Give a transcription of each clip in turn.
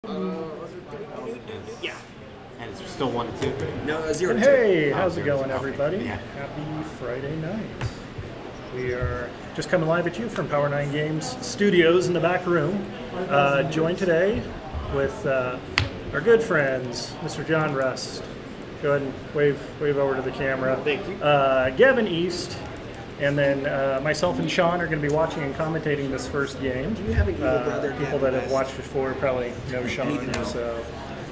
Yeah. And it's still 1-2. No, 0-2. And hey, Oh, how's it 0-2. going, Okay. everybody? Yeah. Happy Friday night. We are just coming live at you from Power 9 Games Studios in the back room. Joined today with our good friends, Mr. John Rust. Go ahead and wave over to the camera. Thank you. Gavin East, and then myself and Sean are going to be watching and commentating this first game. Do you have an evil brother, People Gavin that have West? watched before probably know Sean. So.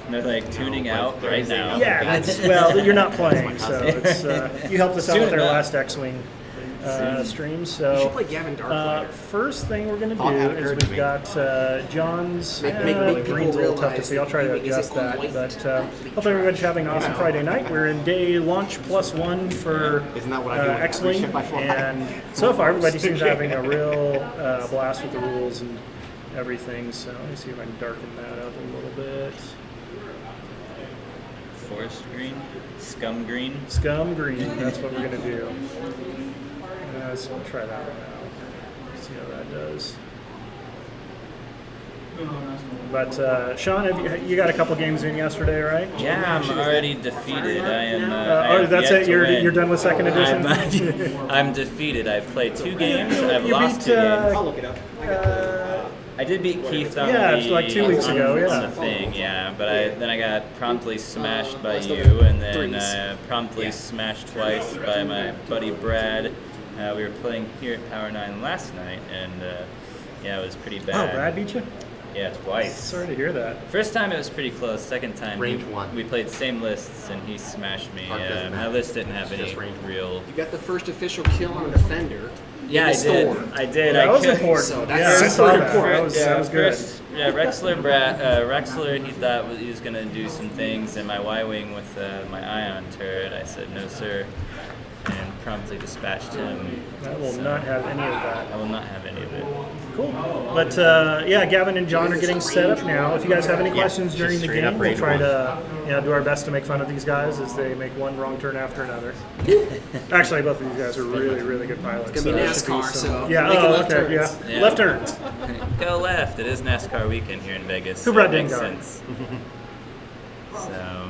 And they're like tuning out right now. Yeah, well, you're not playing, so it's you helped us out Soon with our enough. last X-Wing stream. You So should play Gavin Darklighter. first thing we're gonna Thought do that is occurred to we've me. got John's Make people green's a little tough to realize see. I'll try to that adjust music on that, white but complete hope everybody's having an awesome Friday night. We're in day launch +1 for Isn't that what I do with every X-Wing, ship I fly? and so far everybody seems to be having a real blast with the rules and everything. So let me see if I can darken that up a little bit. Forest green, scum green. Scum green, that's what we're going to do. So we'll try that one out. See how that does. But Sean, you got a couple games in yesterday, right? Yeah, I'm already defeated. I am. I have That's yet it. to win. You're done with second edition. I'm defeated. I've played 2 games. I've You lost beat, 2 games. I'll look it up. I did beat Keith on Yeah, the it's like 2 weeks on ago, yeah. the thing, yeah. But then I got promptly smashed by I still you, got and then threes. promptly smashed twice by my buddy Brad. We were playing here at Power 9 last night, and yeah, it was pretty Oh, bad. Brad beat you? Yeah, twice. Sorry to hear that. First time it was pretty close. Second time Range 1. we played same lists and he smashed me. Mark doesn't My matter. list didn't have It's any just range 1. real. You got the first official kill on a defender. Yeah, in I the did. store. I did. That I was killed- important. So Yeah, that's I saw super that. important. That was good. First, Rexler, he thought he was going to do some things in my Y-Wing with my ion turret. I said, no, sir, and promptly dispatched him. I will So, not have any of that. I will not have any of it. Cool. But yeah, Gavin and John are getting set up now. If you guys have any questions during the straight up game, we'll range try 1. to do our best to make fun of these guys as they make one wrong turn after another. Actually, both of these guys are really, really good pilots. It's gonna be it should NASCAR, some- so yeah. making Oh, left okay. turns. Yeah. Yeah. Left turns. Go left. It is NASCAR weekend here in Vegas. Who so brought it makes Dengar? sense. So,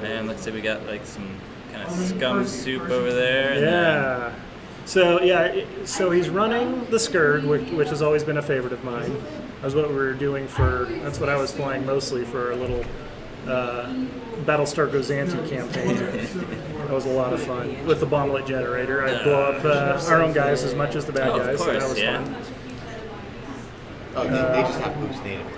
man, looks like we got like some kind of scum soup over there. And Yeah. So yeah, so he's running the Scourge, which has always been a favorite of mine. That's what we were doing that's what I was flying mostly for our little Battlestar Gozanti campaign. That was a lot of fun with the bomblet generator. I'd blow up our own guys as much as the bad Oh, of guys. So that course, was yeah. fun. Oh, they just have boost natively.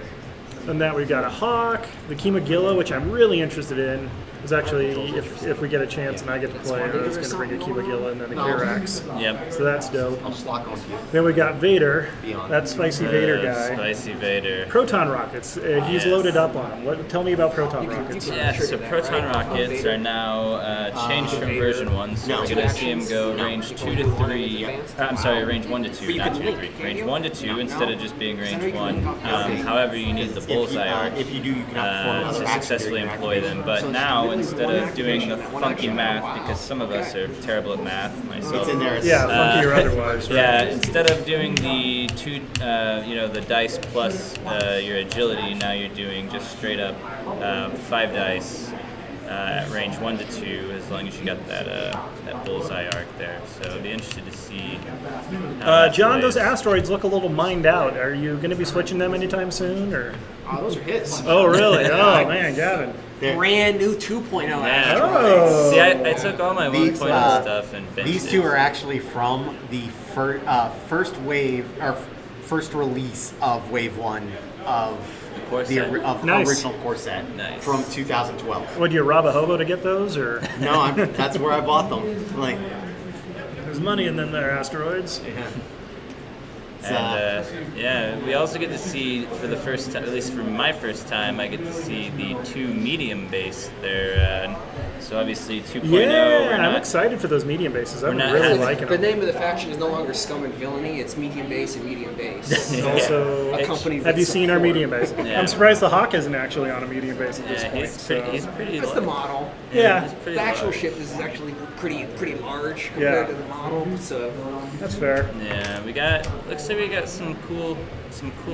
And that we've got a Hawk, the Kimagilla, which I'm really interested in. Is actually, if we get a chance and I get to play, I was going to bring a Kimagilla and then a Kirax. Yep. So that's dope. I'll just lock onto you. Then we got Vader, Beyond. that spicy Vader guy. Spicy Vader. Proton rockets. He's Yes. loaded up on them. Tell me about proton rockets. Yeah, so proton rockets are now changed from version 1, so No. we're going to see him go range 2 to 3. I'm sorry, range 1 to 2, not 2 to 3. Range 1 to 2 instead of just being range 1. However, you need the bullseye arc If you do, you can perform another to action successfully during your employ them. But now, instead of doing the funky math, because some of us are terrible at math, myself. It's in there. Yeah, funky or otherwise. Right? Yeah, instead of doing the the dice plus your agility, now you're doing just straight up 5 dice at range 1 to 2, as long as you got that bullseye arc there. So I'd be interested to see. How that John, plays. those asteroids look a little mined out. Are you going to be switching them anytime soon, or? Those are hits. Oh, really? Oh man, Gavin. Brand new 2.0 Yeah. asteroids. Oh. See, I took all my 1.0 stuff and benched These it. two are actually from the first wave or first release of Wave 1 of Corset? of Nice. original core set Nice. from 2012. Would you rob a hobo to get those, or? No, that's where I bought them. Like, There's money in them there asteroids. yeah. It's, And yeah, we also get to see for the first time, at least for my first time, I get to see the 2 medium base there. So obviously 2.0. we're Yeah, I'm not- excited for those medium bases. I'm we're not really having- liking The them. name of the faction is no longer Scum and Villainy, it's Medium Base and Medium Base. Yeah. Also, Accompanied have with you seen our support. medium base? Yeah. I'm surprised the Hawk isn't actually on a medium base at this Yeah, point. he's pretty. so- He's pretty. That's the model. Yeah, he's pretty The actual large. ship is actually pretty large compared Yeah. to the model, so that's fair. Yeah, we got. Looks say we got some cool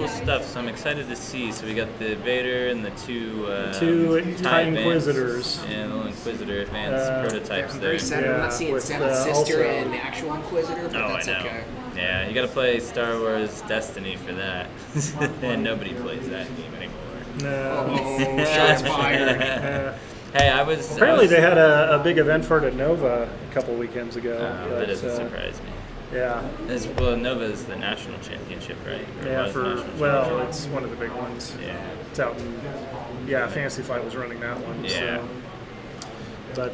stuff. So I'm excited to see. So we got the Vader and the two TIE Advance- Inquisitors. Yeah, the little Inquisitor advanced prototypes I'm there. very sad I'm not seeing with, Seventh Sister also- and the actual Inquisitor, but Oh, that's I know. okay. Yeah, you gotta play Star Wars Destiny for that. And nobody plays that game anymore. No. Oh, shots fired. Hey, I was... Apparently they had a big event for it at Nova a couple weekends ago. That doesn't but, surprise me. Yeah. Well, Nova is the national championship, right? Or Yeah, was the national well, championship. it's one of the big ones. Yeah. It's out in, Fantasy Flight was running that one. Yeah. So. But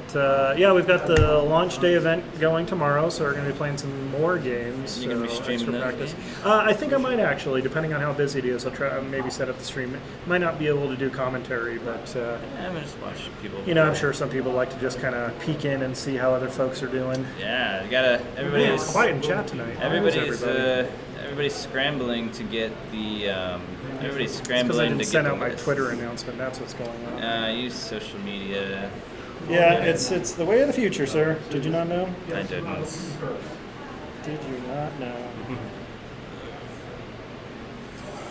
we've got the launch day event going tomorrow, so we're going to be playing some more games. You gonna be so streaming extra those practice. games? I think I might actually, depending on how busy it is. I'll try maybe set up the stream. Might not be able to do commentary, but I'm gonna just watch people. I'm sure some people like to just kind of peek in and see how other folks are doing. Yeah, you gotta. Everybody Man, is it's quiet in chat tonight. Everybody's scrambling to get the. Everybody's Because I scrambling to didn't get send the out my list. Twitter announcement. That's what's going on. Use social media. Yeah, it's the way of the future, sir. Did you not know? I didn't. Did you not know?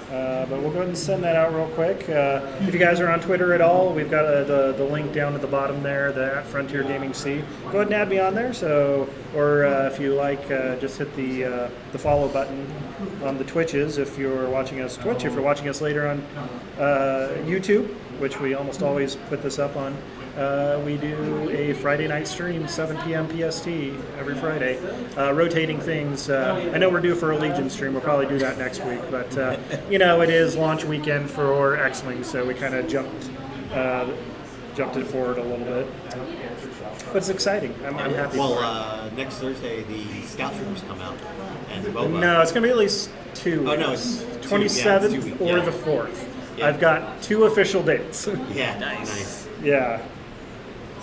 But we'll go ahead and send that out real quick. If you guys are on Twitter at all, we've got the link down at the bottom there, the at Frontier Gaming C. Go ahead and add me on there. Or if you like, just hit the follow button on the Twitches. If you're watching us Twitch, if you're watching us later on YouTube, which we almost always put this up on. We do a Friday night stream, 7 p.m. PST, every Friday. Rotating things. I know we're due for a Legion stream. We'll probably do that next week. But, it is launch weekend for X-Wing, so we kind of jumped it forward a little bit. But it's exciting. I'm happy for it. Next Thursday, the Scout Troopers come out. And Boba. No, it's going to be at least 2 Oh, no, weeks. it's 27th 2 weeks, or yeah. the 4th. Yeah. I've got 2 official dates. Yeah, Nice. Yeah.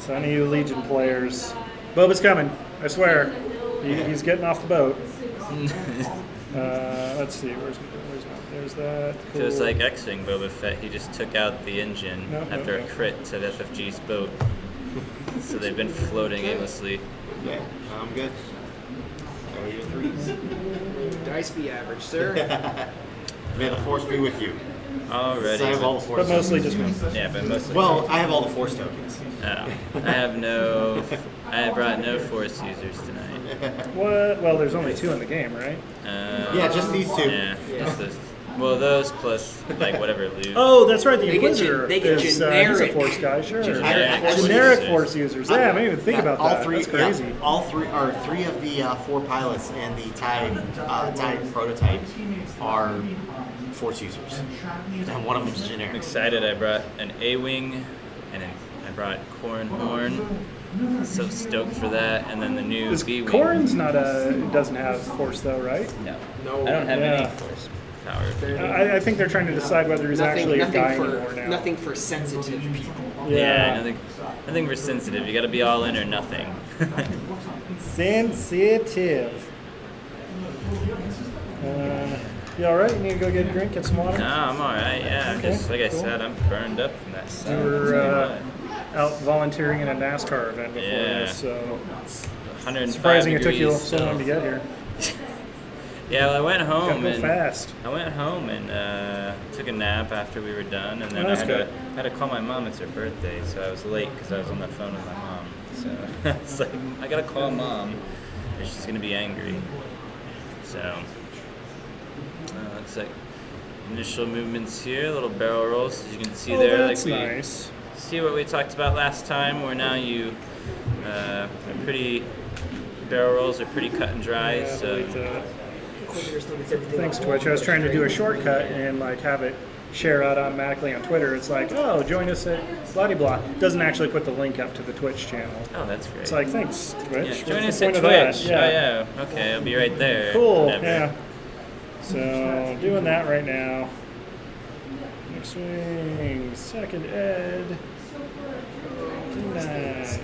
So any of you Legion players, Boba's coming. I swear. He's getting off the boat. Let's see. There's that. Cool. Just like X-Wing Boba Fett, he just took out the engine after a crit to FFG's boat. So they've been floating aimlessly. Yeah, I'm good. So your threes. Dice be average, sir. May the Force be with you. Already. So I have all the Force But mostly just tokens. me. Yeah, but mostly. Well, I have all the Force tokens. I brought no Force users tonight. What? Well, there's only 2 in the game, right? Yeah, just these 2. Yeah, just those. Well, those plus like whatever loot. Oh, that's right. The They get Inquisitor they get is he's a generic- Force guy, sure. generic Force Generic users. Force users. Yeah, I didn't even think about all that. Three, That's crazy. Yeah, all 3 of the 4 pilots and the TIE prototype are Force users, and one of them is I'm generic. excited. I brought an A-wing, and I brought Corn Horn. So stoked for that, and then the new B-wing. Corrin's doesn't have Force though, right? No, No. I don't have Yeah. any Force power. I think they're trying to decide whether he's actually a guy anymore now. nothing for sensitive people. Yeah, nothing for sensitive. You got to be all in or nothing. Sensitive. You all right? You need to go get a drink, get some water? No, I'm all right. Yeah, Okay, just like I cool. said, I'm burned up from that You sun. were out volunteering in a NASCAR event before Yeah. this, so 105 surprising it took you degrees, so long to get here. Yeah, well, I went Gotta home go and fast. I went home and took a nap after we were done, and then Oh, I that's had to call my mom. It's her birthday, so I was late because I was on the phone with my mom. So it's like I gotta call mom, or she's gonna be angry. So looks like initial movements here, little barrel rolls, as you can see there. That's like we nice. see what we talked about last time, where now you are pretty barrel rolls are pretty cut and dry. Yeah, So. like that. Inquisitors notice everything Thanks, on Twitch. I board. was trying to do a shortcut and have it share out automatically on Twitter. It's like, oh, join us at blah blah. Doesn't actually put the link up to the Twitch channel. Oh, that's great. It's like, thanks, Twitch. Yeah, What's join the us point at of that? Twitch. Oh, yeah. Okay, I'll be right there. Cool. Whatever. Yeah. So doing that right now. Next swing, second ed. Tonight.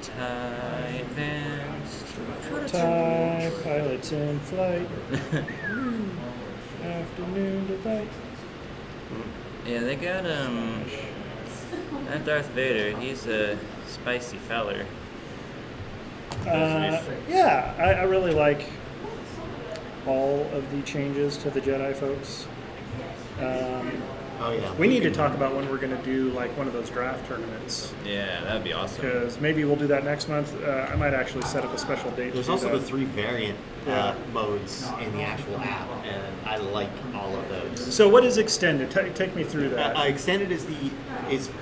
TIE advanced. TIE pilots in flight. Afternoon delight. Yeah, they got That Darth Vader, he's a spicy feller. Yeah, I really like all of the changes to the Jedi folks. Oh yeah. We need to talk about when we're going to do like one of those draft tournaments, Yeah, that'd be awesome. because maybe we'll do that next month. I might actually set up a special date. There's to do also that. the 3 variant Yeah. modes in the actual app, and I like all of those. So what is extended? Take me through that. Extended is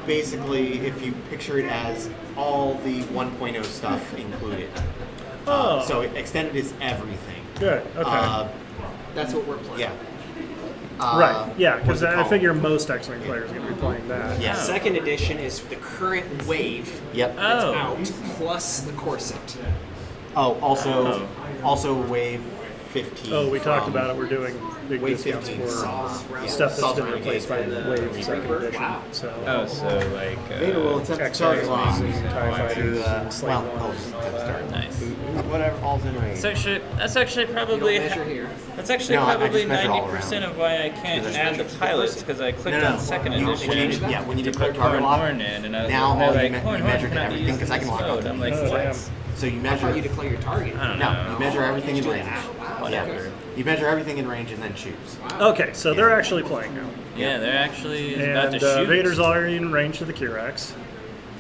basically, if you picture it as all the 1.0 stuff included. Oh. So extended is everything. Good. Okay. That's what we're playing. Yeah. Right. Yeah, what's because it I called? figure most X-Wing players are going to be playing that. Yeah. Second edition is the current wave Yep. that's Oh. out, plus the corset. Oh, also wave 15. Oh, we talked from about it. We're doing big Wave discounts 15 for Sauce. stuff that's Sauce been Renegade replaced by and the Wave Reaper. Second Edition. Wow. So Oh, so like Vader will attempt to charge X-Wings along and TIE fighters and Slave well, Ones. nice. whatever all's in range. That's actually probably You don't measure here. that's actually No, I probably just measure all 90% of why I can't add the pilots, because I clicked on second You- edition. when you to did put target Corn lock, Horn in, and I was now they're all you like, me- Corn you Horn measured cannot be everything, used 'cause in I can this lock mode. on. I'm like, Oh, what? damn. So you I measure. thought you declare your target. I don't No, know. you measure everything in range. Whatever. Yeah. You measure everything in range and then choose. Okay, so they're actually playing now. Yeah, they're actually about And to shoot. Vader's already in range to the Kirax.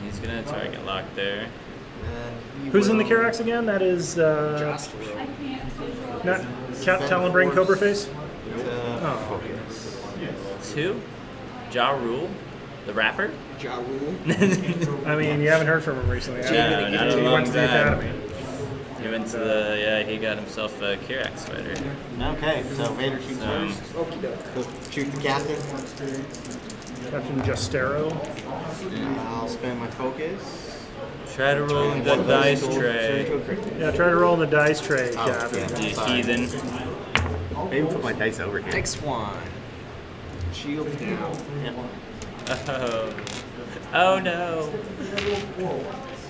He's gonna target lock there. And you Who's in the will- Kirax again? That is Just not Talonbrain Cobra Face? Oh, focus. 2, Ja Rule, the rapper. Ja Rule. I mean, you haven't heard from him recently. have you? No, not in a He long went to the time. academy. He went to the he got himself a Kirax fighter. Okay, so Vader shoots first. Okie doke. Go shoot the captain. Captain Justero. I'll spend my focus. Try to roll And the one of those dice will turn tray. into a crit. Yeah, try to roll the dice tray, Oh, Captain. yeah. You Sorry. heathen. Maybe put my dice over here. Next one. Shield down. Oh. Oh no.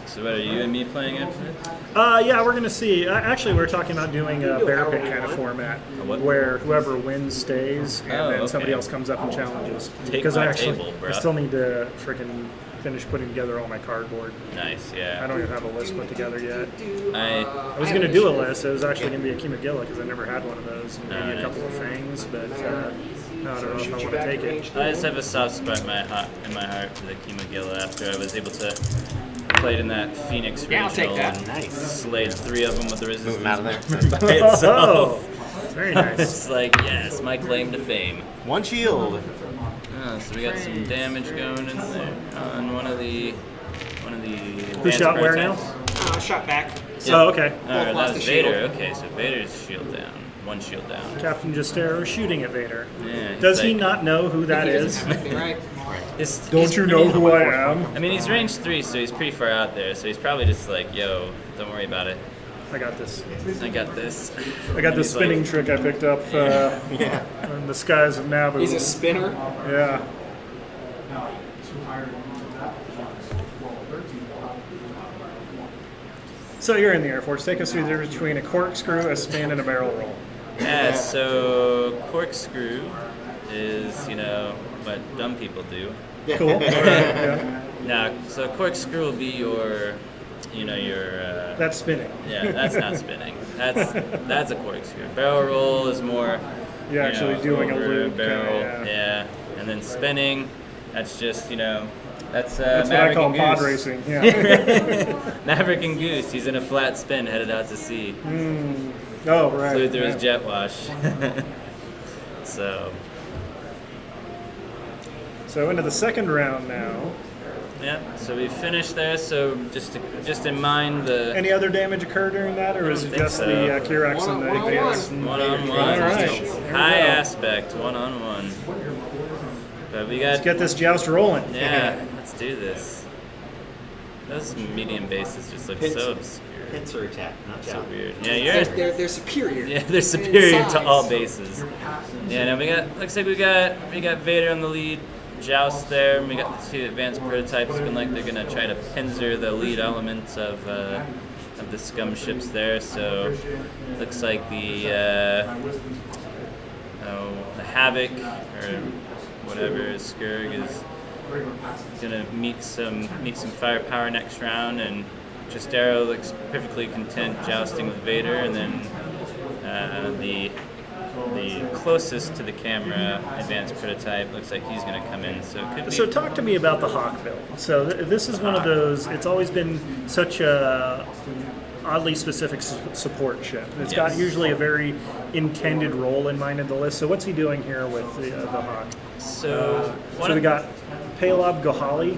So what are you and me playing after this? Yeah, we're gonna see. Actually, we're talking about doing a bear pit kind of format, what? where whoever wins stays, and Oh, then okay. somebody else comes up and challenges. Take Because my I actually, table, I bruh. still need to freaking finish putting together all my cardboard. Nice, I yeah. don't even have a list put together yet. I I was gonna do a list. It was actually gonna be a Kimagilla because I never had one of those. And maybe a Nice. couple of things, but no, I don't know if I want to take it. I just have a soft spot in my heart for the Kimagilla after I was able to play it in that Phoenix Yeah, I'll take regional that. and Nice. slayed 3 of them with the resistance Move 'em out of there. by itself. Oh, very nice. It's like, yes, my claim to fame. One shield. Oh, so we got some damage going in there on one of the Who advanced shot where now? prototypes. Shot back. Oh, okay. Alright, that lost was the shield. Vader. Okay, so Vader's shield down. One shield down. Captain Justero shooting at Vader. Yeah, he's Does he like- not know who that He is? doesn't have anything, right? He's Don't you know pretty- who I am? I mean, he's range 3, so he's pretty far out there. So he's probably just like, yo, don't worry about it. I got this. I got this. I got And this he's spinning like, trick I picked up Yeah. in the skies of Naboo. He's a spinner. Yeah. So you're in the Air Force. Take us through the difference between a corkscrew, a spin, and a barrel roll. Yeah, so corkscrew is, what dumb people do. Cool. All right. Yeah. Now, so corkscrew will be your, That's spinning. yeah, that's not spinning. That's a corkscrew. Barrel roll is more, You're actually doing a over loop. barrel, kinda, yeah. And then spinning, that's just, that's That's what I Maverick call and pod Goose. racing. Yeah. Maverick and Goose, he's in a flat spin headed out to sea. Oh, right. Flew through yeah. his jet wash. So, So into the second round now. yeah, so we finished there. So just in mind the Any other damage occur during that, or is it think just so. the Kirax and the One-on-one. advance? one-on-one, All right. Here we high go. aspect, one-on-one. But we got, Let's get this joust rolling. yeah, let's do this. Those medium bases just look Pins- so obscure, Pincer attack, not so job. weird. Yeah, They're superior. Yeah, they're superior In to size. all bases. Yeah, no, looks like we got Vader on the lead, Joust there, and we got the 2 advanced prototypes looking like they're gonna try to pincer the lead elements of the scum ships there. So looks like the Havoc or whatever Skurg is gonna meet some firepower next round, and Justero looks perfectly content jousting with Vader, and then the closest to the camera advanced prototype looks like he's going to come in. So it could be. So talk to me about the Hawk build. So this is one of those. It's always been such a oddly specific support ship. It's got usually a very intended role in mind in the list. So what's he doing here with the Hawk? So we got Palob Gohali.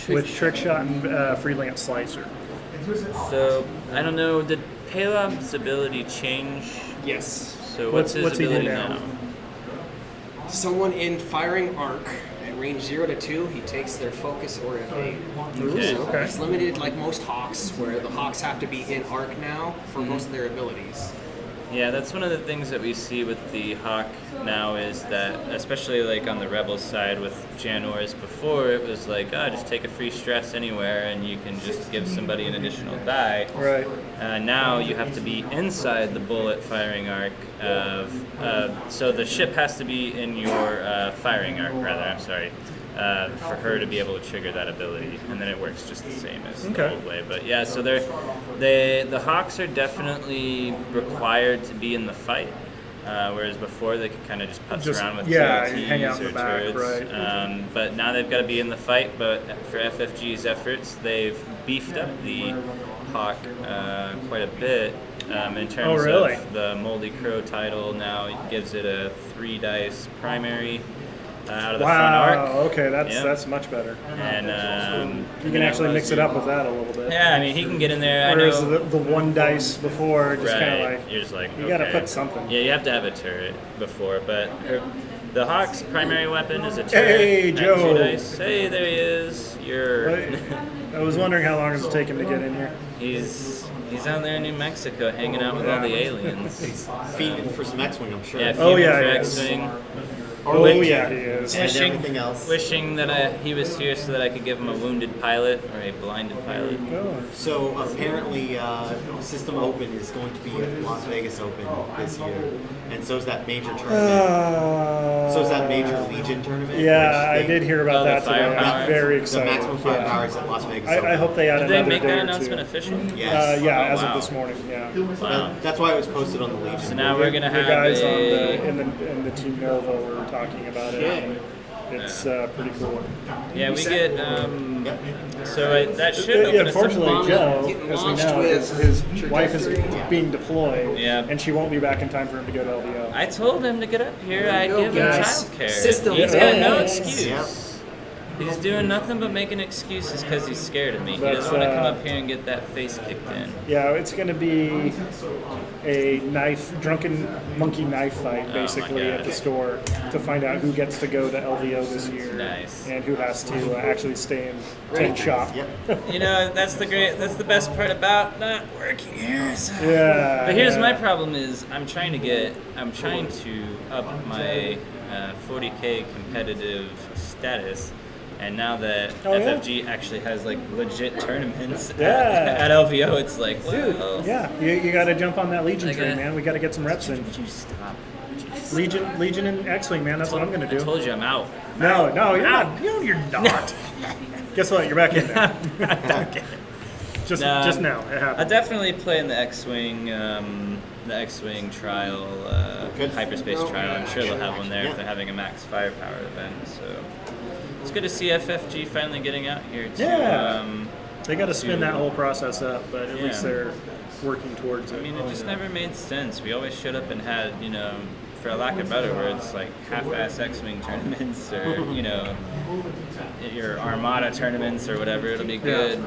With trick shot and freelance slicer. So I don't know. Did Palob's ability change? Yes. So what's his ability now? Someone in firing arc at range 0 to 2, he takes their focus or evade. Okay. So it's limited like most Hawks, where the Hawks have to be in arc now for most of their abilities. Yeah, that's one of the things that we see with the Hawk now is that, especially like on the Rebels side with Janors, before it was like, just take a free stress anywhere and you can just give somebody an additional die. Right. Now you have to be inside the bullet firing arc so the ship has to be in your firing arc, for her to be able to trigger that ability, and then it works just the same as the old way. But yeah, so the Hawks are definitely required to be in the fight, whereas before they could kind of just putz around with hang out TOTs in or the back, turrets. right. But now they've got to be in the fight. But for FFG's efforts, they've beefed up the Hawk quite a bit. In terms of the Moldy Crow title, now it gives it a 3 dice primary. Out of the front arc. Okay, that's much better. And you can actually mix it up with that a little bit. Yeah, I mean, he can get in there. Whereas the 1 dice before, just kind of like, you're just like, you got to put something. Yeah, you have to have a turret before, but the Hawk's primary weapon is a turret. Hey, Joe. 2 dice. Hey, there he is. I was wondering how long does it take him to get in here. He's out there in New Mexico hanging out with all the aliens. He's feeding for some X-Wing, I'm sure. Yeah, feeding for he X-Wing. He is. And everything else. Wishing that he was here so that I could give him a wounded pilot or a blinded pilot. So apparently, System Open is going to be at Las Vegas Open this year, and so is that major tournament. So is that major Legion tournament. Yeah, I did hear about that today. I'm very excited. The maximum firepower is at Las Vegas. I hope they add Did another they make day that or announcement two. official? Yes. As of this morning. Yeah. Wow. That's why it was posted on the Legion. So now we're gonna The have guys in the Team Nova were talking about it. And it's pretty cool. Yeah, we get. So that should open us up. Unfortunately, Joe, as we know, his wife is being deployed, and she won't be back in time for him to go to LVO. I told him to get up here. I'd give him childcare. System. He's got no excuse. Yep. He's doing nothing but making excuses because he's scared of me. He doesn't want to come up here and get that face kicked in. Yeah, it's going to be a drunken monkey knife fight, basically, at the store to find out who gets to go to LVO this year. Nice. And who has to actually stay in tent shop. Yep. You know, that's the best part about not working here. Yeah. But here's my problem is I'm trying to up my 40K competitive status. And now that FFG actually has like legit tournaments at LVO, it's like, whoa. Yeah, you got to jump on that Legion train, man. We got to get some reps in. Would you stop? Legion and X-Wing, man. That's what I'm going to do. I told you I'm out. No, you're not. No, you're not. Guess what? You're back in there. Just now. It happened. I'll definitely play in the X-Wing trial, hyperspace trial. I'm sure they'll have one there if they're having a max firepower event. So it's good to see FFG finally getting out here. They got to spin that whole process up, but at least they're working towards it. I mean, it just never made sense. We always showed up and had, for a lack of better words, like half-ass X-Wing tournaments or, your Armada tournaments or whatever. It'll be good.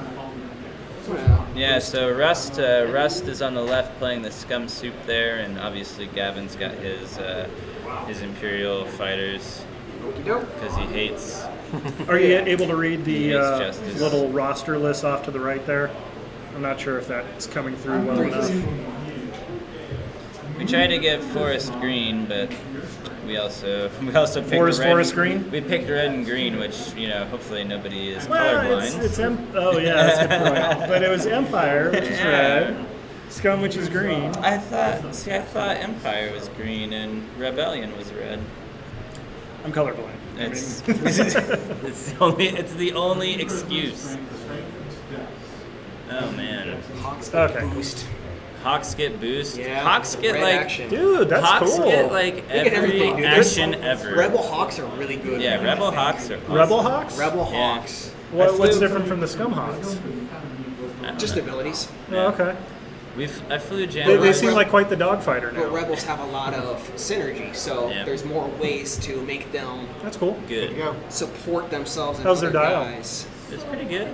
Yeah, so Rust is on the left playing the Scum Soup there, and obviously Gavin's got his Imperial fighters because he hates. Are you able to read the justice. little roster list off to the right there? I'm not sure if that's coming through well enough. We tried to get Forest Green, but we also picked Forest Green. We picked red and green, which hopefully nobody is Well, colorblind. that's a good point. But it was Empire, which is red. Scum, which is green. I thought Empire was green and Rebellion was red. I'm colorblind. It's I mean, it's the only excuse. Oh man, Hawks Okay. boost. Hawks get boost. Yeah, Hawks get red like action. dude, that's Hawks cool. get like They get every everything, dude. action There's- ever. Rebel Hawks are really good. Yeah, Rebel Hawks are awesome. Rebel Hawks? Rebel Yeah. Hawks. What's flew- different from the Scum Hawks? I don't Just know. abilities. Oh, okay. I flew They January. seem like quite the dogfighter But now. Rebels have a lot of synergy, so Yeah. there's more ways to make them That's cool. Good to Good. go. support themselves and How's their other dial? guys. It's pretty good.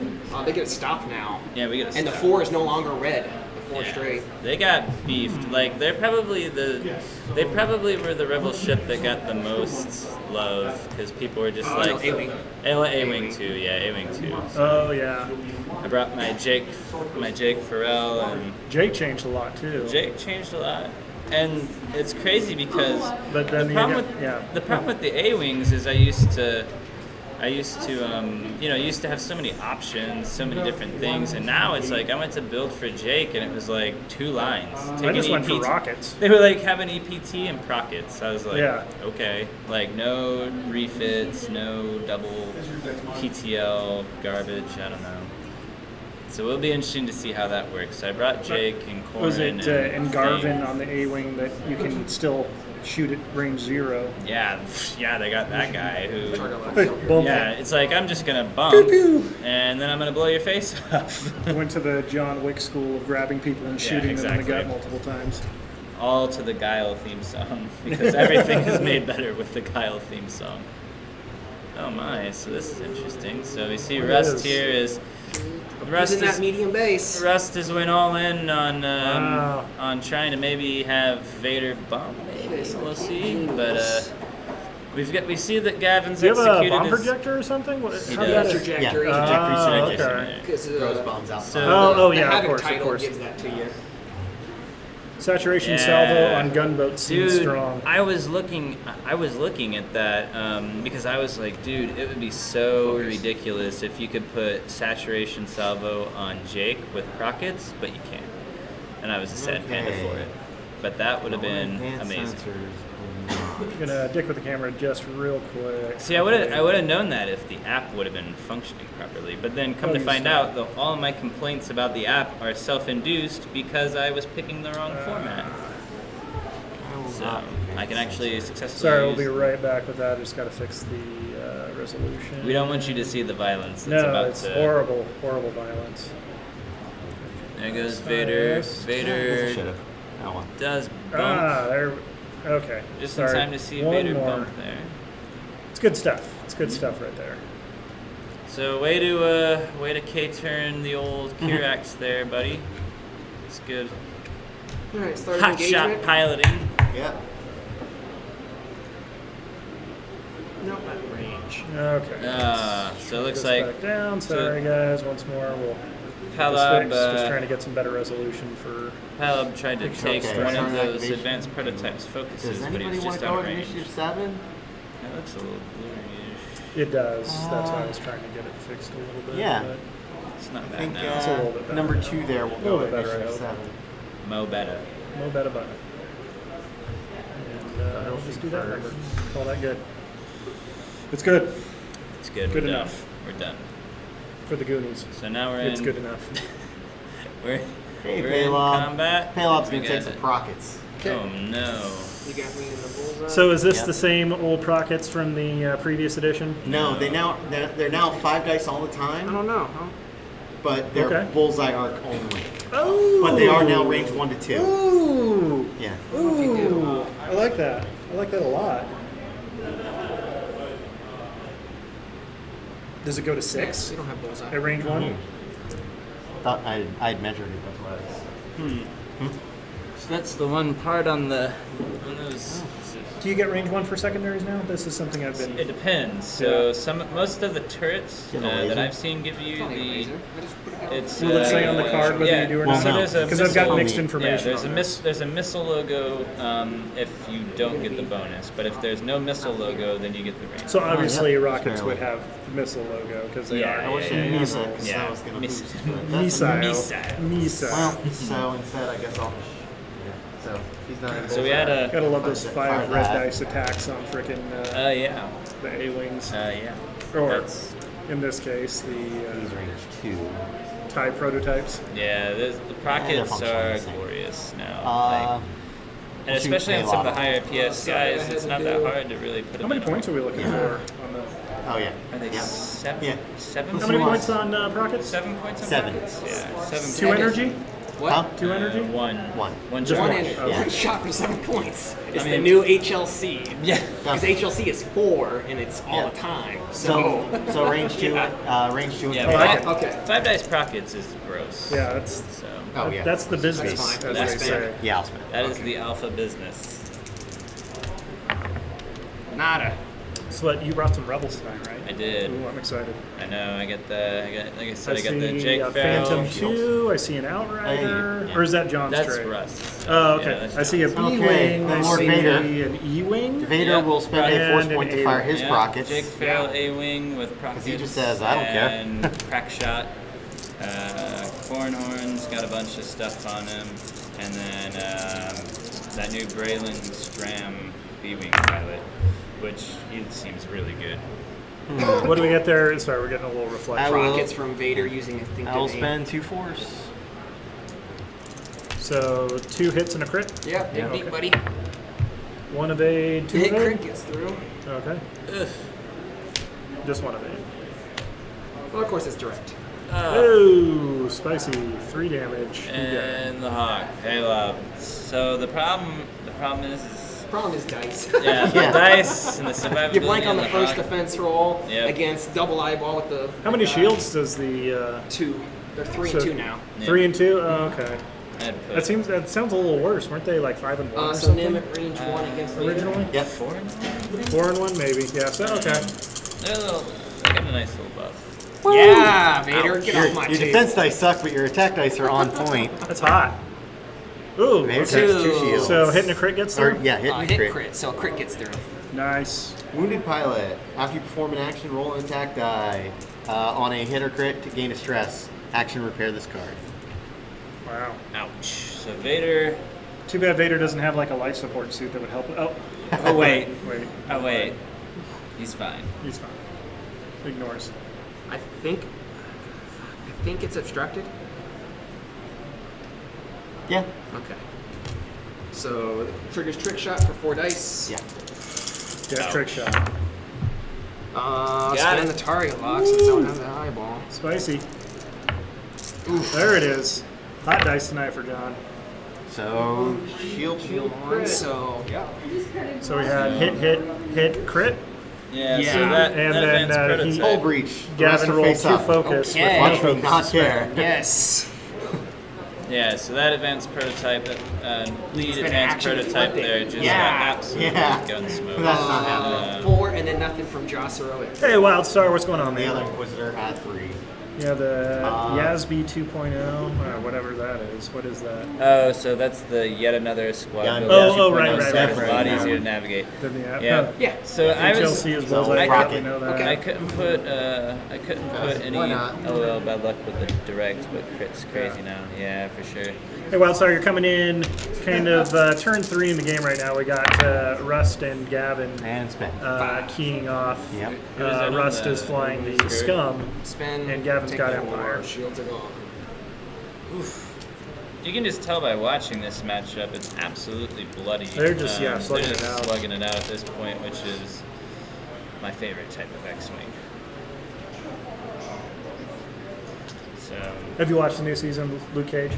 They get a stop now. Yeah, we get a And the stop. 4 is no longer red. The 4 Yeah. straight. They got beefed. Like they probably were the rebel ship that got the most love because people were just like no, A-Wing. A-Wing 2, yeah, A-Wing 2. Oh yeah. I brought my Jake Farrell, and Jake changed a lot too. Jake changed a lot. And it's crazy because But then the you problem got- with yeah. the problem with the A-Wings is I used to have so many options, so many different things, and now it's like I went to build for Jake and it was like 2 lines. I just went for EPT. rockets. They were like having EPT and prockets. I was like, Yeah. okay, like no refits, no double PTL garbage. I don't know. So it'll be interesting to see how that works. So I brought Jake and Corin. Was it and in Garvin Fane. on the A-wing that you can still shoot at range 0? Yeah, they got that guy who. Boom. Yeah, it's like I'm just gonna bump, Pew, pew. and then I'm gonna blow your face off. Went to the John Wick school of grabbing people and shooting them in the gut exactly. multiple times. All to the Guile theme song because everything is made better with the Guile theme song. Oh my! So this is interesting. So we see It Rust is. here is. Rust Using that is, medium base. Rust is went all in on Wow. on trying to maybe have Vader bump. Maybe we'll see, but we see that Gavin's Do you have a executed bomb his. projector or something? What, He how does. did that- Trajectory. Yeah. Oh, Trajectory okay. Because Throws bombs out. So- Oh, the yeah, of Havoc course, of title course. gives that to you. Saturation Yeah. salvo on gunboat seems Dude, strong. I was looking at that because I was like, dude, it would be so ridiculous if you could put saturation salvo on Jake with rockets, but you can't. And I was a sad panda Okay. for it. But that would have been Advanced amazing. sensors. I'm gonna dick with the camera just real quick. See, I would have known that if the app would have been functioning properly. But then come Oh, to you find stop. out, all of my complaints about the app are self-induced because I was picking the wrong format. So I can actually successfully. Sorry, we'll use- be right back with that. I just gotta fix the resolution. We don't want you to see the violence that's No, about it's to. horrible, horrible violence. There goes Vader. Yes. Vader Should have. Oh well. does bump. Ah, there. Okay. Just Sorry. in time to see One Vader more. bump there. It's good stuff. It's good stuff right there. So way to K-turn the old Mm-hmm. Kirax there, buddy. It's good. All right, start Hot engagement. shot piloting. Yeah. No, not range. Okay. So it looks Goes like back down. so- Sorry, guys. Once more, we'll Palab, just trying to get some better resolution for. Palab tried to take Okay. one of Turn those activation. advanced prototypes Does focuses, but he anybody was want just to go out with of range. Initiative 7? That looks a little blurry. It does. That's why I was trying to get it fixed a little bit. Yeah. but It's not I bad think now. It's a little bit better. number 2 there will A little go bit with better, I Initiative hope. 7. Mo better. No bet about it. And I'll just do that number. Call that good. It's good It's good. Good we're enough. Done. We're done. for the Goonies. So now we're It's in. good enough. We're, Hey, we're in Paylob. combat. Paylob's We going to take got some it. prockets. Oh no. You got me in the bullseye. So is this Yep. the same old Prockets from the previous edition? No, they're now 5 dice all the I time, don't know. Huh? but they're Okay. bullseye arc only. Oh! But they are now range 1 to 2. Ooh! Yeah. Ooh! I like that. I like that a lot. Does it go to 6 We don't have bullseye. at range 1? Thought I'd measured it. That's why. So that's the one part on those. Do you get range 1 for secondaries now? This is something I've been. It depends. So Yeah. most of the turrets Get a that laser. I've seen give you Don't need a the. laser. I just put it down. It's Will it say on the card whether yeah. you do or Well, not? So no. there's a Because I've got missile- mixed Yeah, information. Yeah, there's a on there's a missile logo if you don't get the bonus, but if there's no missile logo, then you get the range. So obviously, yep. rockets Barely. would have missile logo because they Yeah, I are wish yeah, I knew missile. that because Yeah. that was going to Miss- boost. But that's- Missile. Missile. Missile. Well, so instead, I guess I'll. Yeah. So he's not. In So we had a. Gotta love those Fire 5 red that. dice attacks on frickin' Yeah. the A-wings. Yeah. Or, That's, in this case, the He's range 2. TIE prototypes. yeah, the prockets function are the same. glorious now. Uh, And shoot, especially pay on a some of lot the of- higher PS guys, it's not that hard to really put How them many in. points are we looking for on the... Oh yeah. Are they Yeah. seven? Yeah. 7? How Let's many see points what- on Rockets? 7 points on Seven. prockets? Yeah, 7 2 energy? What? Huh? 2 energy? One. One. Just One one. energy. Okay. One shot for 7 points. It's I the mean- new HLC. Yeah. Because HLC is 4 and it's all Yeah. the time. So range 2. Range 2 and Yeah, Oh, I like it. Okay. 5 dice prockets is gross. Yeah, that's So Oh yeah. that's the business, That's fine. as That's they fair. say. Yeah, I'll spend. that is the alpha business. Nada. So what, you brought some Rebels tonight, right? I did. Ooh, I'm excited. I know. I got, like I said, I got see the Jake a Farrell. Phantom 2, I see an Outrider, yeah. or is that John's That's tray? Russ. Oh, okay. Yeah, that's I see a John's. B-Wing, I Lord see Vader. an E-Wing. Vader Yeah. will spend a And force an point to A- fire his Yeah, rockets. Jake Farrell A-wing with prockets. he just says, "I don't care." And crack shot. Cornhorn's got a bunch of stuff on him. And then that new Braylon Stram B-wing pilot, which he seems really good. What do we get there? Sorry, we're getting a little reflection. I will- Rockets from Vader using instinctive I'll aim. spend 2 force. So 2 hits and a crit. Yep, big Yeah. beat, buddy. 1 evade, 2 Hit evade. crit gets through. Okay. Ugh. Just 1 evade. Well, of course it's direct. Oh, spicy. 3 damage. And the Hawk. Hey, love. So the problem is Problem is dice. yeah, the Yeah. dice and the survivability. You blank on of the first Hawk. defense roll Yep. against double eyeball with the. How many guy. shields does the... 2. They're 3 So- and 2 now. Yeah. 3 and 2? Oh, okay. I'd put That sounds a little worse. Weren't they like 5 and 1 or So something? Nim at range 1 against Vader. Originally? Yep. 4 and 1? 4 and 1 maybe. Yeah, so okay. They got a nice little buff. Yeah, Vader, get Your, off my your table. defense dice suck, but your attack dice are on point. That's hot. Ooh, Vader okay. takes 2 shields. So hitting a crit gets Or, through? yeah, hit and Hit crit. crit, so crit gets through. Nice. Wounded pilot. After you perform an action, roll an attack die. On a hit or crit to gain a stress. Action, repair this card. Wow. Ouch. So Vader. Too bad Vader doesn't have like a life support suit that would help. Oh, Oh wait. wait. Oh wait. He's fine. He's fine. Ignores. I think it's obstructed. Yeah. Okay. So triggers trick shot for 4 dice. Yeah. Yeah, Ouch. trick shot. Spend it. the target lock since I don't have the eyeball. Spicy. There it is. Hot dice tonight for John. So, shield, One, so yeah. So we had hit, crit. Yeah. Yeah. So that And that then, advanced he- Hull prototype. breach. The rest Gavin are rolled face 2 up. focus Okay. with Watch one me focus. not care. Yes. Yeah. So that advanced prototype, lead been advanced action prototype flipping. there, just Yeah. got absolutely Yeah. gun smoke. That's not happening. 4 and then nothing from Josero. Hey, Wildstar, what's going on, The other man? Inquisitor had 3. Yeah, the Yasby 2.0, whatever that is. What is that? Oh, so that's the yet another squad. Yeah, builder oh, 2.0 right, stuff. It's a right, lot right. easier to navigate. Then the app. Yeah. Yeah. So I was. HLC as well as So I I probably could- know that. okay. I couldn't put any Why not? LOL bad luck with the direct, but crit's crazy now. Yeah, for sure. Hey, Wildstar, you're coming in kind of turn 3 in the game right now. We got Rust and Gavin And spend. keying off. Yep. Who is that on Rust the is flying the skirt? Scum. Spend. And Gavin's take got the Empire. war, Shields are gone. You can just tell by watching this matchup, it's absolutely bloody. They're just, slugging they're it just out. slugging it out at this point, which is my favorite type of X-wing. So Have you watched the new season of Luke Cage?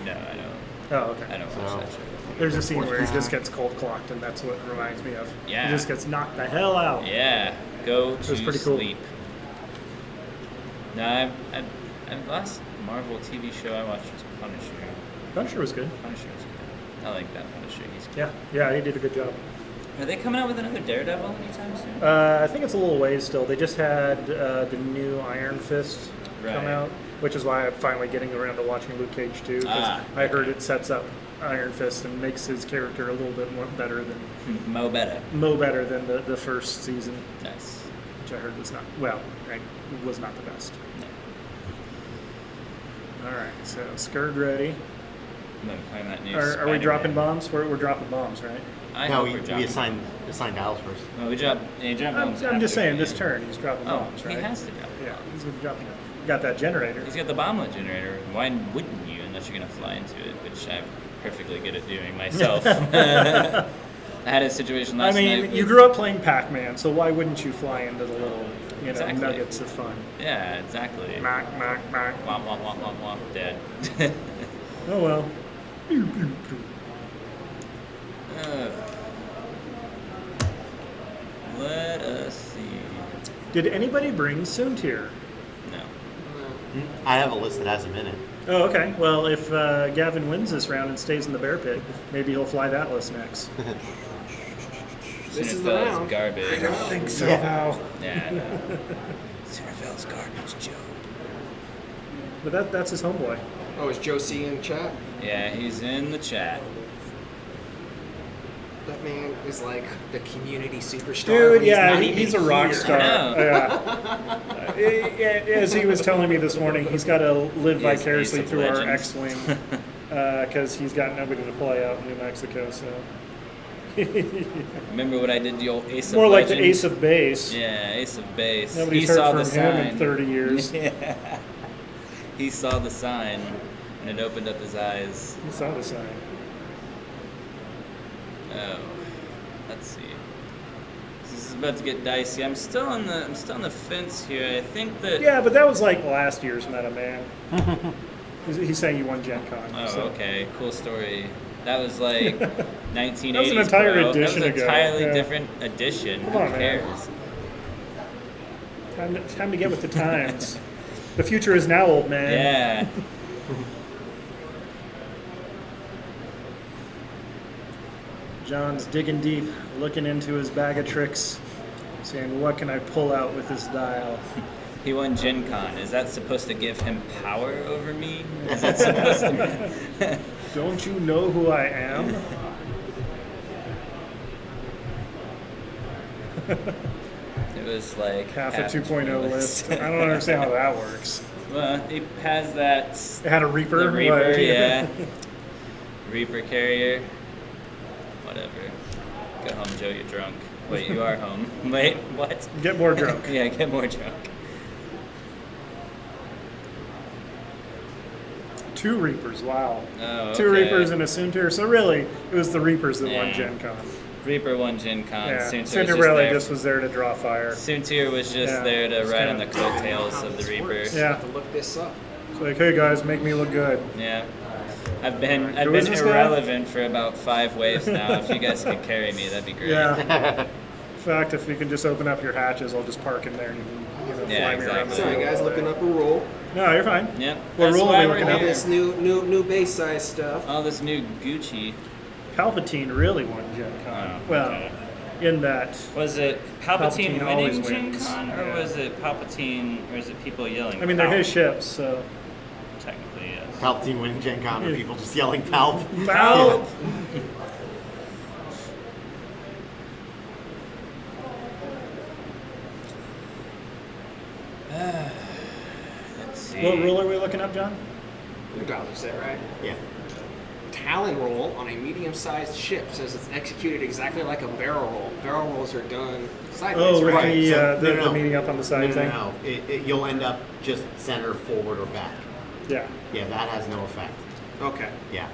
no, I don't. Oh, okay. I don't So- watch that show. There's a scene where he just gets cold clocked, and that's what it reminds me of. Yeah. He just gets knocked the hell out. Yeah, go was to pretty cool. sleep. No, the last Marvel TV show I watched was Punisher. Punisher was good. Punisher was good. I like that Punisher. He's good. Yeah, he did a good job. Are they coming out with another Daredevil anytime soon? I think it's a little ways still. They just had the new Iron Fist come Right. out, which is why I'm finally getting around to watching Luke Cage too. Because Ah, I heard it sets up Iron Fist and makes his character a little bit more better than Better. the first season, Nice. which I heard was not was not the best. All right, so Scourge ready. And then playing that new Are we Spider-Man. dropping bombs? We're dropping bombs, right? I No, hope we we're dropping. assign dials first. No, we drop. Yeah, drop bombs I'm just after, saying, this yeah. turn he's dropping Oh, bombs, right? he has to drop. Yeah, he's gonna be dropping it. Got that generator. He's got the bomblet generator. Why wouldn't you, unless you're gonna fly into it, which I'm perfectly good at doing myself. I had a situation last I night. mean, you with- grew up playing Pac-Man, so why wouldn't you fly into the little, Exactly. nuggets of fun? Yeah, exactly. Mac, mac, mac. Womp womp womp womp womp. Dead. Oh well. Let us see. Did anybody bring Soontier? No. I have a list that has him in it. Oh, okay. Well, if Gavin wins this round and stays in the bear pit, maybe he'll fly that list next. This is the round. Garbage. I think so, Yeah. Val. Yeah. No. Soonerfell's garbage, Joe. But that's his homeboy. Oh, is Joe C in chat? Yeah, he's in the chat. That man is like the community superstar. Dude, when yeah, not even he's a rock here. star. I Yeah. As he was telling me this morning, he's got to live He is vicariously Ace of through our Legends. X-Wing because he's got nobody to play out in New Mexico. So Remember what I did to the old Ace more of like the Legends? Ace of Base. Yeah, Ace of Base. Nobody's He heard saw from the him in sign. 30 years. Yeah. He saw the sign and it opened up his eyes. He saw the sign. Oh, let's see. This is about to get dicey. I'm still on the fence here. I think that. Yeah, but that was like last year's Meta Man. He's saying you won Gen Con. Oh, so. okay. Cool story. That was like 1980s. That was an entire bro. edition That was an ago, entirely yeah. different edition. Come Who on, man. cares? Time to get with the times. The future is now, old man. Yeah. John's digging deep, looking into his bag of tricks, saying, what can I pull out with this dial? He won Gen Con. Is that supposed to give him power over me? Is that supposed to? Don't you know who I am? It was like Half a 2.0 list. I don't understand how that works. Well, he has that. It had a Reaper. The Reaper, What? yeah. Reaper carrier. Whatever. Go home, Joe. You're drunk. Wait, you are home. Wait, what? Get more drunk. Yeah, get more drunk. 2 Reapers, wow. Oh, 2 okay. Reapers and a Soontir. So really, it was the Reapers that won Yeah. Gen Con. Reaper won Gen Con. Yeah, Soontir Cinderella just was there to draw fire. Soontir was just Yeah, there to just ride on kinda- the coattails of the Reaper. Yeah. Have to look this up. It's like, hey guys, make me look good. Yeah. I've been Who is this guy? irrelevant for about 5 waves now. If you guys could carry me, that'd be great. Yeah. In fact, if you can just open up your hatches, I'll just park in there and you can Yeah, fly me around. exactly. the Sorry, field. guys, looking up a rule. No, you're fine. Yep. What That's rule are why we we're looking All at? here. this new base size stuff. All this new Gucci. Palpatine really won Gen Con. Oh, well, okay. in that, Was it Palpatine, Palpatine always winning Gen wins. Con, or Yeah. was it Palpatine, or is it people yelling? I mean, they're Palp? his ships, so. Technically, yes. Palpatine winning Gen Con or people just yelling Palp. Palp! Let's see. What rule are we looking up, John? $2 set, right? Yeah. Talon roll on a medium-sized ship says it's executed exactly like a barrel roll. Barrel rolls are done sideways, Oh, with right? the, So- the, no, no. the meeting up on the No, side no, thing? no. You'll end up just center, forward, or back. Yeah. Yeah, that has no effect. Okay. Yeah.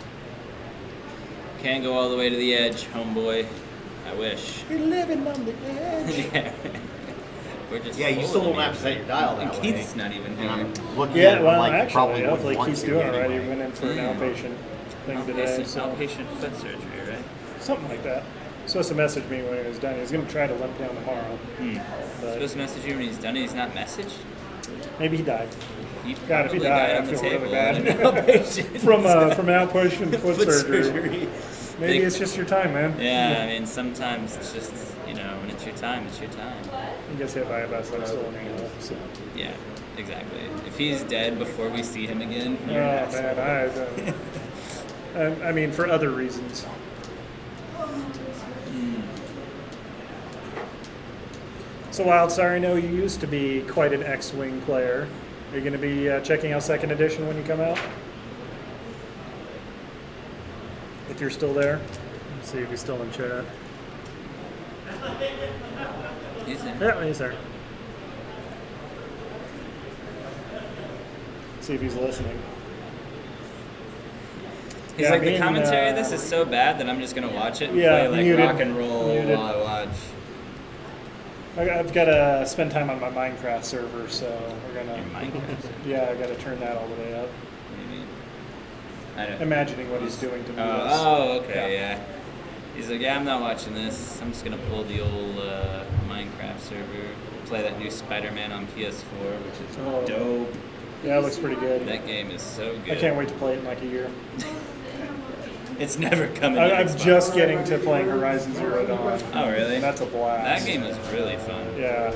Can't go all the way to the edge, homeboy. I wish. You're living on the edge. Yeah. We're just Yeah, you full still of won't me. have to set your dial And that Keith's way. not even And here. I'm looking Yeah, at it well, like you actually, probably hopefully wouldn't want Keith's to doing all right. He anyway. went in for an outpatient thing today, Outpatient, so outpatient foot surgery, right? something like that. He's supposed to message me when he was done. He was going to try to limp down tomorrow, but Supposed to message you when he's done it. He's not messaged. maybe he died He God, if he probably died, on I the feel really table bad. in an outpatient. from an outpatient foot surgery. Maybe Big- it's just your time, man. Yeah, I mean, sometimes it's just, when it's your time, it's your time. He gets hit by a bus like still an angel. So. Yeah, exactly. If he's dead before we see him again, Oh you're an asshole. man, I mean, for other reasons. So, Wildstar, I know you used to be quite an X-Wing player. Are you going to be checking out 2nd edition when you come out? if you're still there. Let's see if he's still in chat. He's in. Yeah, he's there. See if he's listening. He's Yeah, like, me the and, commentary of this is so bad that I'm just going to watch it and Yeah, play like muted. rock and roll Muted. while I watch. I've got to spend time on my Minecraft server, so we're Your gonna. Minecraft. Yeah, I got to turn that all the way up. Maybe. I don't. Imagining what he's doing to me. Okay, yeah. He's like, yeah, I'm not watching this. I'm just gonna pull the old Minecraft server, play that new Spider-Man on PS4, which is Oh. dope. Yeah, it looks pretty good. That game is so good. I can't wait to play it in like a year. It's never coming. to I'm Xbox. just getting to playing Horizon Zero Dawn. Oh, really? And that's a blast. That game is really fun. Yeah,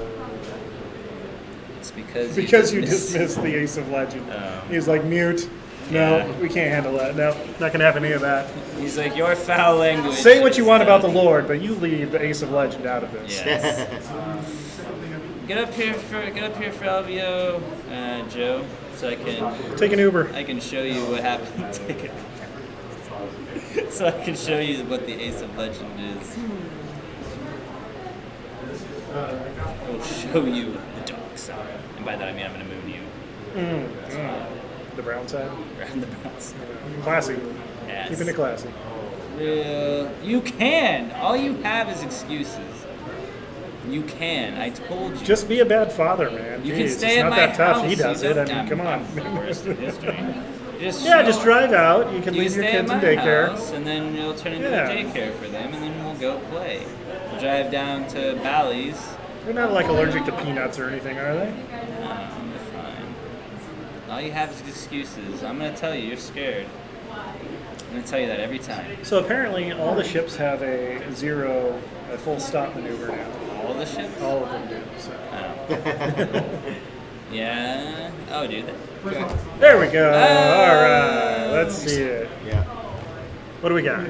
It's because you dismissed the Ace of Legend. Oh. He was like, mute. No, Yeah. we can't handle that. No, not gonna have any of that. He's like, your foul language. Say what you is, want about the Lord, but you leave the Ace of Legend out of this. Yes. Get up here for LVO, Joe, so I Take an Uber. can show you what happened. Take it. So I can show you what the Ace of Legend is. I will show you the dark side, and by that I mean I'm going to moon you The brown side. around the bounce. Classy. Yes. Keeping it classy. You can. All you have is excuses. You can. I told you. Just be a bad father, man. You Jeez, can stay it's at not my that tough. house. He does You it. I don't- mean, come on. I'm the worst in history. Just Yeah, show- just drive out. You can You leave your stay kids at in my daycare. house, and then it'll turn into Yeah. a daycare for them, and then we'll go play. We'll drive down to Bally's. They're not like allergic to peanuts or anything, are they? No, they're fine. All you have is excuses. I'm gonna tell you, you're scared. I'm gonna tell you that every time. So apparently, all the ships have a full stop maneuver now. All the ships. All of them do. So. Oh. Yeah. Oh, dude. There we go. Oh. All right. Let's see it. Yeah. What do we got?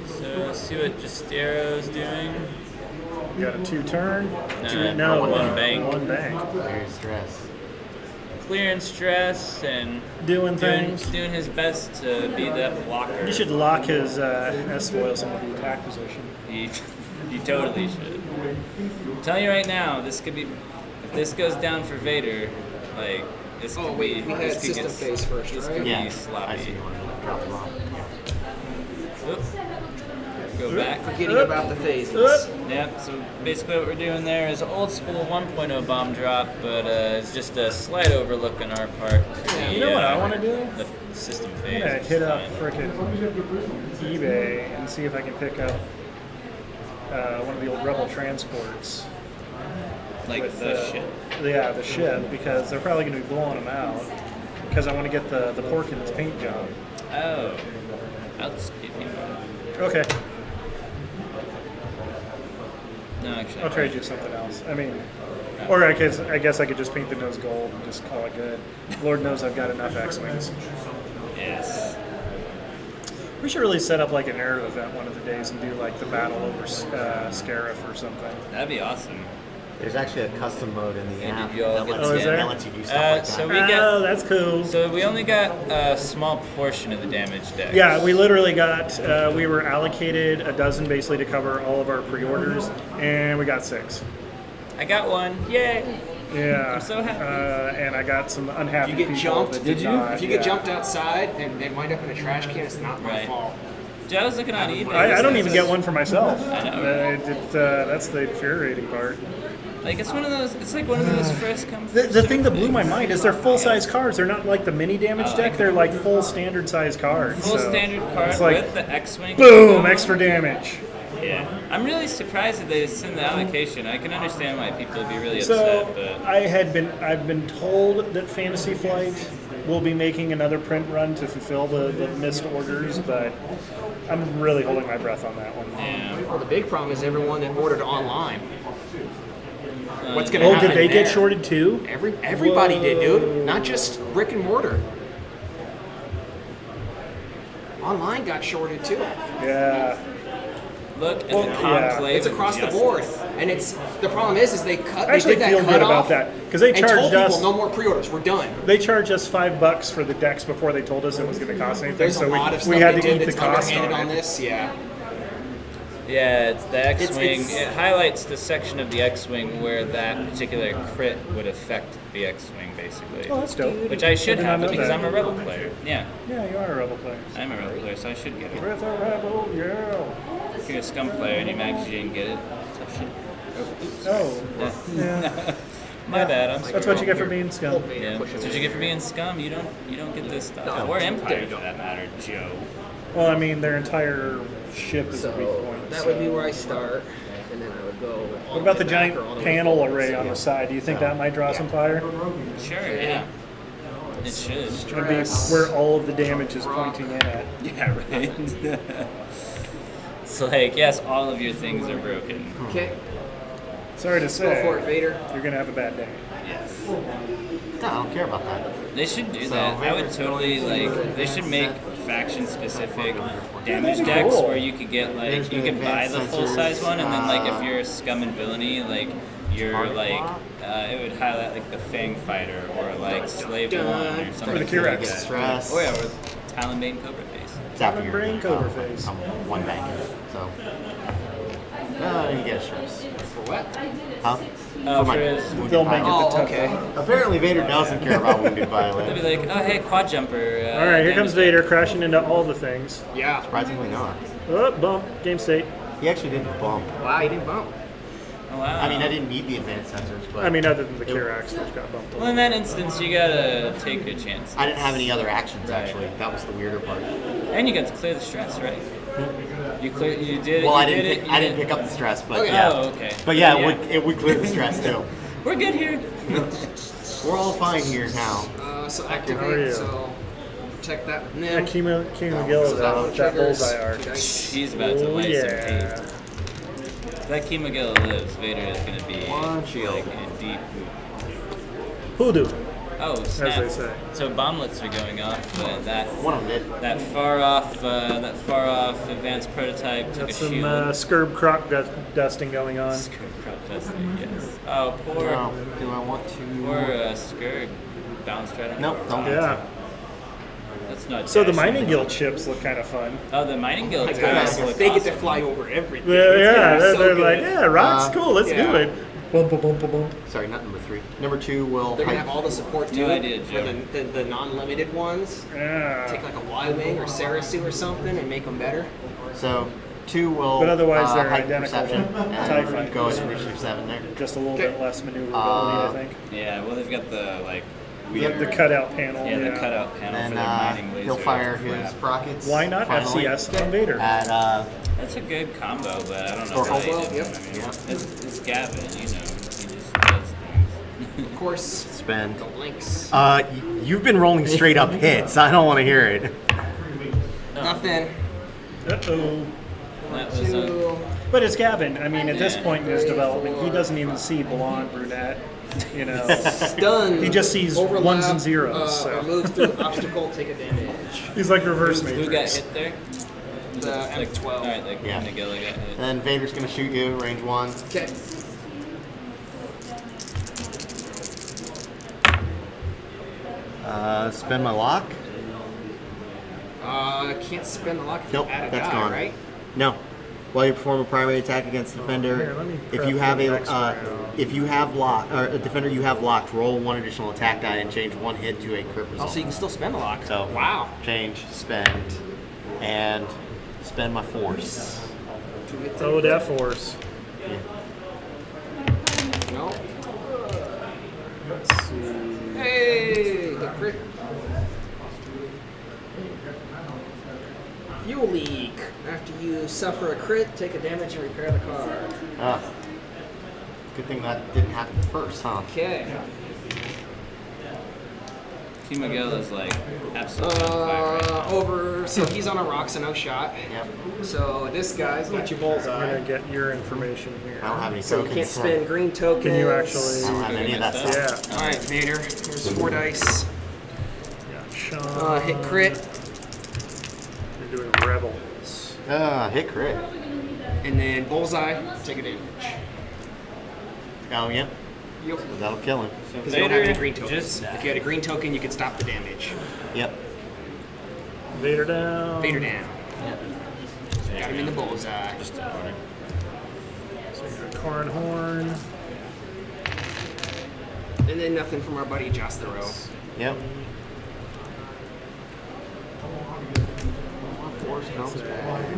So let's see what Justero's doing. We got a 2-turn. One bank. One bank. Very stress. Clearing stress and Doing things. doing his best to be that blocker. You should lock his S-foils into the attack position. He totally should. I'm telling you right now, this could be. If this goes down for Vader, like this could Oh wait, be. we had this could system get- phase first, This right? could Yeah. be I sloppy. see you want to drop the bomb. Oop. Go back. Forgetting about the phases. Yep, so basically what we're doing there is old school 1.0 bomb drop, but it's just a slight overlook on our part. You know what I want to do? The system I'm phase. gonna is hit up fine. frickin' eBay and see if I can pick up one of the old Rebel transports. Like with, the ship. Yeah, the ship, because they're probably going to be blowing them out. Because I want to get the Porkins paint job. Oh. I'll just give you one. Okay, No, actually. I'll trade you something else. I mean, or I guess I could just paint the nose gold and just call it good. Lord knows I've got enough X-Wings. Yes. We should really set up like a narrative event one of the days and do like the battle over Scarif or something. That'd be awesome. There's actually a custom mode in the And app did you all that get lets, Oh, is there? that lets you do stuff like that. so we Oh, got. that's cool. So we only got a small portion of the damage deck. Yeah, we literally got, we were allocated a dozen basically to cover all of our pre-orders, and we got 6. I got one. Yay! Yeah. I'm so happy. And I got some unhappy If you get people jumped, that did not. if you get jumped outside and wind up in a trash can, it's not my Right. fault. Joe's looking on eBay. I don't even get one for myself. I know. That's the infuriating part. Like it's one of those. It's like one of those first come. The first thing that blew my things. mind is they're full-size cards. They're not like the mini damage deck. They're like full standard-size cards. Full So standard card it's like, with the X-wing. boom, extra damage. Yeah. I'm really surprised that they send the allocation. I can understand why people would be really So upset, but I've been told that Fantasy Flight will be making another print run to fulfill the missed orders, but I'm really holding my breath on that one. yeah. Well, the big problem is everyone that ordered online. What's going to Oh, happen did they get there? shorted too? Everybody did, dude. Not just brick and mortar. Online got shorted too. Yeah. Look at Well, the yeah. conclave. It's of across the justice. board. And it's the problem is they cut. I actually they did feel that good cutoff about that because they and told charged people us. no more pre-orders. We're done. They charged us $5 for the decks before they told us it was going to cost anything. There's So a lot of stuff we had they to did eat the that's cost underhanded on on it. this. Yeah. Yeah, it's the X-wing. It's- It highlights the section of the X-wing where that particular crit would affect the X-wing, basically. Oh, that's dope. Which I should I did not have know because that. I'm a rebel player. Yeah, Yeah, you are a rebel player. I'm a rebel player, so I should get it. With a rebel, yeah. If you're a scum player and you manage you didn't get it, tough shit. Oh, Yeah. yeah. My bad. I'm That's what you get for being scum. Yeah, that's what you get for being scum. You don't get this stuff. Or Empire, for that matter, Joe. Well, I mean, their entire ship is a weak point. That so. would be where I start, and then I would go. What about the giant panel array on the side? Do you think that might draw some fire? Sure, yeah. It should. That'd be where all of the damage is pointing in at. Yeah, right. It's like, yes, all of your things are broken. Okay, Sorry to go for it, say, Vader. you're gonna have a bad day. Yes. No, I don't care about that. They should do So, that. I would Vader's totally going to like. They should make faction-specific damage that'd be decks cool. where you could get Vader's like you gonna could buy advance the sensors, full-size one, and then like if uh, you're scum and villainy, like you're target like lock. it would highlight like the Fang Fighter or like Slave One or something. Or the like Kirax. that. Stress. Oh yeah, or Talonbane Cobra Face. It's after Talon your Brain Cobra Face. I'm one bank, so. No, I didn't get a stress. For what? Huh? Oh, For my for his- wounded They'll make it pilot. the Oh, tough okay. one. Apparently Vader doesn't care about wounded They'd pilot. be like, oh hey, quad jumper. All right, here comes damage Vader crashing into all the things. Yeah. Surprisingly not. Oh, bump. Game state. He actually didn't bump. Wow, you didn't bump. deck. Oh, wow. I mean, I didn't need the advanced sensors, but I mean, other than the Kirax, which got bumped. Well, in that instance, you gotta take a chance. I didn't have any other actions Right. actually. That was the weirder part. And you got to clear the stress, right? You clear. You did. Well, you I did didn't. it, Pick, you I did- didn't pick up the stress, but Okay. yeah. Oh, okay. But yeah, it would clear the stress too. We're good here. We're all fine here now. So How are activate. you? So protect that. Yeah, Nim. King So McGill that with that bullseye arc. She's about to Oh, light some tape. yeah. If that Key McGill lives, Vader is gonna be One shield. like in deep poop. Hoodoo, Oh snap! as they say. So bomblets are going off. That One of them did. that far off advanced prototype took Got a some shield. Scurb croc dusting going on. Scourge crop dusting, yes. Oh, poor Now, do I want to? Scourge bounced right on. Nope, don't. Yeah. That's not. So the dashing. mining guild ships look kind of fun. Oh, the mining guild Like, tiles look they get to awesome. fly over everything. Yeah, It's gonna be they're, so they're good. like, yeah, rock's cool, let's do yeah. it. Bump, bump, bump, bump. Sorry, not number 3. Number 2 will. They're gonna hype- have all the support too No idea, for Joe. the non-limited ones. Yeah. Take like a Y-wing or Sarasu or something and make them better. So 2 will. But otherwise they're heighten identical perception to TIE and fighters. go as initiative 7 there. Just a little Okay. bit less maneuverability, I think. Yeah, well they've got the like The, weird. the cutout panel. Yeah, the cutout panel And for their mining laser. he'll fire Crap. his rockets. Why not finally, FCS on Vader? At That's a good combo, but I don't know Or how they Hopewell, do it. yep. I mean, Yeah. it's Gavin, you know, he just does things. Of course, spend. the links. You've been rolling straight up hits. I don't want to hear it. Nothing. Uh-oh. That was a, Two. But it's Gavin. I mean, at this point in his development, he doesn't even see blonde, brunette, you know. Stun. He just sees Overlap, ones and zeros, so. Or move through obstacle, take a damage. He's like reverse who got matrix. hit there? The Like, M12. Alright, like Yeah. Nagila got hit. And then Vader's gonna shoot you, range 1. Okay. Spend my lock. Can't spend the lock if Nope, you add a that's guy, gone. right? No. While you perform a primary attack against a defender, Here, let me if prep you have the a next round. if you have lock or a defender you have locked, roll 1 additional attack die and change 1 hit to a crit Oh, result. so you can still spend the lock. So Wow. change, spend, and spend my force. Oh, that force. No. Let's see. Hey, the crit. Fuel leak. After you suffer a crit, take a damage and repair the car. Ah, good thing that didn't happen first, huh? Okay. Key McGill is like absolutely on fire right now. Over. So he's on a rock, so no shot. Yep. So this guy's got your I'm bullseye. gonna get your information here. I don't have any So you tokens. can't so spend green tokens. Can you actually? I don't have any of that Yeah. stuff. Yeah. All right, Vader. Here's 4 dice. Yeah. Sean. Hit crit, You're doing rebels. Hit crit. and then bullseye. Take a damage. Oh, yeah. Yep. That'll kill him. Because you don't have any Vader green tokens. just If you had a green token, you could stop the damage. Yep. Vader down. Vader down. Got him in the bullseye. Just an order. So we got Karn Horn. And then nothing from our buddy Jostero. Yep. Force comes back.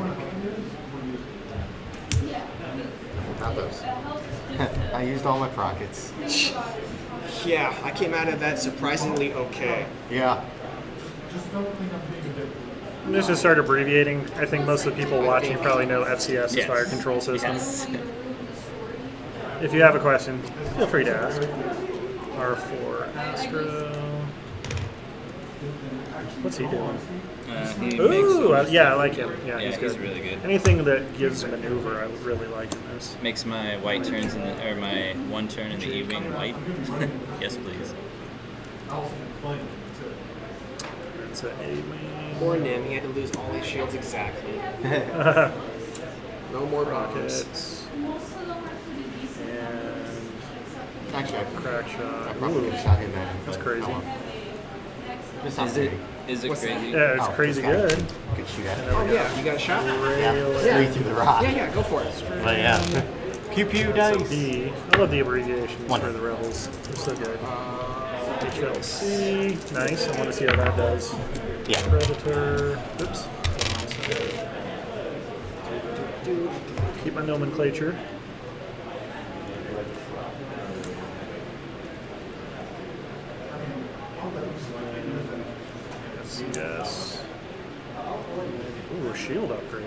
Not those. I used all my prockets. Yeah, I came out of that surprisingly okay. Yeah. I'm just gonna start abbreviating. I think most of the people watching probably know FCS is Fire Control System. Yes. If you have a question, feel free to ask. R4 Astro. What's he doing? He Ooh, makes yeah, I like him. Yeah, Yeah, he's good. he's really good. Anything that gives maneuver, I would really like in this. Makes my white turns in the, or my one turn in the E-wing white. Yes, please. It's an A-wing. Poor Nim, he had to lose all his shields exactly. No more rockets. Rockets. And Actually, I crack shot. probably could have shot him at him. That's but crazy. oh well. It's not Is it? pretty. Is it What's that? crazy? Yeah, it's Oh, crazy this guy good. Could shoot at Oh him. yeah, you got a shot? Yeah. Yeah. Straight through the rock. Yeah, yeah, go for it. But yeah. Pew pew That's a dice. B. I love the abbreviations One. for the Rebels. They're so good. HLC. Nice. I want to see how that does. Yeah. Predator. Oops. Keep my nomenclature. FCS. Ooh, shield upgrade.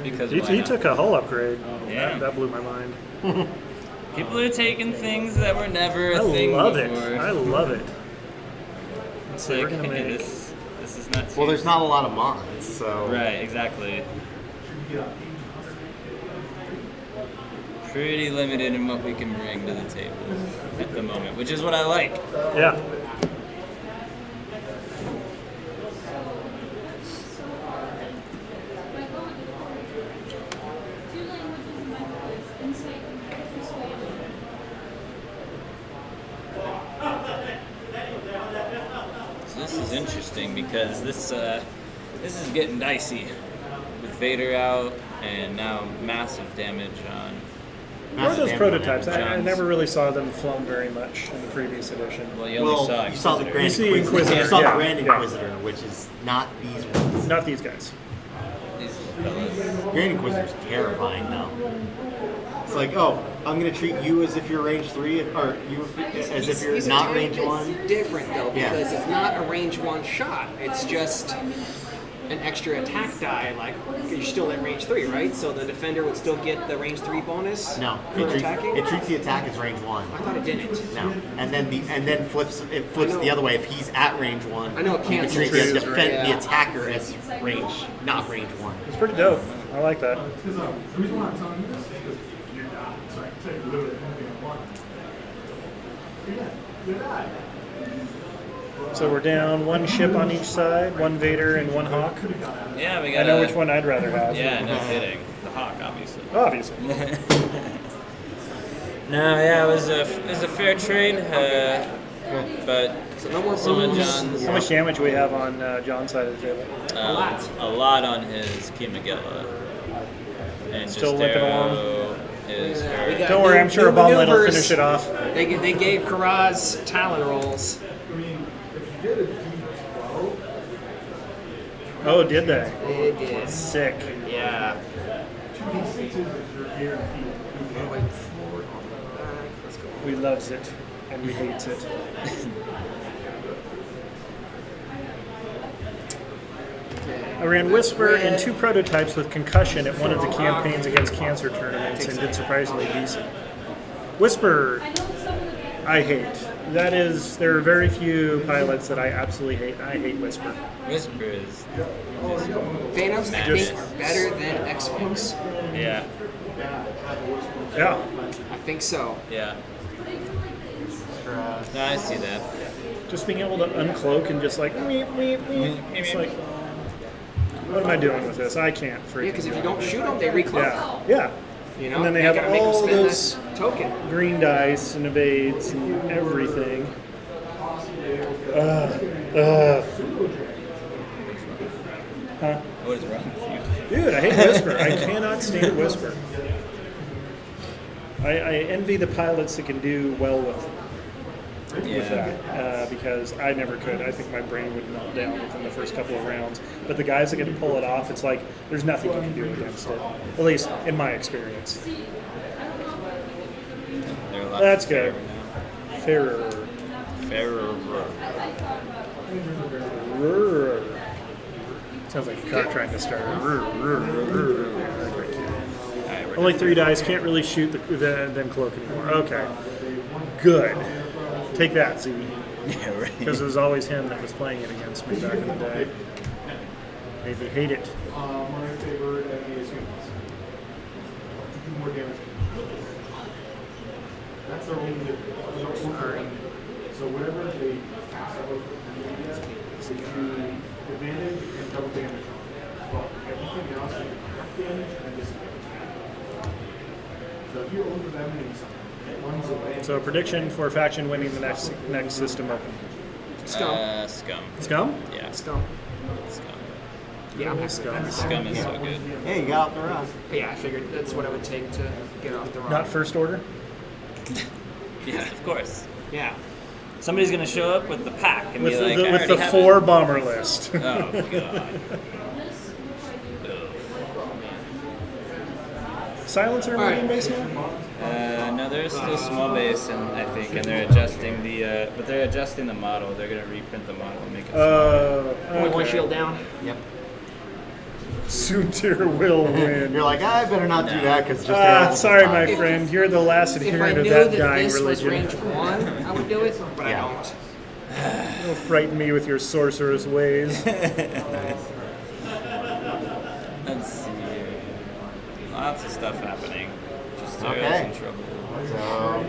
Because He, why he not? took a hull upgrade. Yeah. That blew my mind. People are taking things that were never a I thing love before. it. I love it. Let's see, we're Like, gonna hey, make. this is not. Well, there's not a lot of mods, so. Right, exactly. Pretty limited in what we can bring to the table at the moment, which is what I like. Yeah. So this is interesting because this is getting dicey with Vader out and now massive damage on. What are those prototypes? I John's. never really saw them flown very much in the previous edition. Well, you only Well, saw you saw the Inquisitor. Grand You see Inquisitor. Inquisitor, You saw yeah, the Grand yeah. Inquisitor, which is not these ones. Not these guys. These fellas. Grand Inquisitor's terrifying though. It's like, oh, I'm gonna treat you as if you're range 3, or you as if you're He's a not tiny range bit 1. different though, Yeah. because it's not a range 1 shot. It's just an extra attack die. Like you're still at range 3, right? So the defender would still get the range 3 bonus. No, for attacking. it treats the attack as range 1. I thought it didn't. No, and then flips I know. the other way. If he's at range 1, I know it you can cancels. treat the, Yeah. the attacker as range, not range 1. It's pretty dope. I like that. The reason why I'm telling you this is because you're not. So I can tell you literally anything I want. You're not. So we're down one ship on each side, one Vader and one Hawk. Yeah, we I got. know which one I'd rather have. Yeah, no kidding. The Hawk, obviously. Obviously. No, yeah, it was a fair trade, but So no more some of booms. John's How much damage do we have on John's side of the table? a lot on his Kimagilla, and Still limping along. Justero is Yeah, hurt. we got Don't worry, I'm sure new a bomblet will maneuvers. finish it off. They gave Karaz Talon rolls. I mean, if you get a D12, Oh, did they? It is. Sick. Yeah. 2d6s is your guaranteed. Going forward, back. Let's go. We loves it and we hates it. I ran Whisper in 2 prototypes with concussion at one of the campaigns against cancer tournaments and did surprisingly decent. Whisper, I hate. That is, there are very few pilots that I absolutely hate. I hate Whisper. Whisper is Phantoms, I Madness. think, better than X-Wings. yeah, Yeah. I think so. yeah. No, I see that. Just being able to uncloak and just like, meep, meep, meep. It's like, what am I doing with this? I can't freaking Yeah, because if you do don't it. shoot them, they recloak. Yeah. Yeah. You know, And then they you have gotta make 'em all spend those that token. green dice and evades and everything. Huh? What is wrong with you? Dude, I hate Whisper. I cannot stand Whisper. I envy the pilots that can do well with that because I never could. I think my brain would melt down within the first couple of rounds. But the guys that can pull it off, it's like there's nothing you can do against it. At least in my experience. They're a lot That's good. fairer Fairer. now. Sounds like a car trying to start. Alright, we're Only 3 dice, can't really shoot them cloak anymore. Okay. Good. Take that, Z. Yeah, right. Because it was always him that was playing it against me back in the day. Made me hate it. My favorite enemy is humans. Do more damage. That's their only difference. So whatever they pass out, they do advantage and double damage on. But everything else, they half damage and disadvantage. So if you're over them and it runs away. So prediction for faction winning the next system open. Scum. Scum. Scum? Yeah, Scum. Scum. Yeah, I'm happy with that. Scum is so good. Hey, you got off the run. Yeah, I figured that's what it would take to get off the run. Not first order? Yeah, of course. Yeah. Somebody's gonna show up with the pack and With be like, the, I with the already have 4 bomber list. it. Oh god. Silencer All right. medium base now? No, there's still small base, and I think, and they're adjusting the, but they're adjusting the model. They're gonna reprint the model and make it smaller. Only one Okay. shield down. Yep. Soontir will win. You're like, I better not do that because just Sorry, my If- friend. You're the last If I adherent of knew that that dying this was religion. range 1, I would do it, but Yeah. I don't. Don't frighten me with your sorcerer's ways. Let's see. Lots of stuff happening. Just Okay. in trouble. So,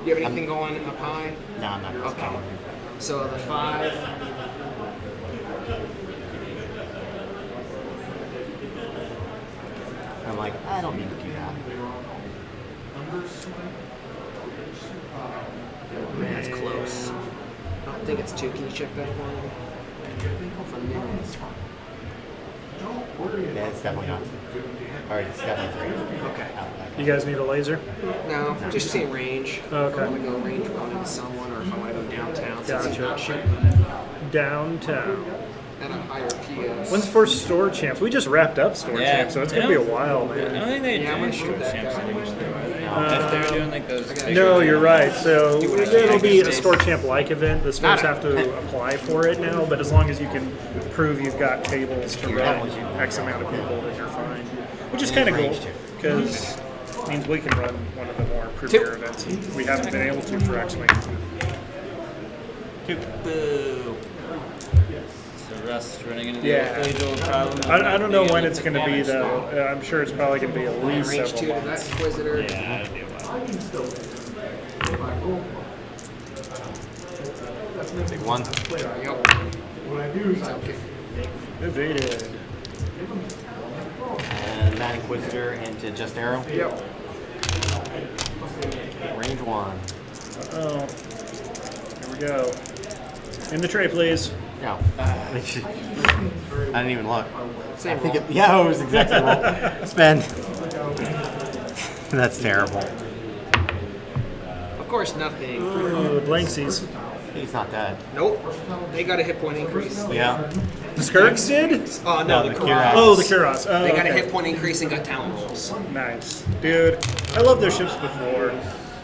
Do you have anything going up high? no, I'm not going to Okay. So the 5. I'm like, I don't need to do that. Man, that's close. I think it's 2. Can you check that for me? Yeah, it's definitely not. Or it's definitely 3. Okay. You guys need a laser? No, just seeing range. Okay. If I want to go range 1 into someone, or if I want to go downtown, since he's Gotcha. not shooting Downtown. at a higher PS. When's first store champs? We just wrapped up store Yeah. champs, so it's gonna be a while, I man. don't think they're Yeah, I'm doing gonna shoot short that champs guy. anymore. They were doing like those. bigger No, you're things. right. So Do what I it'll can. be a store champ like event. The stores Not have to apply for it now, but as long as you can prove you've got tables to run X amount of people, then you're fine. Which is kind of cool range too. because it means we can run one of the more premier events. And we haven't been able to for X-Wing. Boo. So Rust running into the Yeah. age-old problem. I don't know Being when able it's to going to be damage though. now. I'm sure it's probably going to be at least range 2 several to that months. Inquisitor. Yeah, I do. Big 1. Yep. What I do is I Okay. Evaded. And that Inquisitor into just arrow. Yep. Range 1. Oh, here we go. In the tray, please. No. I didn't even look. Same I think roll. yeah, it was exactly roll. Spend. That's terrible. Of course, nothing. Oh, Blanksies. He's not dead. Nope. They got a hit point increase. Yeah. The Skirks did? Oh, No, no, the the Kirax. Kuras. Oh, the Kuros. Oh, They got a okay. hit point increase and got talent rolls. Nice. Dude, I love their ships before,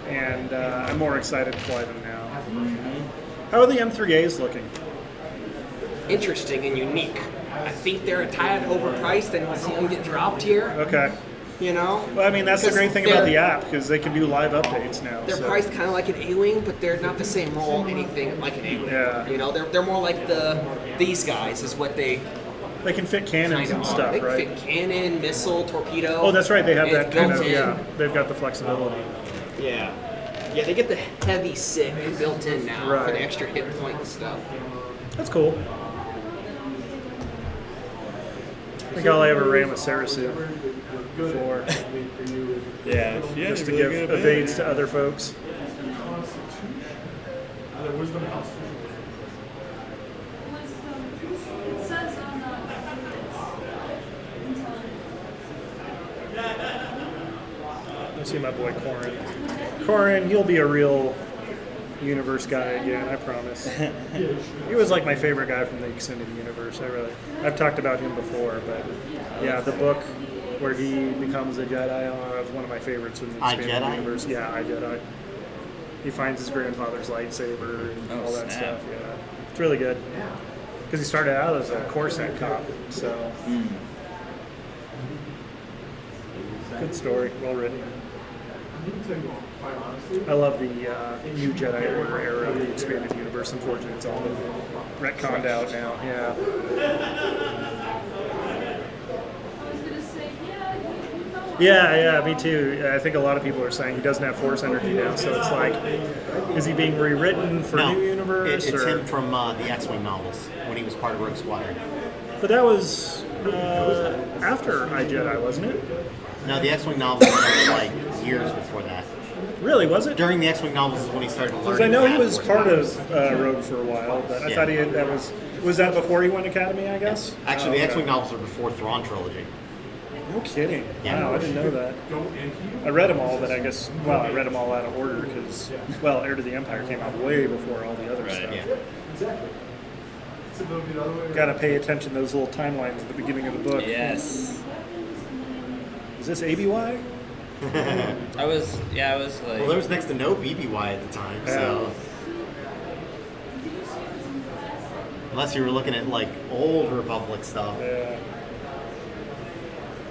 and I'm more excited to fly them now. How are the M3As looking? Interesting and unique. I think they're a tad overpriced, and we'll see them get dropped here. Okay. You know? Well, I mean, that's the Because great thing about they're- the app, because they can do live updates now. They're so. priced kind of like an A-wing, but they're not the same role anything like an A-wing. Yeah. You know, they're more like these guys is what they They can fit cannons kind of and are. stuff, They right? fit cannon, missile, torpedo. Oh, that's right. They have It's that kind built of, in. yeah. They've got the flexibility. Yeah. Yeah, they get the heavy sick built in now for Right. the extra hit point and stuff. That's cool. I think all I ever ran was Sarasu. before. For you, Yeah, Just to give evades to other folks. Constitution. Either wisdom, Constitution. I see my boy Corin. Corin, you'll be a real universe guy again, I promise. He was like my favorite guy from the extended universe. I've talked about him before, but yeah, the book where he becomes a Jedi was one of my favorites in the expanded Jedi? universe. Yeah, I Jedi. He finds his grandfather's lightsaber and all that snap. stuff. Yeah, it's really good because he started out as a Corset cop, so good story, well written. I love the new Jedi Order era of the expanded universe. Unfortunately, it's all retconned out now. Yeah. Yeah, me too. I think a lot of people are saying he doesn't have Force energy now, so it's like, is he being rewritten for No, new universe? it's or? him from the X-Wing novels when he was part of Rogue Squadron. But that was after I Jedi, wasn't it? No, the X-Wing novels were like years before that. Really, was it? During the X-Wing novels is when he started learning. Because I know he that was Force part powers. of Rogue for a while, but I Yeah. thought that was that before he went Academy, I guess? Actually, Oh, the okay. X-Wing novels are before Thrawn trilogy. No kidding. Yeah. Wow, I didn't know that. I read them all, but I guess, I read them all out of order because, Heir to the Empire came out way before all the other stuff. Yeah. Exactly. So they'll be the other way around. Got to pay attention to those little timelines at the beginning of the book. Yes. Is this ABY? I was like. Well, there was next to no BBY at the time, so unless you were looking at like old Republic stuff. Yeah.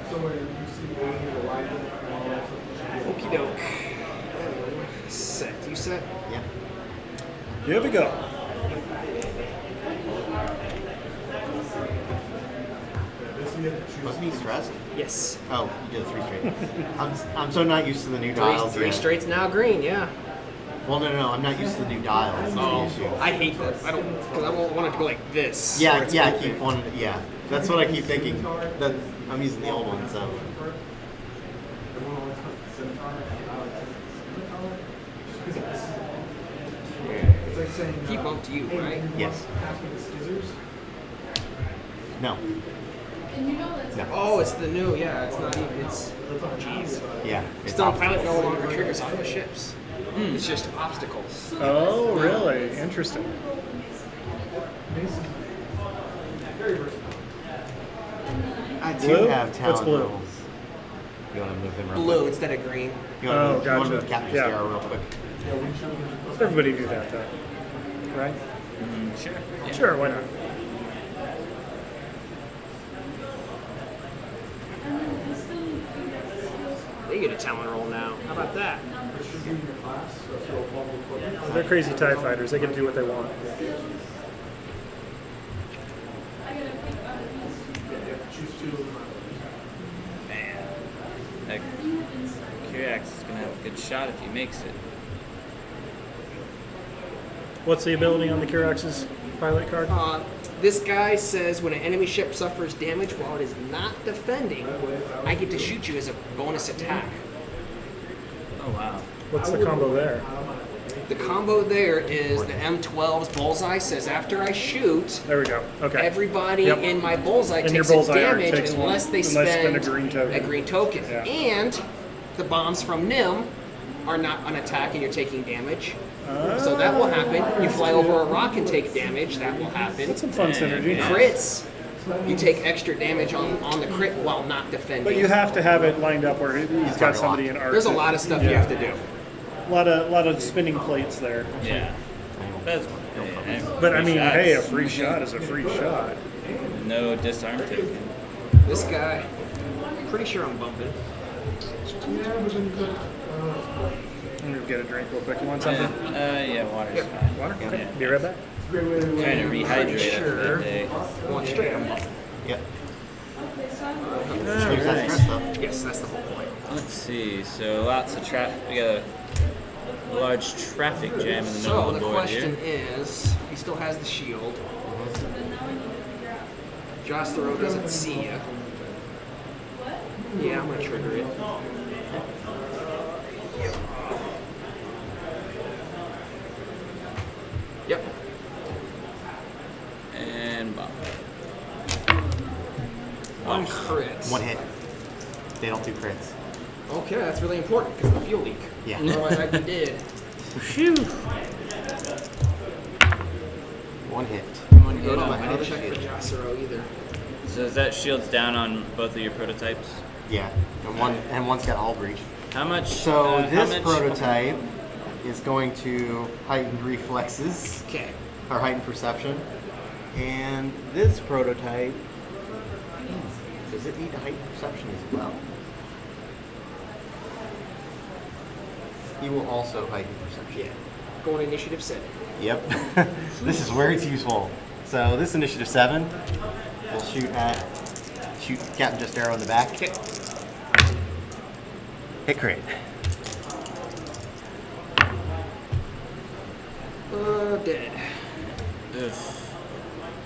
So when you see the light and all that stuff, Okie doke. Set. You set? Yeah. Here we go. Wasn't he stressed? Yes. Oh, you did a 3 straight. I'm so not used to the new dials Three yet. straights now green, yeah. Well, no, I'm not used to the new dials. Is the issue. I hate that. I don't, because I won't want it to go like this. Yeah, where it's I open. keep wanting. Yeah, that's what I keep thinking. That I'm using the old one, so. it's like saying Keep up to you, right? Yes. pass me the scissors. No. Oh, it's the new, yeah, it's not even, it's, jeez. Yeah. It's Stone optional. Pilot no longer triggers off the ships. It's just obstacles. Oh, really? Interesting. Very versatile. I do Blue? have What's talent blue? levels. You want to move them real Blue quick? instead of green. You want Oh, to you want to gotcha. move Captain Yeah. Scarrow real quick? Everybody knew that, though. Right? Sure. Yeah. Sure, why not? They get a talent roll now. How about that? They're crazy TIE fighters. They can do what they want. Man. That Kirax is gonna have a good shot if he makes it. What's the ability on the Kirax's pilot card? This guy says when an enemy ship suffers damage while it is not defending, I get to shoot you as a bonus attack. Oh wow. What's the combo there? The combo there is the M12's bullseye says after I shoot, There we go. Okay. everybody Yep. in my bullseye And your takes a bullseye already damage takes one, unless they unless spend a green token. a green token. Yeah. And the bombs from NIM are not on attack and you're taking damage. So that will happen. You fly over a rock and take damage. That will happen. That's some fun synergy. Crits, you take extra damage on the crit while not defending. But you have to have it lined up where he's got somebody in arc. There's a lot of stuff you have to do. A lot of spinning plates there. Yeah. That's. But I free mean, shots. hey, a free shot is a free shot. No disarm token. This guy, pretty sure I'm bumping. I'm gonna get a drink real quick. You want something? Yeah, water's fine. Water? Okay. Yeah. Be right back. Trying to rehydrate after Sure. that day. Going straight, I'm bumping. Yep. There's that stress stuff. Yes, that's the whole point. Let's see. So lots of we got a large traffic jam in the middle So of the the board question here. is, he still has the shield. Joss Thoreau doesn't see you. Yeah, I'm gonna trigger it. Yep. And bomb. One crit. One hit. They don't do crits. Okay, that's really important because of the fuel leak. Yeah. Otherwise, I'd be dead. Phew. One hit. One hit Oh, on I my didn't other check for shield. Jacero either. So is that shields down on both of your prototypes? Yeah. And one's got hull breach. How much? So how this much- prototype is going to heightened reflexes, Okay. or heightened perception. And this prototype, does it need a heightened perception as well? He will also heighten perception. Yeah. Going initiative 7. Yep. This is where it's useful. So this initiative 7 will shoot Captain Just Arrow in the back. Okay. Hit crit. Dead. Ugh.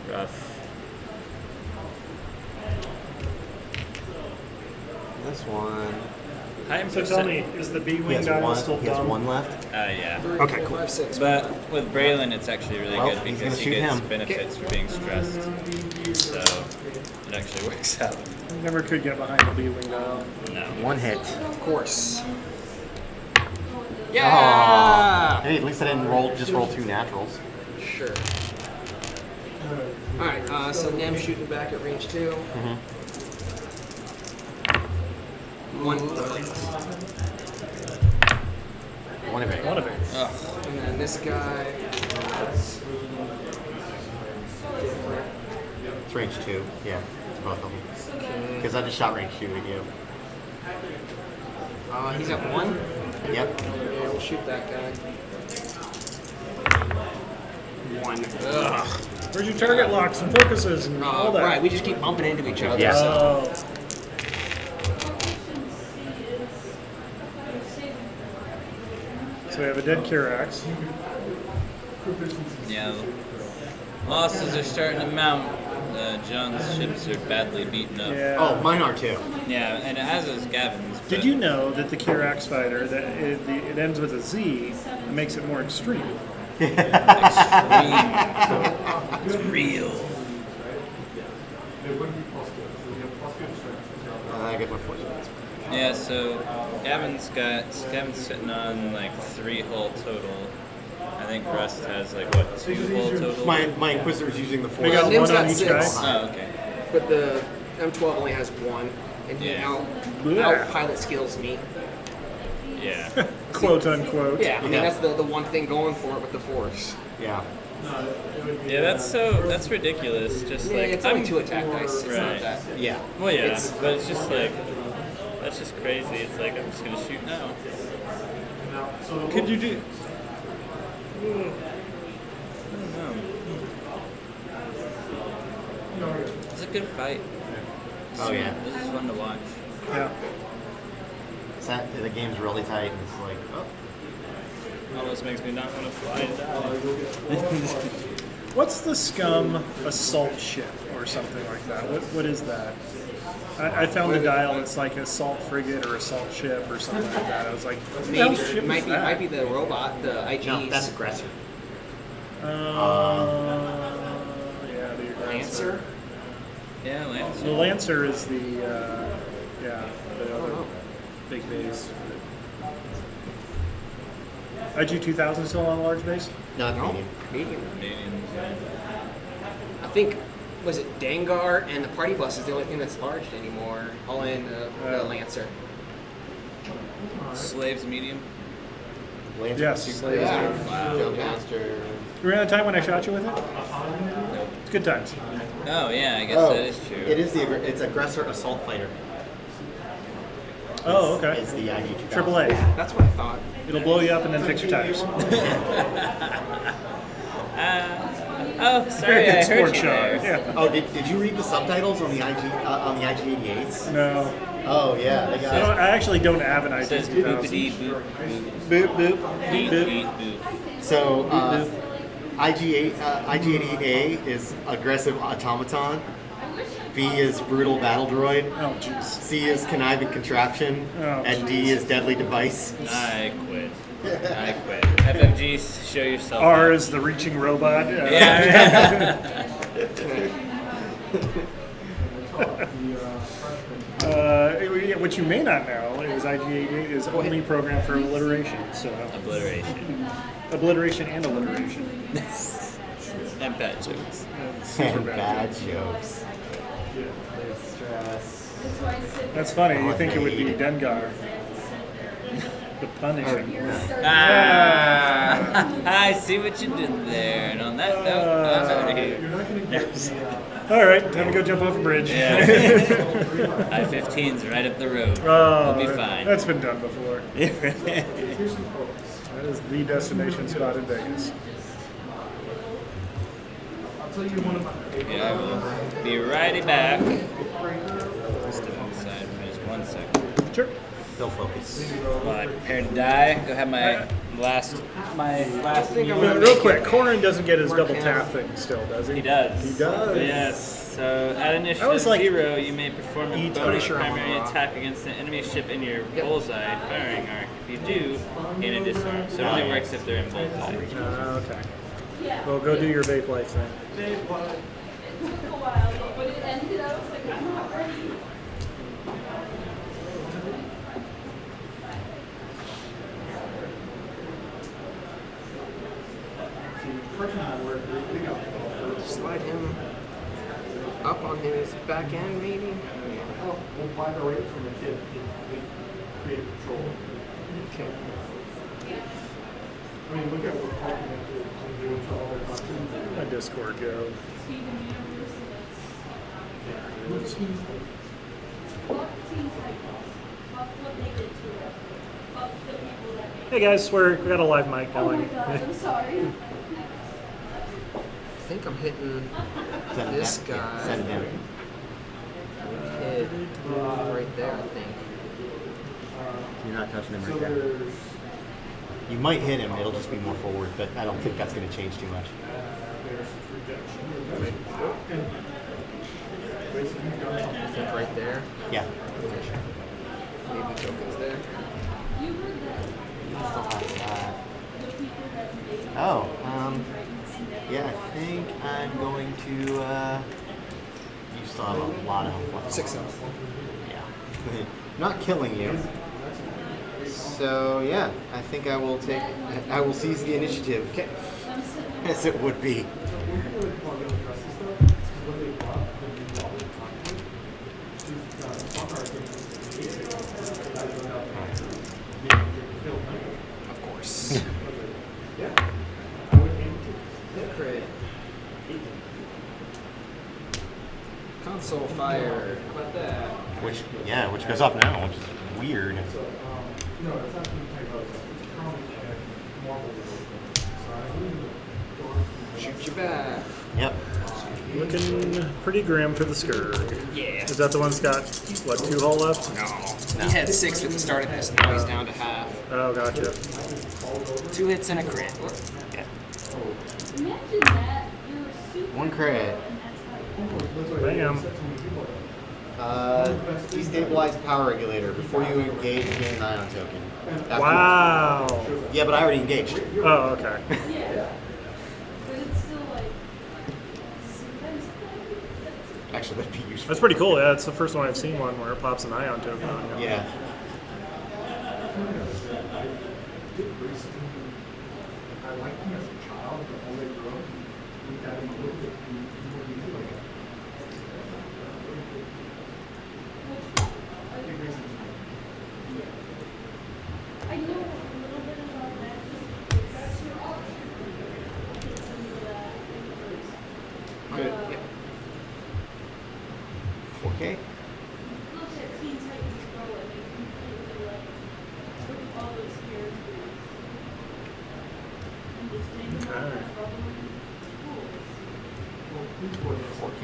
Rough. This one. Heightened So tell me, percent. is the He B-wing has dial one. still He has dumb? one left. Yeah. 3, Okay, 4, cool. 5, 6. But with Braylon, it's actually really Well, good he's because gonna he shoot gets him. benefits for being stressed. So it actually works out. Never could get behind the B-wing dial. No. One hit. Of course. Aw. Yeah! Hey, at least I didn't roll 2 naturals. Sure. Alright, so Nem shooting back at range 2. One. One evade. One of it. Ugh. And then this guy. That's different. It's range 2. Yeah, it's both of them. Okay. Because I just shot range 2 at you. He's at 1. Yep. Yeah, we'll shoot that guy. 1. Ugh. Where's your target locks and focuses and all that? Right, we just keep bumping into each other. Yeah. So. Oh. So we have a dead Kirax. Yeah. Losses are starting to mount. John's ships are badly beaten up. Yeah. Oh, mine are too. Yeah, and as is Gavin's. Did you know that the Kirax fighter, that it ends with a Z, makes it more extreme? It's real. I get my force. Yeah, so Gavin's sitting on like 3 hull total. I think Rust has like what, 2 hull total? My Inquisitor's using the We force. got Nim's one on got each 6. guy. Oh, okay. But the M12 only has 1. And he Yeah. out pilot skills me. Yeah. Quote unquote. Yeah, I mean, Yeah. that's the one thing going for it with the Force. Yeah. Yeah, that's ridiculous. Just Yeah, like it's only I'm- 2 attack dice. It's not Right. that. Yeah. Well, yeah, It's- but it's just like that's just crazy. It's like I'm just gonna shoot now. Could you do? I don't know. It's a good fight. Oh, yeah. This is fun to watch. Yeah. The game's really tight, and it's like, oh. Almost makes me not want to fly and die. What's the Scum assault ship or something like that? What is that? I found the dial. It's like assault frigate or assault ship or something like that. I was like, what the hell Maybe ship might is be that? might be the robot, the IGs. No, that's aggressor. Yeah, the aggressor. Lancer. Yeah, Lance. The Lancer is the the other Oh. big base. IG-2000 still on large base? Not No, medium. medium. Canadian. I think was it Dangar and the party bus is the only thing that's large anymore. All in the Lancer. Slaves medium. Lancer, Yes. Super Yeah. Laser, Wow. Jumpmaster. You remember the time when I shot you with it? It's good times. Oh yeah, I guess Oh, that is true. it is it's aggressor assault fighter. Oh, okay. Is the IG-2000. Triple A. That's what I thought. It'll blow you up and then fix your tires. Oh, sorry, I heard Sport you shot. there. Yeah. Oh, did you read the subtitles on the IG-88s? No. Oh yeah, they I, got. I actually don't have an It says IG-2000. boopity boop Boop, boop, beep boop. beep boop. So IG-88A is aggressive automaton. B is brutal battle droid. Oh, jeez. C is conniving contraption. Oh, And D is deadly device. I quit. FFG, show yourself. R is the reaching robot. Yeah. What you may not know is IG-88 is only programmed for alliteration. So obliteration and alliteration. And bad jokes. Super And bad. bad jokes. Stress. That's funny. You think it would be Dengar. The Punisher. I see what you did there. And on that note, I'm out of here. All right, time to go jump off a bridge. Yeah. I-15's right up the road. Oh, We'll be fine. That's been done before. That is the destination spot in Vegas. Yeah, I will be righty back. Step inside for just 1 second. Sure. No focus. While I prepare to die, go have my last. think I'm Real quick, Corin doesn't get his double tap thing still, does he? He does. He does. Yes. So at initiative I was like, 0, you may perform a eat bonus Punisher on primary the rock. attack against an enemy ship in your bullseye firing arc. If you do, gain a disarm. So it only works if they're in bullseye. Okay. Well, go do your vape life thing. Slide him up on his back end, maybe. We'll buy the rate from the kid. Create control. Okay. I mean, look at what Parkman is doing to all their content. My Discord go. Hey guys, we got a live mic going. I'm sorry. I think I'm hitting Send this him. guy. Send him. Hit right there, I think. You're not touching him right there. You might hit him, it'll just be more forward, but I don't think that's going to change too much. I think right there. Yeah. Maybe tokens there. Still has that. Oh, yeah, I think I'm going to, you still have a lot of health left. 6 health. Yeah. Not killing you. So, yeah, I think I will seize the initiative. Okay. As it would be. Of course. Crit. Console fire. How about that? Which goes off now, which is weird. Shoot you back. Yep. Looking pretty grim for the Skurg. Yeah. Is that the one that's got, what, 2 hull left? No. He had 6 at the start of this, and now he's down to half. Oh, gotcha. 2 hits and a crit. Yeah. Imagine that. You're super. 1 crit. Bam. Destabilize power regulator. Before you engage, gain an ion token. After- Wow. Yeah, but I already engaged. Oh, okay. Yeah. But it's still like. Sometimes. Actually, that'd be useful. That's pretty cool. Yeah, it's the first one I've seen one where it pops an ion token on you. Yeah. I liked him as a child, but as I grew up, we got him a little bit more detail. I know a little bit about that. That's your option. Good. Yep. 4K. Look at Teen Titans Go and they completely like took all those characters and just made them Okay. cool. 4K.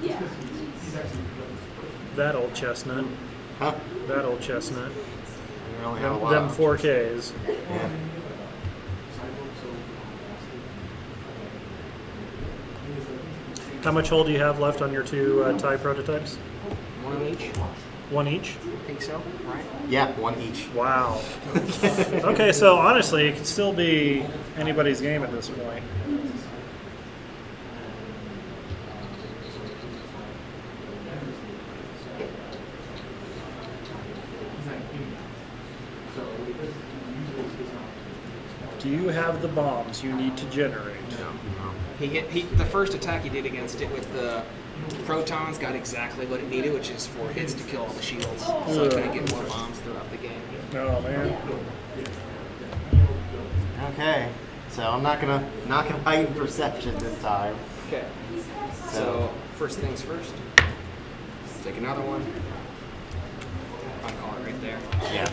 Yeah. That old chestnut. Huh? That old chestnut. We only have a lot. Them 4Ks. Yeah. How much hull do you have left on your two TIE prototypes? One on each. One each? I think so, right? Yeah, one each. Wow. Okay, so honestly, it could still be anybody's game at this point. Do you have the bombs you need to generate? He the first attack he did against it with the protons got exactly what it needed, which is 4 hits to kill all the shields. So it couldn't get more bombs throughout the game. Oh man. Okay, so I'm not gonna heighten perception this time. Okay. So first things first. Take another one. I call it right there. Yeah.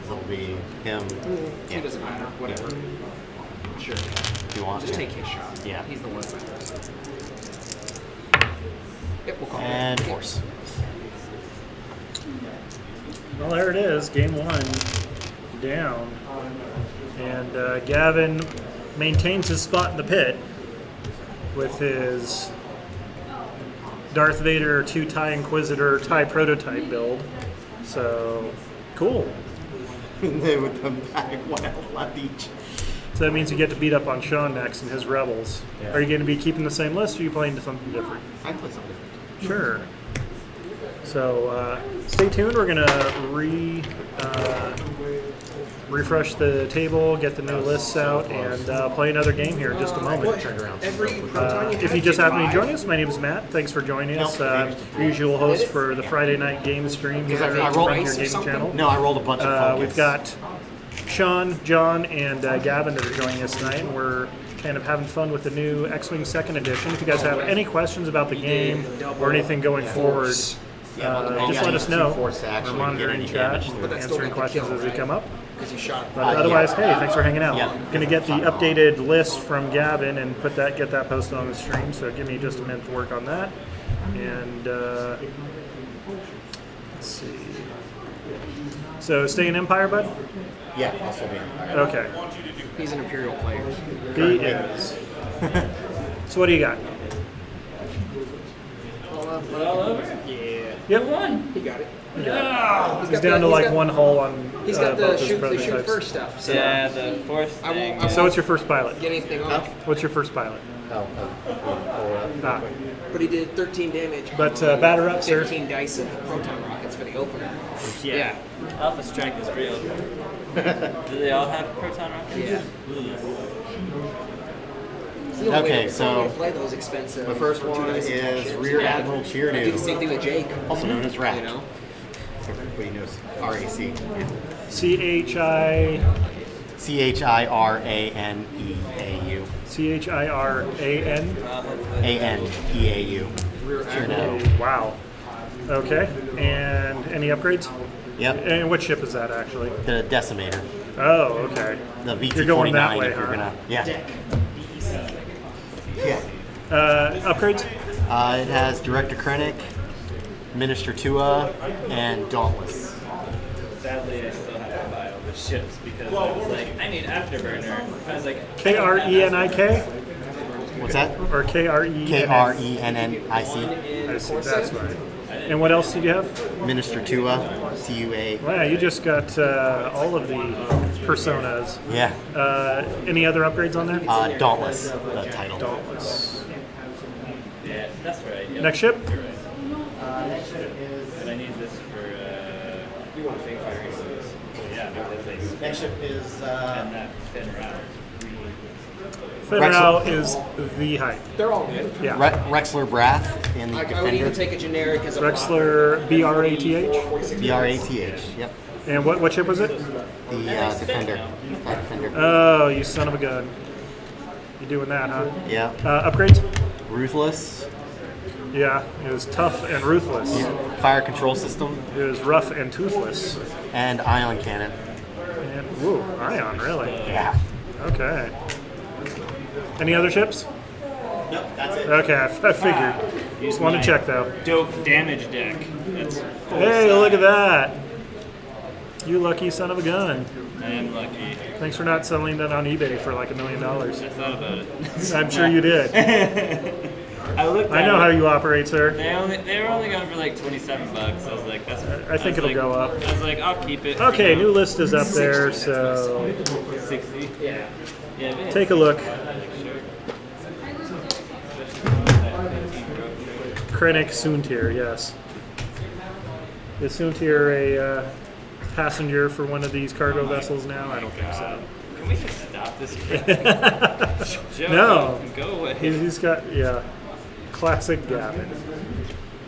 It'll be him. It doesn't matter. Whatever. Sure. If you want Just to. take his shot. Yeah. He's the one that matters. Yep, we'll call And it. force. Well, there it is. Game 1 down. And Gavin maintains his spot in the pit with his Darth Vader 2 TIE Inquisitor TIE prototype build. So, cool. With the back one health left each. So that means you get to beat up on Sean next and his rebels. Yeah. Are you going to be keeping the same list, or are you playing something different? I play something different. Sure. So stay tuned. We're going to refresh the table, get the new lists out, and play another game here in just a moment. Every proton you If you just happen to join us, my name is Matt. Thanks for joining us. Usual host for the Friday night game stream here I on rolled- your gaming channel. No, I rolled a bunch of focus. We've got Sean, John, and Gavin that are joining us tonight, and we're kind of having fun with the new X-Wing 2nd Edition. If you guys have any questions about the game or anything going forward, just let us know. We're monitoring chat, answering questions as they come up. because you shot. But otherwise, yeah. hey, thanks for hanging out. Yeah. Going to get the updated list from Gavin and get that posted on the stream. So give me just a minute to work on that. And let's see. So stay in Empire, bud. Yeah, I'll still be. Okay. He's an Imperial player. He is. So what do you got? All over? Yeah. Yep. He got it. He's down to like one hull on He's got both the his shoot prototypes. first stuff. So Yeah, the fourth I thing. won't So what's your first pilot? get anything off. What's your first pilot? Ah. But he did 13 damage. But on batter up, sir. 15 dice of proton rockets for the opener. Yeah. Alpha Strike is real. Do they all have proton rockets? Yeah. Okay, It's the only way to so play those expensive. the first for 2 one dice is ships. Rear Yeah. Admiral I did the same Cheerdo, thing with Jake. also known as RAC. You know. Everybody knows RAC. CHI CHIRANEAU. CHIRAN. ANEAU. Rear Sure Admiral. now. Wow. Okay. And any upgrades? Yep. And what ship is that actually? The Decimator. Oh, okay. The VT-49 You're going that way, if you're huh? gonna. Yeah. Yeah. Upgrades? It has Director Krennic, Minister Tua, and Dauntless. Sadly, I still have to buy all the ships because I was like, I need Afterburner. I was like, KRENIK What's that? or KRENN? KRENNIC. I see. That's right. And what else did you have? Minister Tua, TUA. Wow, you just got all of the personas. Yeah. Any other upgrades on that? Dauntless, the title. Dauntless. yeah, that's right. Yep. Next ship? Next ship is. But I need this for, You want to think fire yeah, definitely. Next ship is. And that Finn route. Finrao is the height. They're all good. Yeah. Rexler Brath in the I would even Defender. take a generic as a Rexler BRATH. BRATH. Yep. And what ship was it? The Defender. TIE Defender. Oh, you son of a gun. You doing that, huh? Yeah. Upgrades? Ruthless. Yeah, it was tough and ruthless. Fire control system. It was rough and toothless. And ion cannon. And, woo, Ion, really? Yeah. Okay. Any other ships? Nope, that's it. Okay, I figured. Just wanted to check, though. Dope damage deck. That's cool Hey, stuff. look at that. You lucky son of a gun. I am lucky. Thanks for not selling that on eBay for like $1 million. I thought about it. I'm sure you did. I looked. I know how you operate, sir. They were only going for like $27. I was like, that's. I think it'll go up. I was like, I'll keep it. Okay, new list is up there, so 60. Yeah. Yeah. take a look. Krennic Soontir, yes. Is Soontir a passenger for one of these cargo vessels now? I don't think so. Can we just stop this? Joe, No. Go away. He's got, yeah, classic Gavin.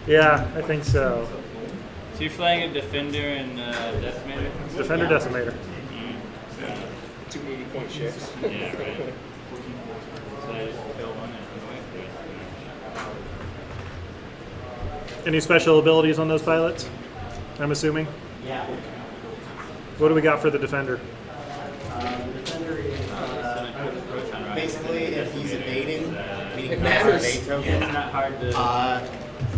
Yeah, I think so. So you're flying a Defender and Decimator? Defender Decimator. 280-point ships. Yeah, right. So I just kill one and wait for it. Any special abilities on those pilots? I'm assuming. Yeah. What do we got for the Defender? The defender is basically if he's evading, meaning he has an evade token. It's not hard to.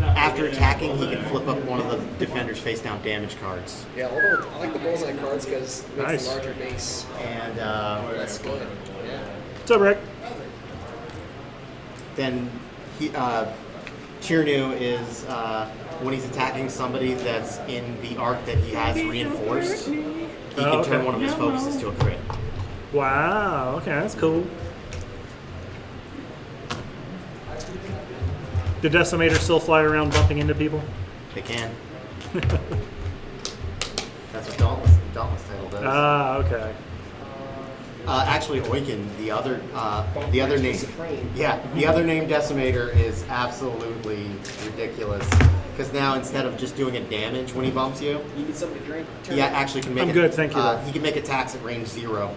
After attacking, he can flip up one of the defender's face-down damage cards, Yeah, although I like the bullseye cards because it makes Nice. the larger base and less good. Yeah. What's up, Rick? then he Chirnu is when he's attacking somebody that's in the arc that he has reinforced, he can okay. turn one of his focuses to a crit. Wow, okay, that's cool. Do Decimators still fly around bumping into people? They can. That's what Dauntless title does. Ah, okay. Actually, Oiken, the other name, the other name Decimator is absolutely ridiculous. Because now instead of just doing a damage when he bumps you, You need something to drink? he actually can make. I'm good, thank you. He can make attacks at range 0.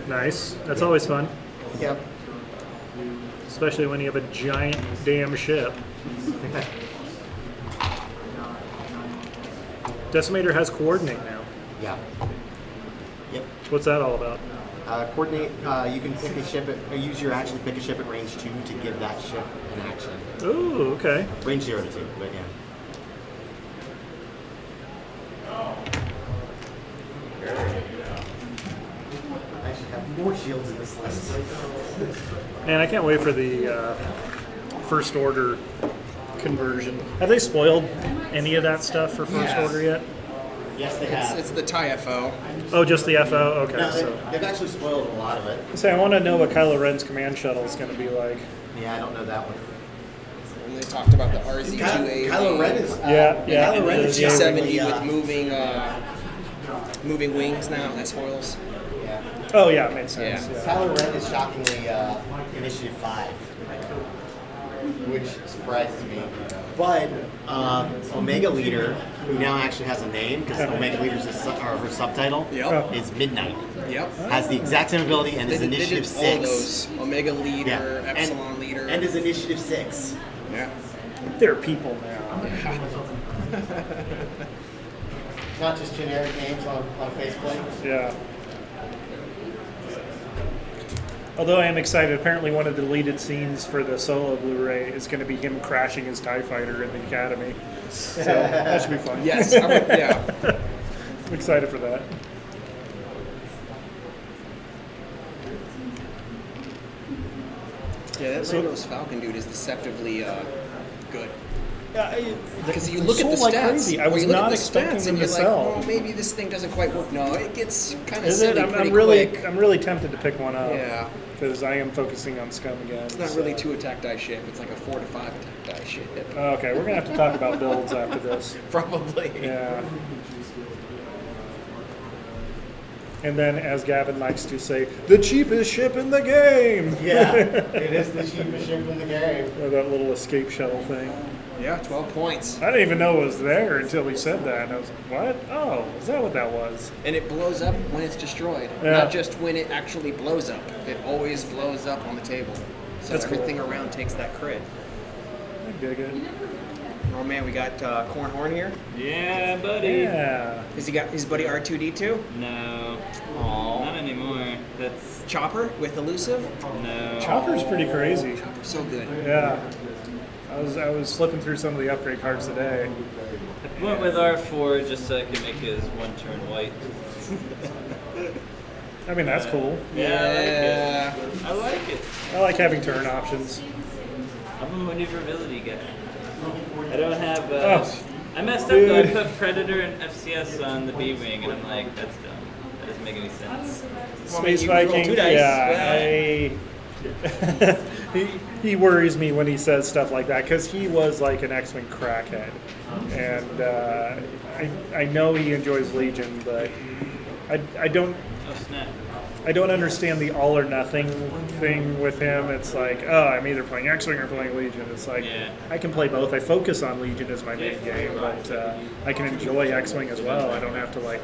Nice. That's always fun. Yep. Especially when you have a giant damn ship. Decimator has coordinate now. Yeah. Yep. What's that all about? Coordinate. You can pick a ship or use your action to pick a ship at range 2 to give that ship an action. Ooh, okay. Range 0 to 2, but yeah. I should have more shields in this list. Man, I can't wait for the First Order conversion. Have they spoiled any of that stuff for First Yes. Order yet? Yes, they have. It's the TIE FO. Oh, just the FO? Okay, No, so. they've actually spoiled a lot of it. Say, I want to know what Kylo Ren's command shuttle is going to be like. Yeah, I don't know that one. And they talked about the RZ-2A. Kylo Ren is. Yeah. Kylo Ren is G70 generally, with moving wings now. That's foils. Yeah. Oh, yeah, makes sense. Yeah. Yeah. Kylo Ren is shockingly Initiative 5, which surprises me. But Omega Leader, who now actually has a name because Omega Leader's her subtitle Yep. is Midnight, Yep. has the exact same ability and is They did Initiative all 6. those. Omega Leader, Yeah. Epsilon Leader. And is Initiative 6. yeah. They're people now. Not just generic names on faceplate. Yeah. Although I am excited, apparently one of the deleted scenes for the solo Blu-ray is going to be him crashing his TIE fighter in the Academy. So that should be fun. Yes. Yeah. I'm excited for that. Yeah, that Rando's Falcon dude is deceptively good. Because you It look at the sold like stats. crazy. I well, was you look not at the expecting stats them and to you're sell. like, oh, maybe this thing doesn't quite work. No, it gets kind of Is it? silly I'm pretty really, quick. I'm really tempted to pick one up. Yeah. Because I am focusing on Scum again. It's not so. really 2 attack die ship. It's like a 4 to 5 attack die ship. Okay, we're gonna have to talk about builds after this. Probably. Yeah. And then, as Gavin likes to say, the cheapest ship in the game. Yeah, it is the cheapest ship in the game. Or that little escape shuttle thing. Yeah, 12 points. I didn't even know it was there until he said that. And I was like, what? Oh, is that what that was? And it blows up when it's destroyed. Yeah. Not just when it actually blows up. It always blows up on the table. So That's cool. everything around takes that crit. I dig it. Oh man, we got Corn Horn here. Yeah, buddy. Yeah. Has he got his buddy R2D2? No. Aww. Not anymore. That's Chopper with Elusive? no. Chopper's pretty crazy. So good. Yeah. I was flipping through some of the upgrade cards today. Went with R4 just so I could make his one turn white. I mean, that's cool. Yeah, I like it. I like having turn options. I'm a maneuverability guy. I don't have. Oh, I messed up though. I dude. put Predator and FCS on the B wing, and I'm like, that's dumb. That doesn't make any sense. Space you roll Viking. 2 dice. Yeah, he worries me when he says stuff like that because he was like an X-wing crackhead, and I know he enjoys Legion, but I don't. Oh snap! I don't understand the all or nothing thing with him. It's like, oh, I'm either playing X-Wing or playing Legion. It's like, Yeah. I can play both. I focus on Legion as my main game, but I can enjoy X-Wing as well. I don't have to, like,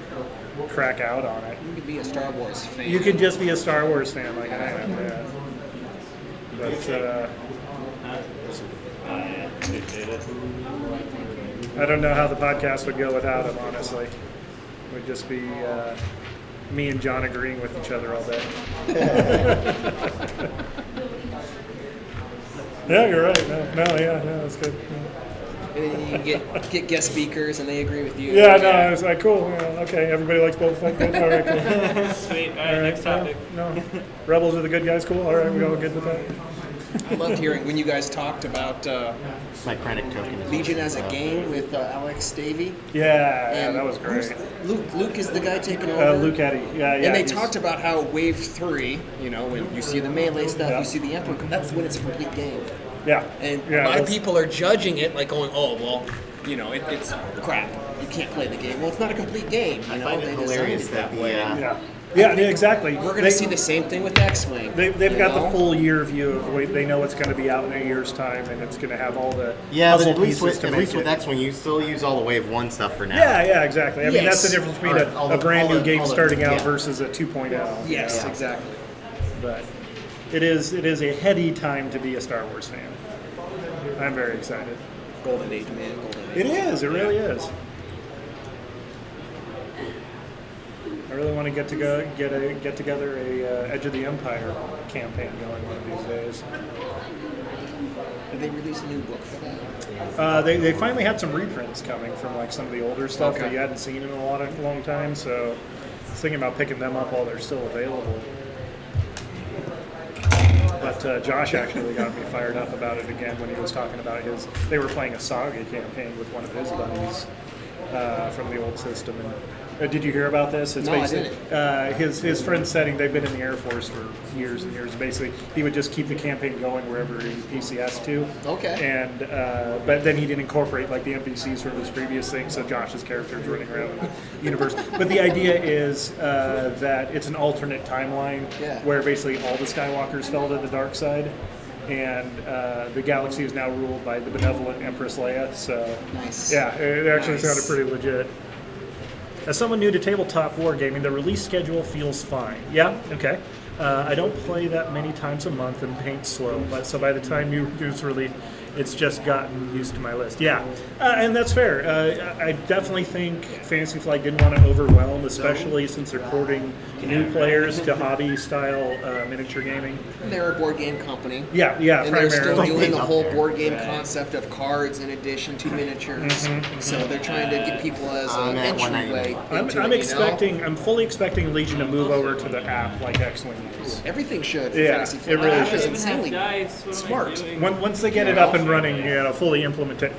crack out on it. You could be a Star Wars fan. You can just be a Star Wars fan like I am, yeah. But I don't know how the podcast would go without him, honestly. It would just be me and John agreeing with each other all day. Yeah, you're right. No, that's good. And then you get guest speakers, and they agree with you. Yeah, no, it's like, cool. Yeah, okay, everybody likes Boba Fett. Good. All right, cool. Sweet. All All right, right, next topic. No, Rebels are the good guys. Cool. All right, we all good with that. I loved hearing when you guys talked about My credit token is Legion as a game with Alex Davey. Yeah, And that was great. Luke is the guy taking over. Luke Eddy. Yeah. And they he's- talked about how Wave 3, when you see the melee stuff, Yeah. you see the Emperor, that's when it's a complete game. Yeah. And yeah, a lot of that's- people are judging it, like going, oh, well, it's crap. You can't play the game. Well, it's not a complete game. I find it They hilarious designed that it that way. Yeah, exactly. We're going to see the same thing with X-Wing. They've you got know? the full year view of they know it's going to be out in a year's time, and it's going to have all the Yeah, but puzzle at least pieces with to make it. X-Wing, you still use all the Wave 1 stuff for now. Yeah, exactly. I mean, that's the Yes. difference between Or all a the- brand all new the- game all the- starting out yeah. versus a 2.0. Yes, you know? exactly. But it is a heady time to be a Star Wars fan. I'm very excited. Golden Age, man. Golden Age. It is. It really is. I really want to get together a Edge of the Empire campaign going one of these days. Did they release a new book for that? They finally had some reprints coming from like some of the older stuff Okay. that you hadn't seen in a long time. So I was thinking about picking them up while they're still available. But Josh actually got me fired up about it again when he was talking about they were playing a Saga campaign with one of his buddies from the old system. And did you hear about this? It's No, I basically his friend's setting. They've been in the Air Force for years and years. Basically, he would just keep the campaign going wherever he PCS to. Okay. And but then he didn't incorporate like the NPCs from his previous thing, so Josh's character is running around in the universe. But the idea is that it's an alternate timeline where basically all the Skywalkers fell to the dark side, and the galaxy is now ruled by the benevolent Empress Leia. So Nice. yeah, it actually Nice. sounded pretty legit. As someone new to tabletop wargaming, the release schedule feels fine. Yeah, okay. I don't play that many times a month and paint slow, but so by the time new reviews release, it's just gotten used to my list. Yeah, and that's fair. I definitely think Fantasy Flight didn't want to overwhelm, especially since they're courting new players to hobby-style miniature gaming. And they're a board game company. Yeah, And they're still primarily. doing the up whole there. board game concept of cards in addition to miniatures. So they're trying to get people as I'm an at entryway 199. into I'm it, I'm fully expecting Legion to move over to the app like X-Wing is. Everything should for Yeah, Fantasy it Flight. really That should. is I don't even have insanely dice. What am I smart. doing? Once they get it up and running, fully implemented,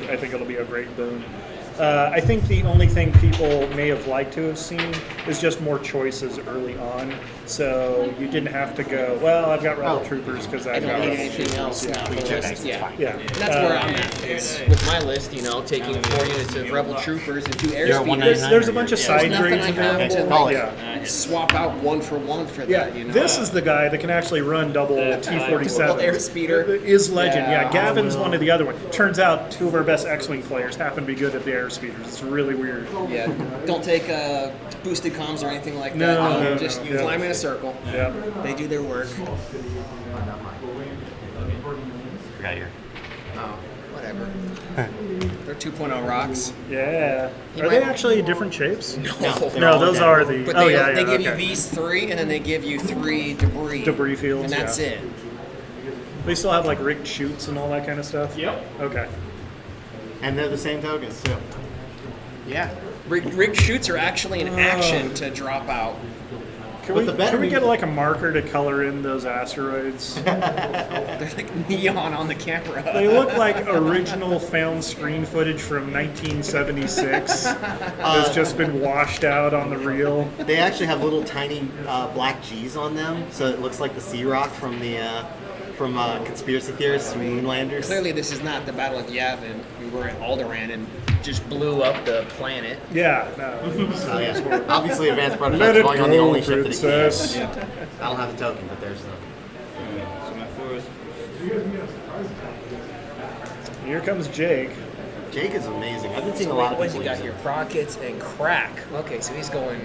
I think it'll be a great boon. I think the only thing people may have liked to have seen is just more choices early on. So you didn't have to go, well, I've got Rebel Troopers because I I've don't got need Rebel anything else Troopers. now. Yeah. for the list. Yeah. Yeah. And that's where I'm at. Is with my list, taking 4 units of Rebel Troopers and 2 You're at airspeeders. 199. There's a bunch of Yeah. side There's nothing grades I have to, available. like, Yeah. swap out one for one for Yeah, that. this is the guy that can actually run double T-47. Double airspeeder. Is legend. Yeah, Yeah. Gavin's one of the other one. Turns out 2 of our best X-Wing players happen to be good at the airspeeders. It's really weird. Yeah, don't take boosted comms or anything like No, that. no, Just no, you yeah. fly them in a circle. Yeah. They do their work. Forgot your. Oh, whatever. They're 2.0 rocks. Yeah. He Are they might- actually different shapes? They're No, all those dead. are the. But oh they, yeah, they yeah. give okay. you these 3, and then they give you 3 debris. Debris fields. And that's yeah. it. They still have like rigged chutes and all that kind of stuff. Yep. Okay. And they're the same tokens too. Yeah. Rig shoots are actually an action to drop out. Can But we, the better can we we- get like a marker to color in those asteroids? They're like neon on the camera. They look like original found screen footage from 1976. That's just been washed out on the reel. They actually have little tiny black G's on them, so it looks like the sea rock from the conspiracy theorists and moonlanders. Clearly, this is not the Battle of Yavin. We were at Alderaan and just blew up the planet. Yeah, no. So yeah, obviously advanced Let prototype's it going on the go, only ship that it princess. can. I don't have the token, but there's the. So my 4 is Here comes Jake. Jake is amazing. I've been seeing a lot of What's people he got use here? it. Prockets and crack. Okay, so he's going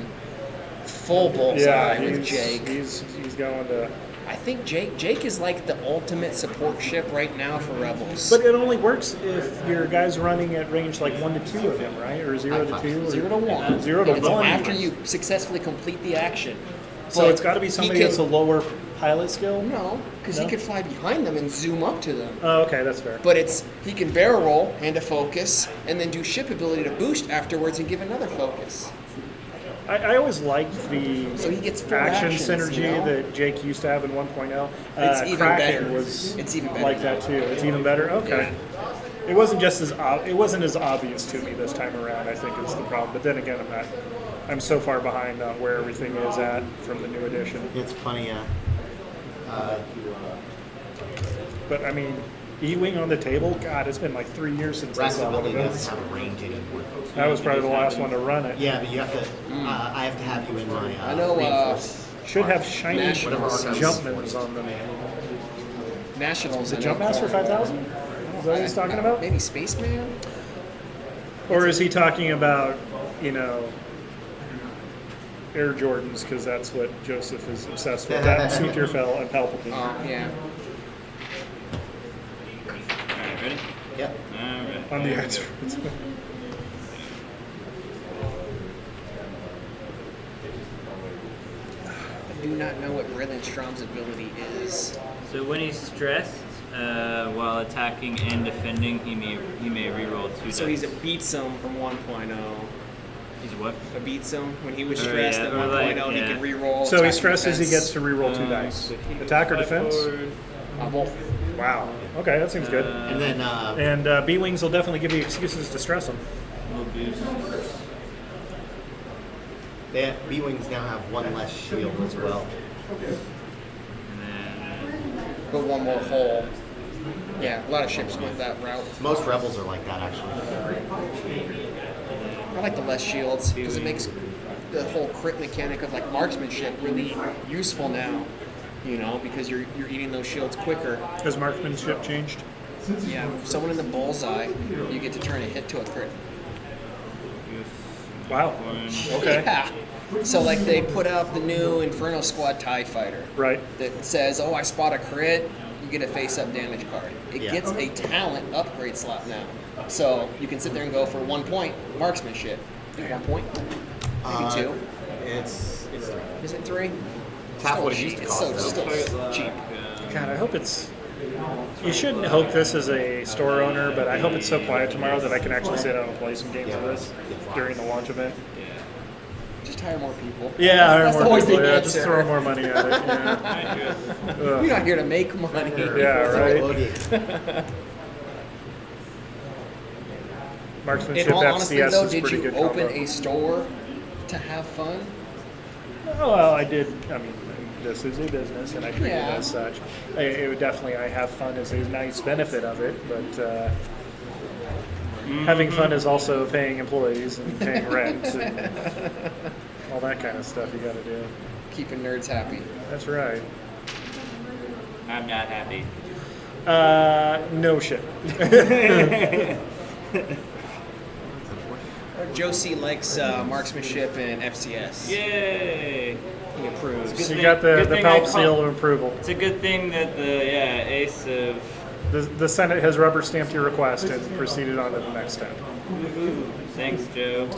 full bullseye Yeah, with he's, Jake. he's going to. I think Jake is like the ultimate support ship right now for Rebels. But it only works if your guy's running at range like 1 to 2 of him, right? Or 0 to 2? Or 0 to 1. 0 to And it's 1. after you successfully complete the action. So But it's got to be somebody he that's a can- lower pilot skill? No, because No? he could fly behind them and zoom up to them. Oh, okay, that's fair. But he can barrel roll, hand a focus, and then do ship ability to boost afterwards and give another focus. I always liked the So he gets four action actions, synergy you know? that Jake used to have in 1.0. It's even Kraken better. was It's even better like now. that too. It's even better. Okay. It wasn't just as it wasn't as obvious to me this time around. I think is the problem. But then again, I'm so far behind on where everything is at from the new edition. It's funny, But I mean, E-wing on the table. God, it's been like 3 years since I saw one Rascality of doesn't those. have a range anymore. That was probably the last one to run it. Yeah, but you have to. I have to have you in my. I know, reinforced Should have arc. shiny National Jumpmans on them. Nationals. Is it I know. Jumpmaster 5000? Is that what he's talking about? Maybe Spaceman? Or is he talking about, Air Jordans, because that's what Joseph is obsessed with. That and Suterfell and Palpatine. Oh, yeah. Alright, ready? Yep. Alright. On the here we go. asteroids. I do not know what Brilliant Strom's ability is. So when he's stressed, while attacking and defending, he may reroll 2 So dice. he's a beats him from 1.0. He's what? A beats him when he was Oh, stressed yeah, at or 1.0 like, and he yeah. could reroll. So he attack stresses he defense. gets to reroll 2 dice. So he can Attack or fly defense? forward. Both. Wow. Okay, that seems good. And then And B-Wings will definitely give you excuses to stress them. Little boost. B-wings now have one less shield as well. And then But one more hole. Yeah, a lot of ships went that route. Most rebels are like that actually. I like the less shields because it makes the whole crit mechanic of like marksmanship really useful now. Because you're eating those shields quicker. Has marksmanship changed? Yeah, someone in the bullseye, you get to turn a hit to a crit. Wow. one. Okay. Yeah. So like they put out the new Inferno Squad TIE Fighter Right. that says, "Oh, I spot a crit." You get a face-up damage card. It Yeah. gets a talent upgrade slot now, so you can sit there and go for 1 point marksmanship. 1 point, maybe 2. It's 3. Is it 3? It's half what it used to It's cost. so though. still cheap. God, I hope it's. You shouldn't hope this as a store owner, but I hope it's so quiet tomorrow that I can actually sit down and play some games of this during the launch event. Just hire more people. Yeah, hire That's more always people. the Yeah, just answer. throw more money at it. Yeah. We're not here to make money. Yeah, right. Boogie. Marksmanship In all honesty, FCS though, is did pretty you good open combo. a store to have fun? Oh, well, I did. I mean, this is a business, and I treat Yeah. it as such. It would definitely, I have fun as a nice benefit of it, but having fun is also paying employees and paying rent and all that kind of stuff you got to do. Keeping nerds happy. That's right. I'm not happy. No shit. Josie likes marksmanship and FCS. Yay! He approves. So you thing- got the good thing I PALP seal of approval. It's a good thing that the ace of The Senate has rubber stamped your request and proceeded on to the next step. thanks, Joe.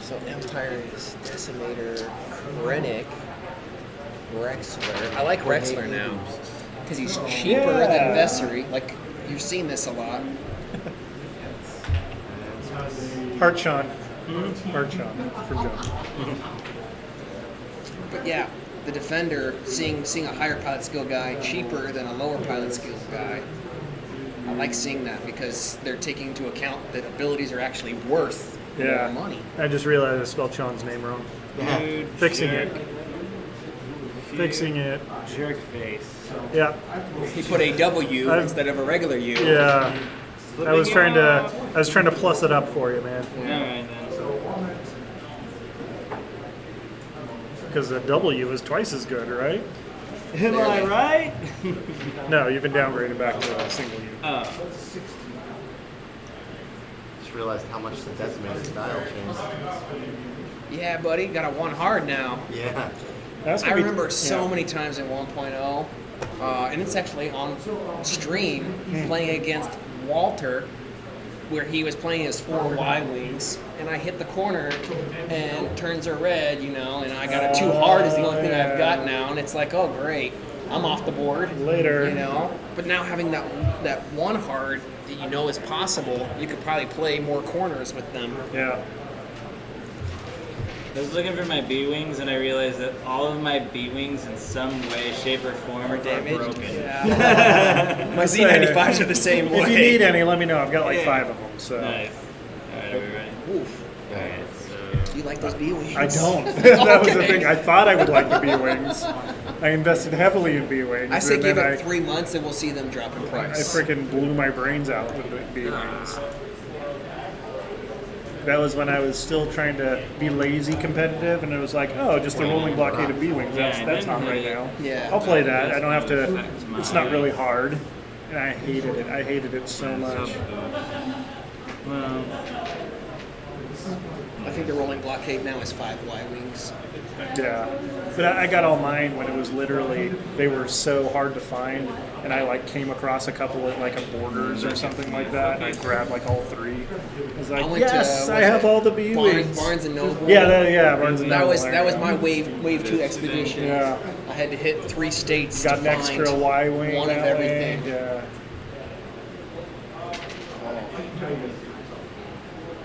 So Empire is Decimator, Krennic, Rexler. I like Rexler now. because he's cheaper than Vessery. Like, you're seeing this a lot. Hartshon. Hartshon from Jones. But yeah, the defender, seeing a higher pilot skill guy cheaper than a lower pilot skill guy, I like seeing that because they're taking into account that abilities are actually worth more money. I just realized I spelled Sean's name wrong. Yeah. Fixing it. Fixing it. Jerk face. Yeah. He put a W instead of a regular U. Yeah. I was trying to plus it up for you, man. All right then. Because the W is twice as good, right? Am I right? No, you've been downgraded back to a single U. Oh. Just realized how much the decimated style changed. Yeah, buddy, got a 1 hard now. Yeah. That's I gonna be- remember so yeah. many times in 1.0, and it's actually on stream, playing against Walter, where he was playing his 4 Y-wings, and I hit the corner, and turns are red, and I got a 2 hard is the only thing I've got now, and it's like, oh great, I'm off the board. Later. But now having that 1 hard that is possible, you could probably play more corners with them. Yeah. I was looking for my B-Wings and I realized that all of my B-Wings in some way, shape, or form are Damaged. broken. Yeah. My Z95s are the same way. If you need any, let me know. I've got like 5 of them. So Nice. Alright, are we ready? Oof. Alright, so... You like those B-Wings? I don't. That was the Okay. thing. I thought I would like the B-Wings. I invested heavily in B-Wings. I say and give then it 3 months and we'll see them drop in I price. freaking blew my brains out with the B-Wings. That was when I was still trying to be lazy competitive, and it was like, oh, just the rolling blockade of B-Wings. That's not right now. Yeah. I'll play that. I don't have to. It's not really hard. And I hated it. I hated it so much. Well, I think the rolling blockade now is 5 Y-Wings. Yeah. But I got all mine when it was literally, they were so hard to find, and I like came across a couple at like a Borders or something like that, and I grabbed like all 3. I was like, went yes, to, I have all the B-Wings. Barnes and Noble. Yeah, Barnes and Noble. That was my wave 2 expedition. Yeah. I had to hit 3 states Got to an find extra Y-Wing one of that everything. way. Yeah.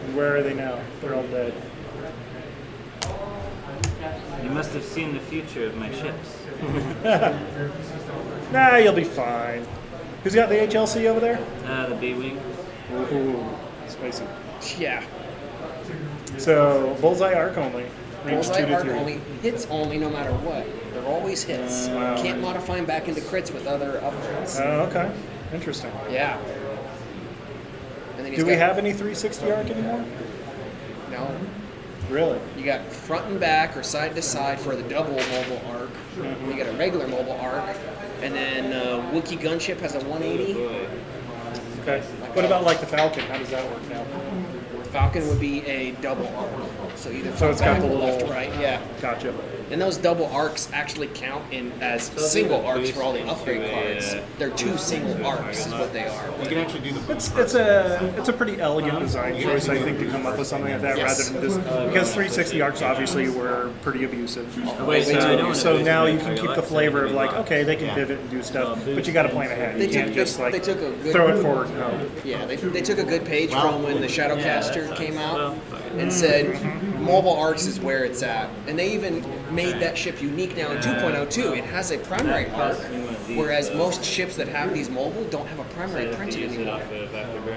And where are they now? They're all dead. you must have seen the future of my ships. Nah, you'll be fine. Who's got the HLC over there? The B-Wing. Ooh, spicy. Yeah. So, bullseye arc only. Range 2 Bullseye to arc 3. only, hits only no matter what. They're always hits. Wow. Can't modify them back into crits with other upgrades. Oh, okay. Interesting. Yeah. And then he's Do we got- have any 360 arc anymore? No. Really? You got front and back or side to side for the double mobile arc. You got a regular mobile arc. And then Wookiee Gunship has a 180. Okay. What about like the Falcon? How does that work now? Falcon would be a double arc. So either So front, it's got back, the or little- left, right. Yeah. Gotcha. And those double arcs actually count as single arcs for all the upgrade cards. They're 2 single arcs is what they are. You can actually do the It's a pretty elegant design choice, I think, to come up with something like that Yes. rather than just because 360 arcs obviously were pretty abusive. Wait, so I don't So wanna now lose you my can keep the Alexa, flavor of like, locked. okay, they can pivot and do stuff, but you got to plan ahead. You can't just like they took a good throw it forward. No. Yeah, they took a good page from when the Shadowcaster came out and said mobile arcs is where it's at. And they even made that ship unique now in 2.0 too. It has a primary arc, whereas most ships that have these mobile don't have a primary printed anymore.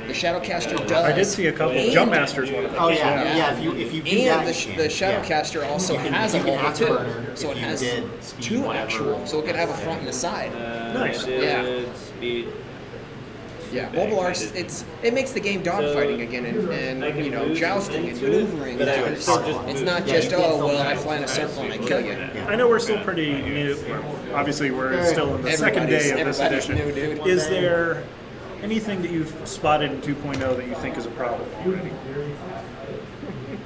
The Shadowcaster does. I did see a couple. And- Jumpmaster's one of them. Oh yeah. If you do And that, the you can. Shadowcaster also You can- has you a can mobile too, afterburner so it if you has did speed 2 whatever. actual, so it could have a front and a side. Nice. Yeah. Speed. Yeah, mobile arcs, it makes the game dogfighting again and jousting and maneuvering. That's Now. right. It's not Yeah, just, you can't oh, film well, that. I fly in a circle and I kill you. I know we're still pretty new. Obviously, we're still in the second day of this Everybody's edition. new, dude. Is there anything that you've spotted in 2.0 that you think is a problem already?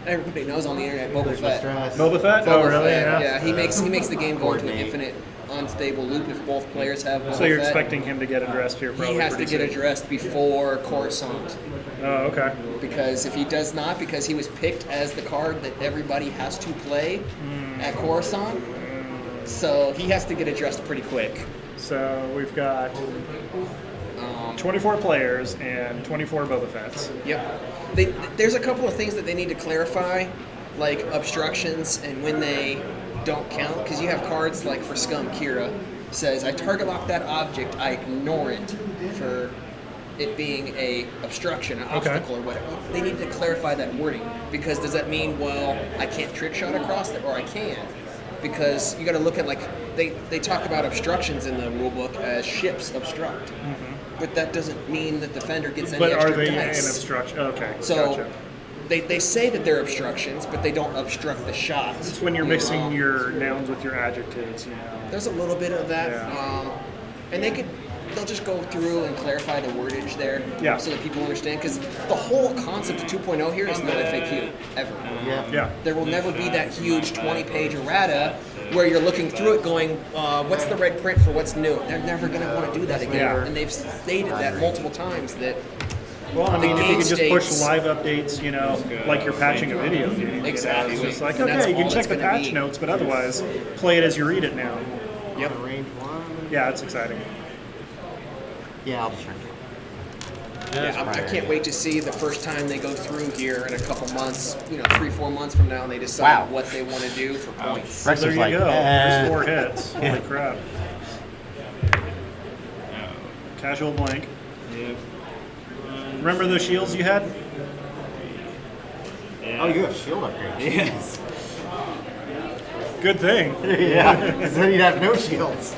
Everybody knows on the internet, Boba Fett. Stress. Boba Fett? Oh, Boba really? Fett, Yeah. he makes the game go into an Coordinate. infinite, unstable loop if both players have Boba So you're Fett. expecting him to get addressed here probably He has to pretty get soon. addressed before Coruscant. Oh, okay. Because if he does not, because he was picked as the card that everybody has to play at Coruscant, so he has to get addressed pretty quick. So we've got 24 players and 24 Boba Fett's. Yep. There's a couple of things that they need to clarify, like obstructions and when they don't count, because you have cards like for Scum Kira says, I target lock that object, I ignore it for it being a obstruction, an obstacle or whatever. They need to clarify that wording, because does that mean, well, I can't trick shot across it, or I can? Because you got to look at, like, they talk about obstructions in the rulebook as ships obstruct, but that doesn't mean that the defender gets any But extra are they dice. an obstruction? Okay, So gotcha. they say that they're obstructions, but they don't obstruct the shots. It's when you're you mixing know? your nouns with your adjectives, you know. There's a little bit of that, Yeah. and they'll just go through and clarify the wordage there, Yeah. so that people understand. Because the whole concept of 2.0 here is no FAQ ever. Yeah. There will never be that huge 20-page errata where you're looking through it going, what's the red print for what's new? They're never going to want to do that again. Yeah. And they've stated that multiple times that Well, I mean, if you game can just push states- live updates, you know, like you're patching a video game. Exactly. It's just like, And that's okay, you can all check it's the gonna patch be. notes, but otherwise, play it as you read it now. Yep. Range 1. Yeah, it's exciting. Yeah, I'll just shrink it. Yeah, I can't wait to see the first time they go through here in a couple months, 3-4 months from now, and they decide Wow. what they want to do for points. So Rex there was you like, go. There's 4 eh. hits. Holy crap. Casual blank. Yep. Remember those shields you had? Oh, you have shield upgrade. Yes. Good thing. Yeah, because then you'd have no shields.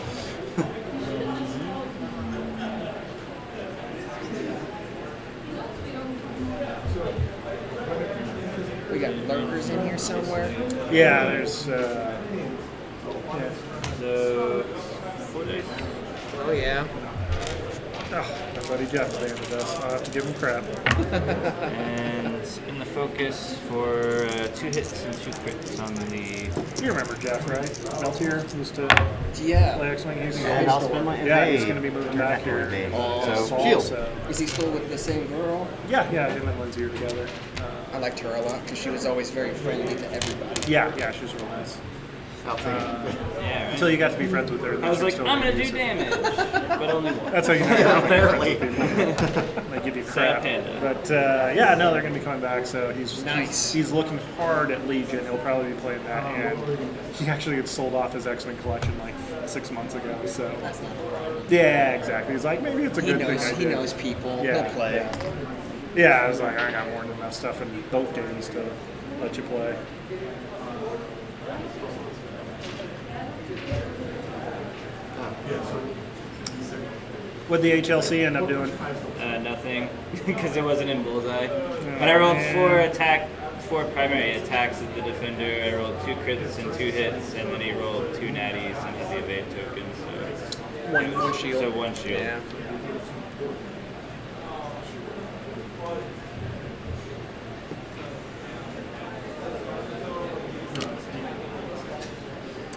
We got lurkers in here somewhere. Yeah, there's. So, 4 dice. Oh yeah. Oh, my buddy Jeff abandoned us. I'll have to give him crap. And spin the focus for 2 hits and 2 crits on the. You remember Jeff, right? Meltier used to play Yeah. X-Wing. He's And I'll spend my yeah, invade. he's going to be moving Turn back to here. invade. Oh, So, Fall, shield. so- Is he still with the same girl? Yeah, him and Lindsay are together. I liked her a lot because she was always very friendly to everybody. Yeah, she was real nice. I'll take it. Yeah, right. Until you got to be friends with her. I was like, still I'm gonna really do decent. damage, but only one. That's how you know Yeah, you're apparently. They give you crap. Panda. But yeah, no, they're going to be coming back. So Nice. He's looking hard at Legion. He'll probably be playing that, and he actually had sold off his X-Wing collection like 6 months ago. So That's not a problem. yeah, exactly. He's like, maybe it's a He good knows. thing. I He did. knows people. Yeah, He'll play. Yeah, I was like, I got more than enough stuff in both games to let you play. What'd the HLC end up doing? Nothing, because it wasn't in bullseye. But I rolled man. 4 primary attacks at the defender. I rolled 2 crits and 2 hits, and then he rolled 2 natties and had the evade token. So One shield. So 1 shield. Yeah.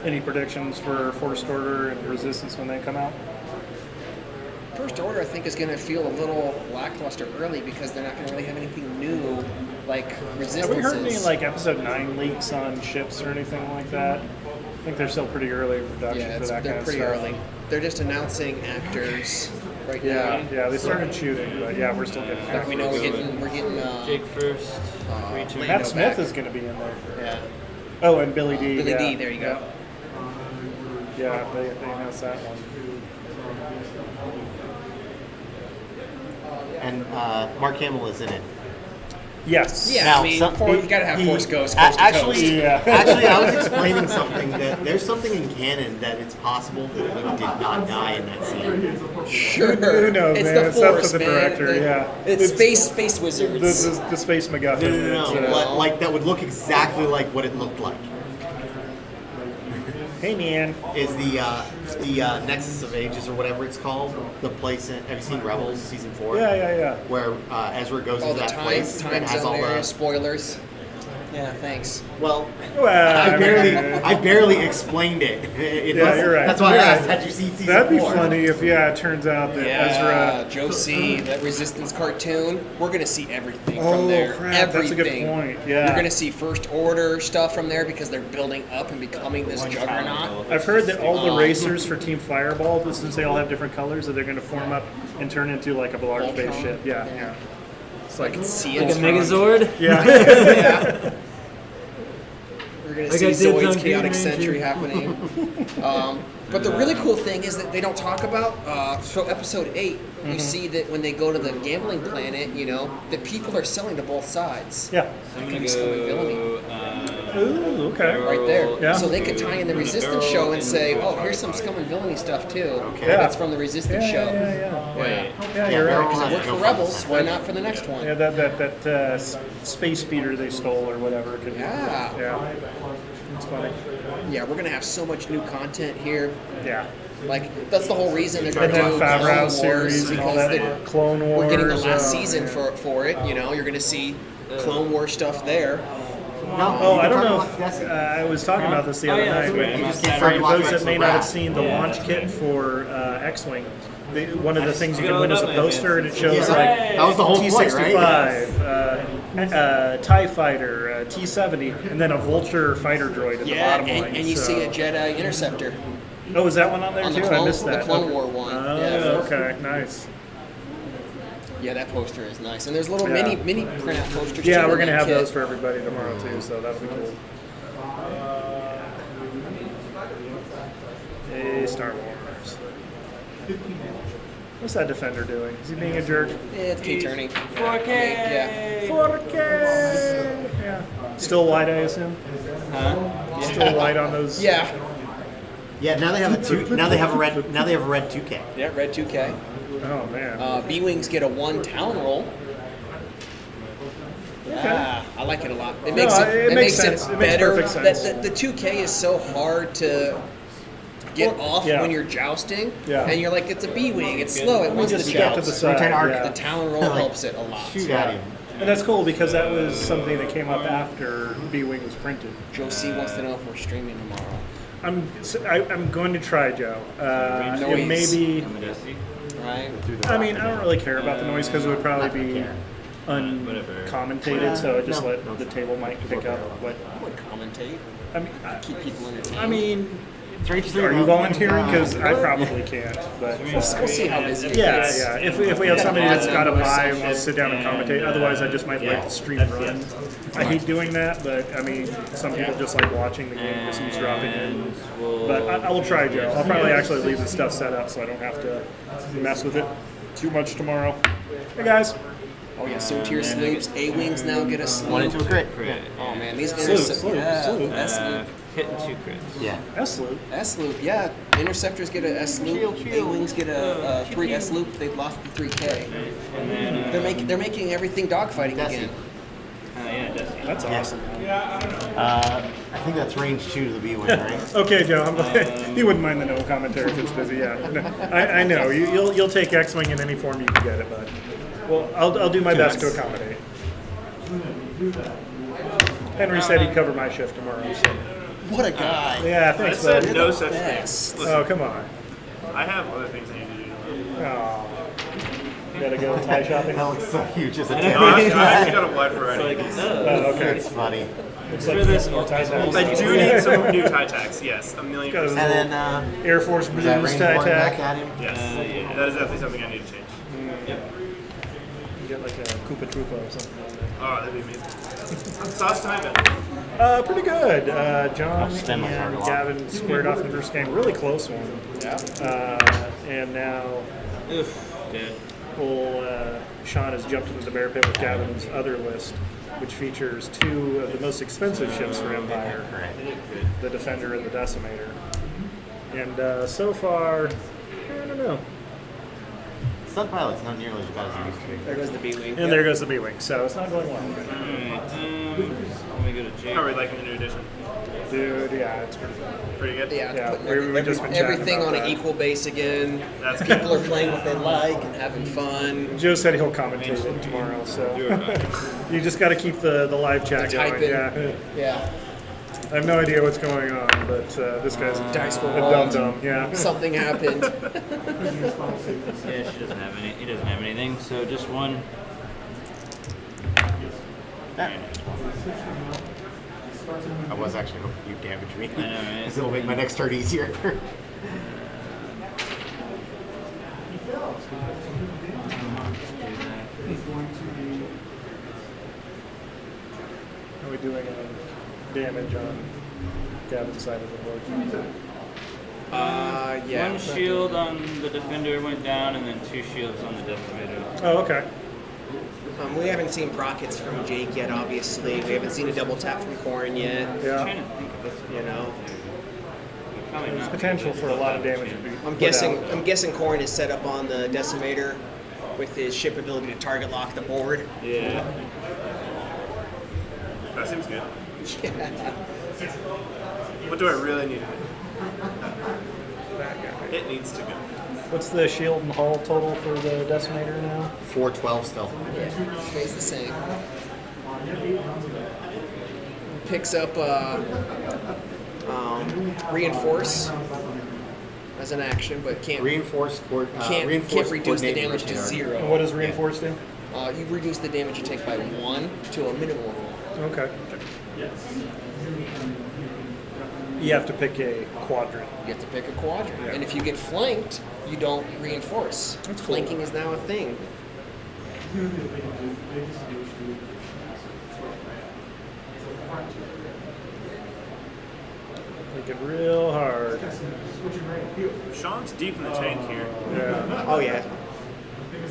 Any predictions for Forced Order and Resistance when they come out? First Order, I think, is going to feel a little lackluster early because they're not going to really have anything new like Resistances. Have we heard any like Episode 9 leaks on ships or anything like that? I think they're still pretty early in production Yeah, for that they're kind of pretty stuff. early. They're just announcing actors right Yeah, now. yeah, they started shooting, but yeah, we're still getting Like we know we're getting Jake first. Creature. Lando Matt Smith back. is going to be in there. Yeah. Oh, and Billy D. Billy yeah. D, there you go. Yeah, they announced that one. And Mark Hamill is in it. Yes. Yeah, Now, I mean, some- you gotta have Force Ghost, Actually, coast. Yeah. actually, I was explaining something that there's something in canon that it's possible that Luke did not die in that scene. Sure. Who knows, it's man? the It's up to Force, the man. director, yeah. It's It's- space wizards. The Space MacGuffin. No, It's, but, like that would look exactly like what it looked like. hey, man. Is the Nexus of Ages or whatever it's called? The place in, have you seen Rebels season 4? Yeah. Where Ezra goes all into the that place that time has all zone area the spoilers. Yeah, thanks. Well, Well, I barely explained it. Yeah, you're right. That's why You're I asked, right. had you seen season That'd be 4? funny if, it turns out that Ezra. Joe C, that Resistance cartoon, we're going to see everything Oh, from there. crap, Everything. that's a good point, yeah. You're going to see First Order stuff from there because they're building up and becoming this juggernaut. I've heard that all the racers for Team Fireball, since they all have different colors, that they're going to form up and turn into like a large Voltron? spaceship. Yeah. It's like, See Like it. a Megazord? yeah. Yeah. We're going to Like see I did Zoid's on Green Chaotic Ranger. Century happening. But the really cool thing is that they don't talk about, so episode 8, we see that when they go to the gambling planet, that people are selling to both sides. Yeah. I'm Could gonna be Scummy Villainy. go. Ooh, okay. Right there. Yeah. So they could tie in the Resistance show and say, oh, here's some Scum and Villainy stuff too. Okay. Yeah. That's from the Resistance show. Yeah. Wait. Yeah, you're they're right. all It have worked to for go Rebels, first. why not for the next one? Yeah, that space speeder they stole or whatever. Could Yeah. Yeah. It's funny. Yeah, we're gonna have so much new content here. Yeah. Like that's the whole reason they're And gonna then do Favreau Clone Wars series and all because that. Clone Wars. we're getting the last season yeah. for it. You're gonna see Clone War stuff there. No, Oh, you I can don't talk know. about Jesse. I was talking about this the Oh, other yeah, night. that's but right. you I'm just on for Saturday. those that may not have Wrap. seen the Yeah. launch kit for X-wing, one of the things you screwed can win it is a up, poster, and it shows Yeah. like That was the whole point, right? T-65, TIE Fighter, T-70, and then a Vulture fighter droid at the bottom line. and you so. see a Jedi Interceptor. Oh, is that one on there on the too? Clone- I missed that. the Clone Okay. War one. Oh, Yeah. okay, nice. Yeah, that poster is nice. And there's little Yeah. mini printout posters. Yeah, too we're in gonna that have kit. those for everybody tomorrow too, so that'll be cool. Hey, Star Wars. What's that Defender doing? Is he being a jerk? Yeah, it's Key turning. 4K. Yeah. 4K. Yeah. Still white, I assume. Huh? Still white on those. Yeah. Yeah, now they have a two. Now they have a red. Now they have a red 2K. Yeah, Red 2K. Oh man. B-Wings get a 1 talon roll. Yeah, I like it a lot. It makes it makes sense. It makes better. perfect sense. The 2K is so hard to get off yeah. when you're jousting. Yeah. And you're like, it's a B-Wing. It's slow. It wants to Just step to the joust. side. Rotate arc. yeah. The talon roll Like, helps it a lot. Shoot at him. And that's cool because that was something that came up after B-Wing was printed. Joe C wants to know if we're streaming tomorrow. I'm going to try, Joe. Noise. It may be. I'm a Jesse. Right? I mean, I don't really care about the noise because it would probably be care. uncommented, so I just let the table mic pick up what. I would commentate. I mean, Keep people entertained. I mean, Three, are you volunteering? Because I probably can't. But We'll see how busy it yeah, gets. yeah. If we have somebody that's got to buy, we'll sit down and commentate. Otherwise, I just might let the stream run. I hate doing that, but I mean, some people just like watching the game, just eavesdropping in. But I will try, Joe. I'll probably actually leave the stuff set up so I don't have to mess with it too much tomorrow. Hey guys. Oh yeah, so tier sloops. A-Wings now get a sloop. 1 into a crit. Oh man, these Sloop. S-Loop. Hit and 2 crits. Yeah. S-Loop. S-Loop, yeah. Interceptors get a S-Loop. A-Wings get a 3 S-Loop. They've lost the 3K. And then, They're making everything dogfighting again. yeah, Jesse. That's awesome. I think that's range 2 to the B-Wing, right? Okay, Joe. I'm glad. You wouldn't mind the no commentary if it's busy. Yeah, no, I know you'll take X-wing in any form you can get it, but well, I'll do my best to accommodate. Henry said he'd cover my shift tomorrow. So. What a guy. Yeah, I thanks, said bud. no such Best. thing. Oh, Listen, come on. I have other things I need to do tomorrow. Oh, gotta go tie shopping. That looks so huge as a No, tail. I actually got a wide variety. Oh, okay. It's funny. Looks like For this more tie tacks. I do need some new tie tacks. Yes, a million Got a percent. And then Air Force is that Blues range tie 1 back tack. at him? Yes, yeah. that is definitely something I need to change. You get like a Koopa Troopa or something on there. Oh, that'd be amazing. Sauce tonight, Ben. Pretty good. John spend my and card a lot. Gavin squared off in the first game. Really close one. Yeah. And now Oof. Dude. Sean has jumped into the bear pit with Gavin's other list, which features 2 of the most expensive ships for Empire, the Defender and the Decimator. And so far, I don't know. Stun pilot's not nearly as bad as it used to be. There goes the B-Wing. And there goes the B-Wing, so it's not going well. Alright. Let me good with Jake. How are we liking the new edition? Dude, yeah, it's pretty good. Pretty good? Yeah, Yeah, putting we just been chatting everything about on that. an equal base again. That's People good. are playing what they like and having fun. Joe said he'll commentate it tomorrow, so you just got to keep the live chat The going. typing. Yeah, Yeah, I have no idea what's going on, but this guy's dice were a rolled. dum-dum. Yeah. Something happened. Yeah, she doesn't have any. He doesn't have anything. So just one. I was actually hoping you'd damage me. I know, right? Because it'll make my next turn easier. Are we doing damage on Gavin's side of the board? Yeah. One shield on the defender went down, and then 2 shields on the decimator. Oh, okay. We haven't seen rockets from Jake yet, obviously. We haven't seen a double tap from Corrin yet. I'm Yeah. trying to think of this. You know, Probably There's not. potential for a lot of damage to be I'm put guessing. out. I'm guessing Corrin is set up on the decimator with his ship ability to target lock the board. Yeah. That seems good. Yeah. What do I really need to do? It needs to go. What's the shield and hull total for the decimator now? 412 still. Stays the same. Picks up reinforce as an action, but can't Reinforced can't reduce the coordinated damage to repair. And 0. what does reinforce do? You reduce the damage you take by 1 to a minimum of 1. Okay. You have to pick a quadrant. You have to pick a quadrant, Yeah. and if you get flanked, you don't reinforce. That's cool. Flanking is now a thing. Make it real hard. Sean's deep in the tank here. Yeah. Oh yeah.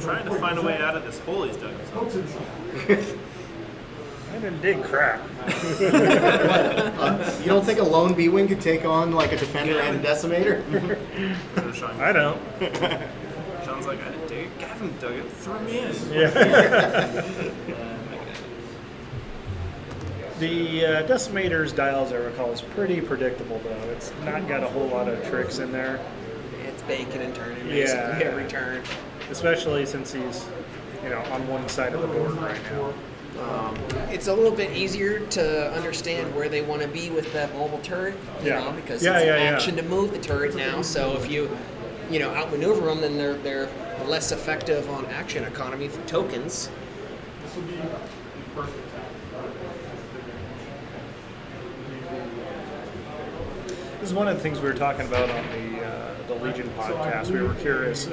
Trying to find a way out of this hole he's dug himself. I didn't dig crap. You don't think a lone B-Wing could take on like a defender and a decimator? So Sean, I don't. Sean's like, Gavin dug it, throw me in. Yeah. The decimator's dial, as I recall, is pretty predictable, though. It's not got a whole lot of tricks in there, It's bacon and turning Yeah. basically every turn. especially since he's, on one side of the board right now. It's a little bit easier to understand where they want to be with that mobile turret, Yeah. because Yeah, it's yeah, an yeah. action to move the turret now. So if you outmaneuver them, then they're less effective on action economy for tokens. This is one of the things we were talking about on the Legion podcast. We were curious,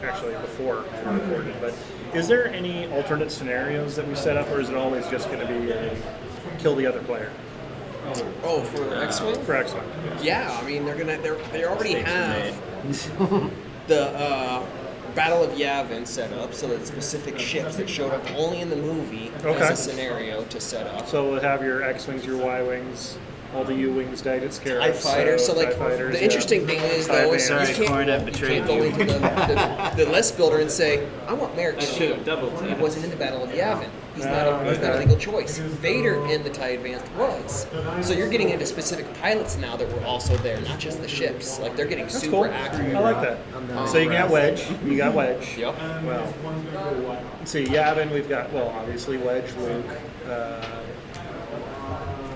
actually before we recorded, but is there any alternate scenarios that we set up, or is it always just going to be kill the other player Oh, for X-wing? for X-Wing? Yeah, I mean they already Mistakes have the Battle of Yavin set up, so that specific ships that showed up only in the movie Okay. as a scenario to set up. So we'll have your X-Wings, your Y-Wings, all the U-Wings died at Scarab. TIE fighters. So like TIE fighters, the yeah. interesting thing is TIE though, is you bands. Sorry, Corrin, I can't betrayed go you. into the list builder and say, I want Merrick's I should have shield. double He tapped. wasn't in the Battle of Yavin. He's not okay. a legal choice. Vader in the TIE Advanced was. So you're getting into specific pilots now that were also there, not just the ships. Like they're getting That's super cool. accurate. I like that. So you got Wedge. You got Wedge. Yep. Well, let's see, Yavin, we've got, obviously Wedge, Luke,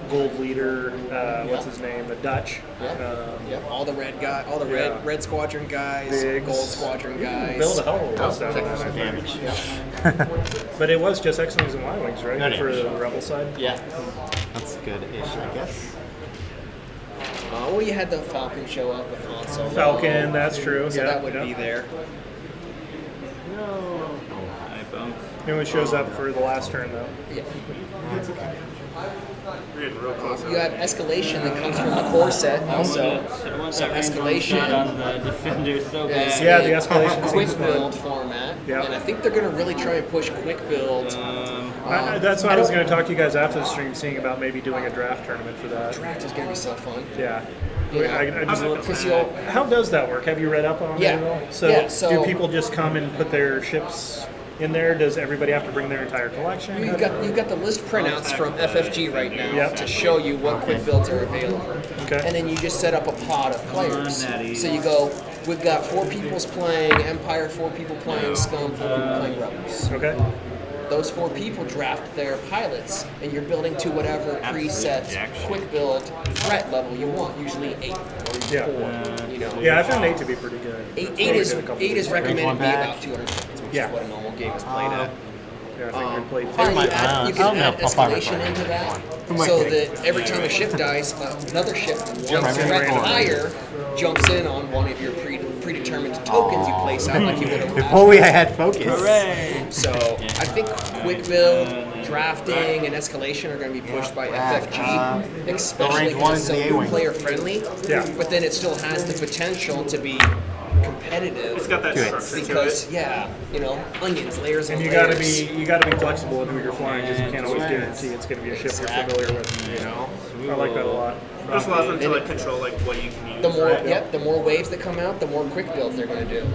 Gold Leader, what's his name, the Dutch. Yep. All the red guy, all the Yeah. red squadron guys, Biggs. gold squadron guys. Build a hell of a list out of Take that, some I think. damage. But it was just X-Wings and Y-Wings, right? No For damage. the Rebel side? Yeah. That's good-ish, I guess. Well, you had the Falcon show up with Han Solo. Falcon, that's true. So yeah, that would yeah. be there. I bumped. It only shows up for the last turn, though. Yeah. We're getting real close. You have escalation that comes from the core set also. I want So that range one escalation. shot on the defender so bad. Yeah, the escalation quick seems fun. build format. Yeah. And I think they're going to really try and push quick build. That's why I was going to talk to you guys after the stream, seeing about maybe doing a draft tournament for that. Draft is going to be so fun. Yeah. Yeah. I just, Because how does that work? Have you read up on Yeah. it at all? So, Yeah, so- do people just come and put their ships in there? Does everybody have to bring their entire collection? You've got the list printouts from FFG right now Yep. to show you what quick builds are available. Okay. And then you just set up a pod of players. So you go, we've got 4 people's playing Empire, 4 people playing Scum, 4 people playing Rebels. Okay. Those 4 people draft their pilots, and you're building to whatever preset quick build threat level you want. Usually 8 or 4. You know. Yeah, I found 8 to be pretty good. 8 Probably is get a couple recommended to be back. about 200 points, which Yeah. is what a normal game is played at. Yeah, I think we played. And you I can don't know add if I'll find escalation it. into that, Who am I so kidding? that every time a ship dies, another ship jumps in right right higher, jumps in on one of your predetermined tokens you place out like you would have If last only I had focus. Hooray! So I think quick build, drafting, and escalation are going to be pushed by FFG, especially range one because is it's the so A-wing. player friendly. Yeah. But then it still has the potential to be competitive. It's got that Good. structure to Because it. onions, layers And and you layers. gotta be flexible in who you're flying because you can't always guarantee it's gonna be a ship Exactly. you're familiar with. You know, I like that a lot. Just allows them to like control like what you can use. The more, right? the more waves that come out, the more quick builds they're going to do.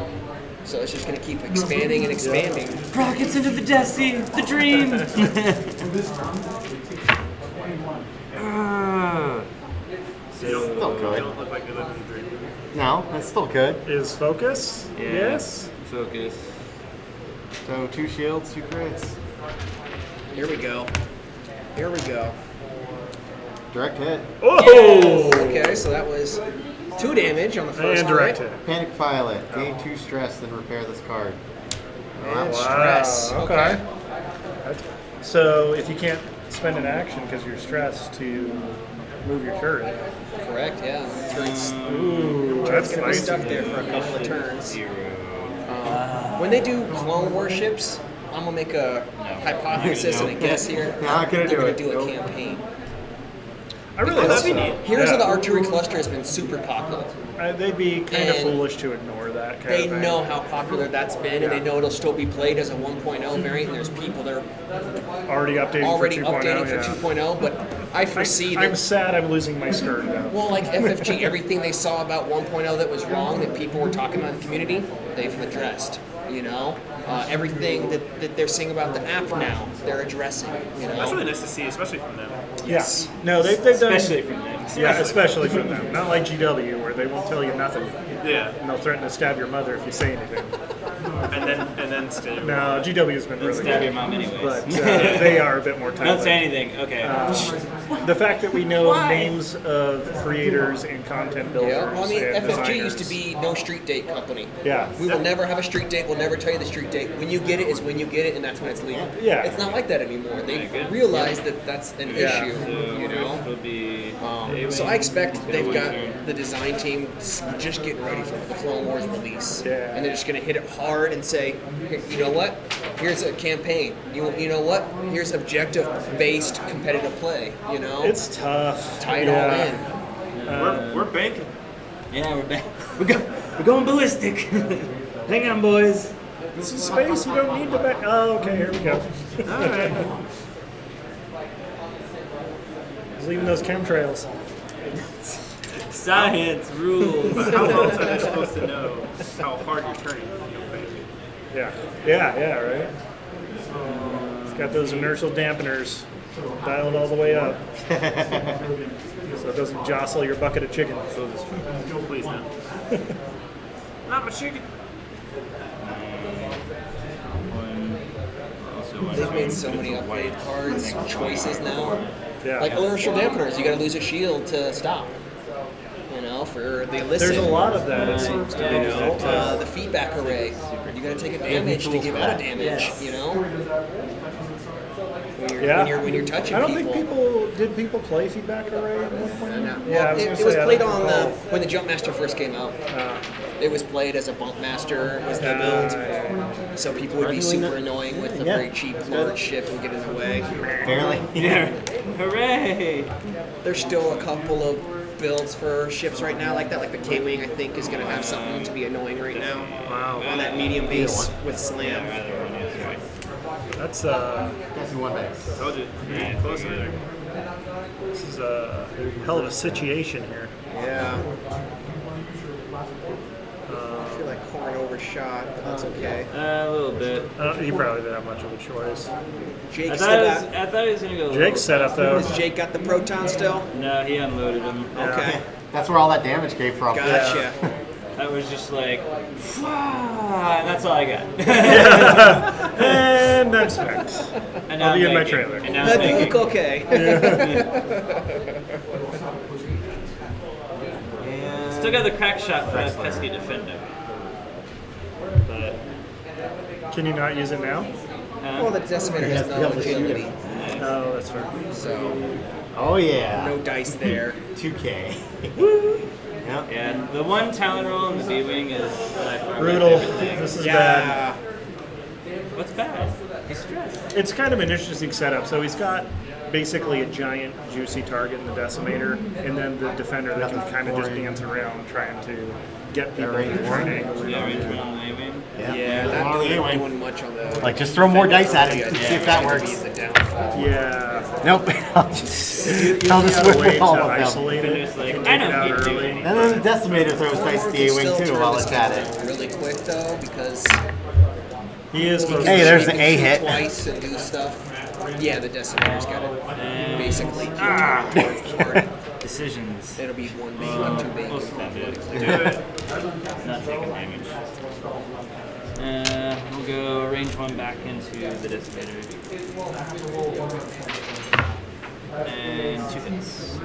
So it's just going to keep expanding and expanding. Rockets into the Death Sea, the dream. Still You good. don't look like you're living the dream. No, that's still good. Is focus? Yes. Focus. So 2 shields, 2 crits. Here we go. Here we go. Direct hit. Oh! Okay, so that was 2 damage on the first And direct crit. hit. Panic pilot. Gain 2 stress, then repair this card. And stress. Wow, okay. So if you can't spend an action because you're stressed to move your turret, Correct, yeah. Turret's ooh, that's going to be nice. stuck there for a couple of turns. When they do clone warships, I'm going to make a hypothesis and a guess here. Not gonna They're do going it. to do a campaign. I really hope so. Heroes Yeah. of the Artillery Cluster has been super popular. They'd be kind of And foolish to ignore that kind They of thing. know how popular that's been, and they know it'll still be played as a 1.0 variant. And there's people that are Already updating already for 2.0. updating for yeah. 2.0, but I foresee I'm that. sad I'm losing my skirt now. Well, like FFG, everything they saw about 1.0 that was wrong, that people were talking about in the community, they've addressed. You know, everything that they're seeing about the app now, they're addressing. You That's know, really nice to see, especially from them. Yes. No, they've done. Especially from them. Yeah, especially from them. Not like GW where they won't tell you nothing. Yeah, And they'll threaten to stab your mother if you say anything. and then stay. No, GW's been really Stab your good. mom anyways. But they are a bit more Don't tight-lipped. say anything. Okay. The fact that we know names of creators and content builders. yeah. Well, I mean, and FFG used to designers. be no street date company. Yeah. We will never have a street date. We'll never tell you the street date. When you get it is when you get it, and that's when it's legal. Yeah. It's not like that anymore. They good. realized that that's an Yeah. issue. So You know. first will be So I expect they've A-Wing got turn. the design team just getting ready for the Clone Wars release, Yeah. and they're just going to hit it hard and say, "Here, you know what? Here's a campaign. You know what? Here's objective-based competitive play. You know, It's tough. tie it Yeah. all in." We're banking. Yeah, we're back. We're going ballistic. Hang on, boys. This is space. You don't need to back. Oh, okay. Here we go. All right. He's leaving those chemtrails. Science rules. But how else are they supposed to know how hard you're turning? You know, banking? Yeah, right? It's got those inertial dampeners dialed all the way up. So it doesn't jostle your bucket of chicken. Please no. Not my chicken. They've made so many upgrade cards choices now. Yeah. Like inertial dampeners, you got to lose a shield to stop. You know, for the illicit. There's a lot of that, it seems to be. You know, that, the feedback array. You got to take a damage to give out a damage. You know, when you're touching I don't people. think people play feedback array at one point. No. Yeah, I Well, was it gonna was say, I played don't on recall. when the Jump Master first came out. It was played as a bump master was the build, so people would be super annoying with a very cheap large ship and get in the way. Barely. Yeah. Hooray! There's still a couple of builds for ships right now like that, like the K-Wing I think is going to have something to be annoying right now. Wow. On that medium base with slam. That's Guess who won base? Told you. Close in there. this is a hell of a situation here. Yeah. I feel like Corn overshot, but that's okay. A little bit. He probably didn't have much of a choice. Jake I still thought he was gonna go. Jake's setup though. Has Jake got the proton still? No, he unloaded him. Okay. That's where all that damage came from. Gotcha. That was just like, and that's all I got. And that's next. And I'll I'm be in my making- trailer. And now That I'm look making. okay. Still got the crack shot for that pesky defender. But Can you not use it now? Well, the decimator has no agility, Oh, that's fair. so Oh yeah. no dice there. 2K. Yep. yeah, the one talent roll in the B-wing is by far my Brutal. favorite thing. This is bad. Yeah. What's bad? He's stressed. It's kind of an interesting setup. So he's got basically a giant juicy target in the decimator, and then the defender that can kind of just dance around trying to get people range to try one. and angle in Yeah, on range you. one on the A-wing. Yeah, One not on the doing, A-wing. doing much on the. Like, just throw more dice at it and see if that Trying to works. be the downfall. Yeah. Nope. I'll just I'll just Out whip of way with all to of them. isolate it. Defender's like, and I take don't it out need to. early. And then the decimator throws dice at the A-wing Still too turn while this it's at game it. really quick though, because He is supposed Hey, to. there's you the can A shoot hit. twice and do stuff. Yeah, the decimator's got it. Basically, keep Ah. towards the heart. Decisions. It'll be one bacon, two bacon. We'll spend it. Not taking damage. We'll go range one back into the decimator. And 2 hits.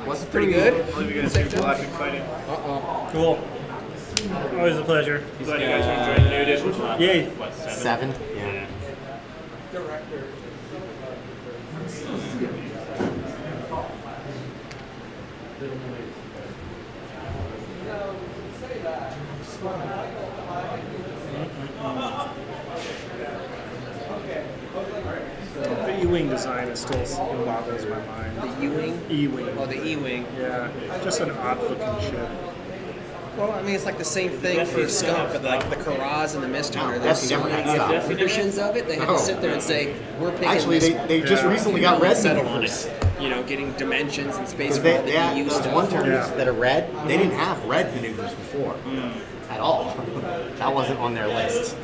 Wasn't Pretty good. I believe you guys do classic fighting. Uh-oh. Cool. Always a pleasure. Glad you guys enjoyed the new edition. Yay. What, 7? 7? Yeah. The E-wing design is still boggles my mind. The U-wing? E-wing. Oh, the E-wing. Yeah, just an odd looking ship. Well, I mean, it's like the same thing for Skunk, but like the Karaz and the Mist Hunter. There's That's so never many had different stuff. versions of it. They had to sit there and say, "We're picking Actually, this." they just Yeah. recently got red settle on maneuvers. it. You know, getting dimensions and space Because for all they the had EU those stuff. one turners Yeah. that are red, they didn't have red maneuvers before at all. That wasn't on their list.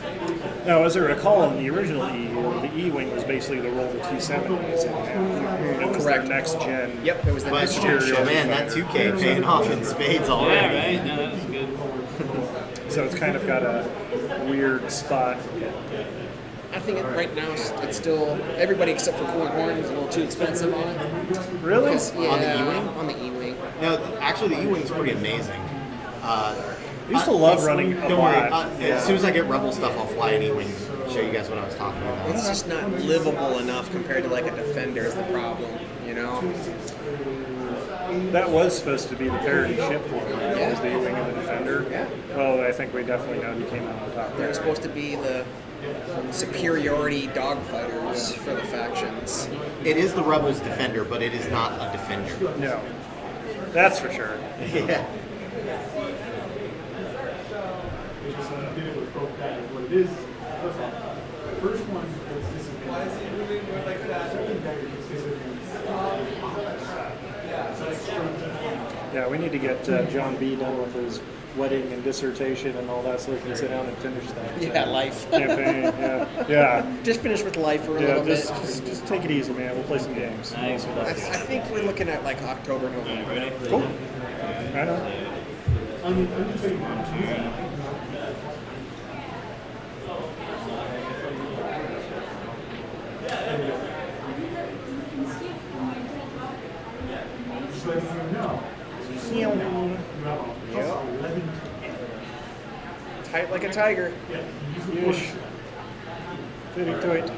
Now, as I recall, in the original EU, the E-wing was basically the role the T-70s in half. It was their Correct. next gen. Yep, it was the But next Material. generation. man, that 2K paying off in spades Yeah, already. right? No, that was good. So it's kind of got a weird spot. I think right now it's still everybody except for Corn Horn is a little too expensive on it. Really? Yeah, On the E-wing? On the E-wing. No, actually, the E-wing's pretty amazing. I used to love it's- running a Don't worry. lot. As soon as I get Rebel stuff, I'll fly an E-wing. Show you guys what I was talking about. It's just not livable enough compared to like a Defender is the problem. You know. That was supposed to be the parody ship for it. Yeah. Was the E-wing of the Defender. Yeah. Well, I think we definitely know who came out on top They're there. supposed to be the superiority dogfighters for the factions. It is the Rebels Defender, but it is not a Defender. No, that's for sure. Yeah. They just did it with both guys. What it is, the first one was disadvantage. Second guy is disadvantage. Yeah, we need to get John B. done with his wedding and dissertation and all that so we can sit down and finish that Yeah, life. campaign. Yeah, yeah. Just finish with life for a Yeah, little just, bit. just take it easy, man. We'll play some games. Nice. I think we're looking at like October, November. Ready? Cool. I know. Just letting you know. You have a plus 11. Tight like a tiger. Yeesh. Fitting to it.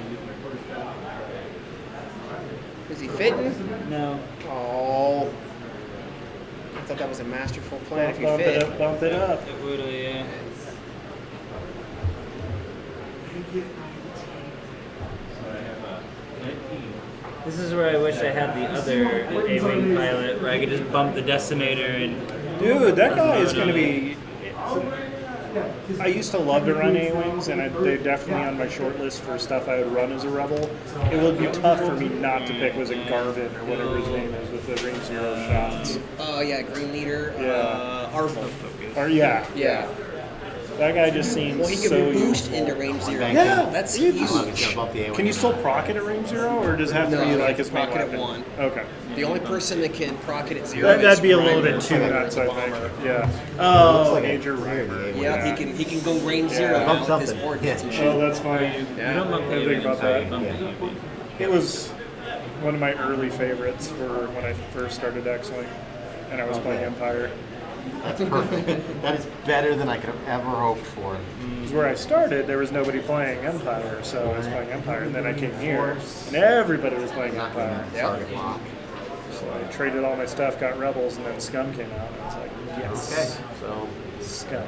Is he fitting? No. Oh. I thought that was a masterful plan if he Bump it fit. up, bump it up. It would, yeah. This is where I wish I had the other A-wing pilot, where I could just bump the decimator and Dude, that guy is going to be. I used to love to run A-Wings, and they're definitely on my short list for stuff I would run as a Rebel. It would be tough for me not to pick, was it Garvin or whatever his name is with the range 0 shots. Oh yeah, Green Leader. Yeah. Arvel. Or, yeah. Yeah. That guy just seems Well, he can so boost useful. into range 0. Yeah, That's you huge. Well, he's gonna bump the A1 Can you still proc it at range 0, or does it have to No, be you like have his to main proc it at weapon? 1. Okay. The only person that can proc it at 0 That'd is be a little Reimer, bit too nuts, I think. bomber. Yeah. Looks like Major a Reimer. Yeah, he can go range 0 Yeah. now Bump with his something. ordnance and Yeah. shit. Oh, that's funny. You don't bump the I didn't think about units, that. you bump the UV. It was one of my early favorites for when I first started X-Wing, and I was playing Empire. That's perfect. That is better than I could have ever hoped for. Because where I started, there was nobody playing Empire, so I was playing Empire, and then I came here, and everybody was playing Not going Empire. to target lock. So I traded all my stuff, got Rebels, and then Scum came out, and I was like, yes. Okay, so Scum.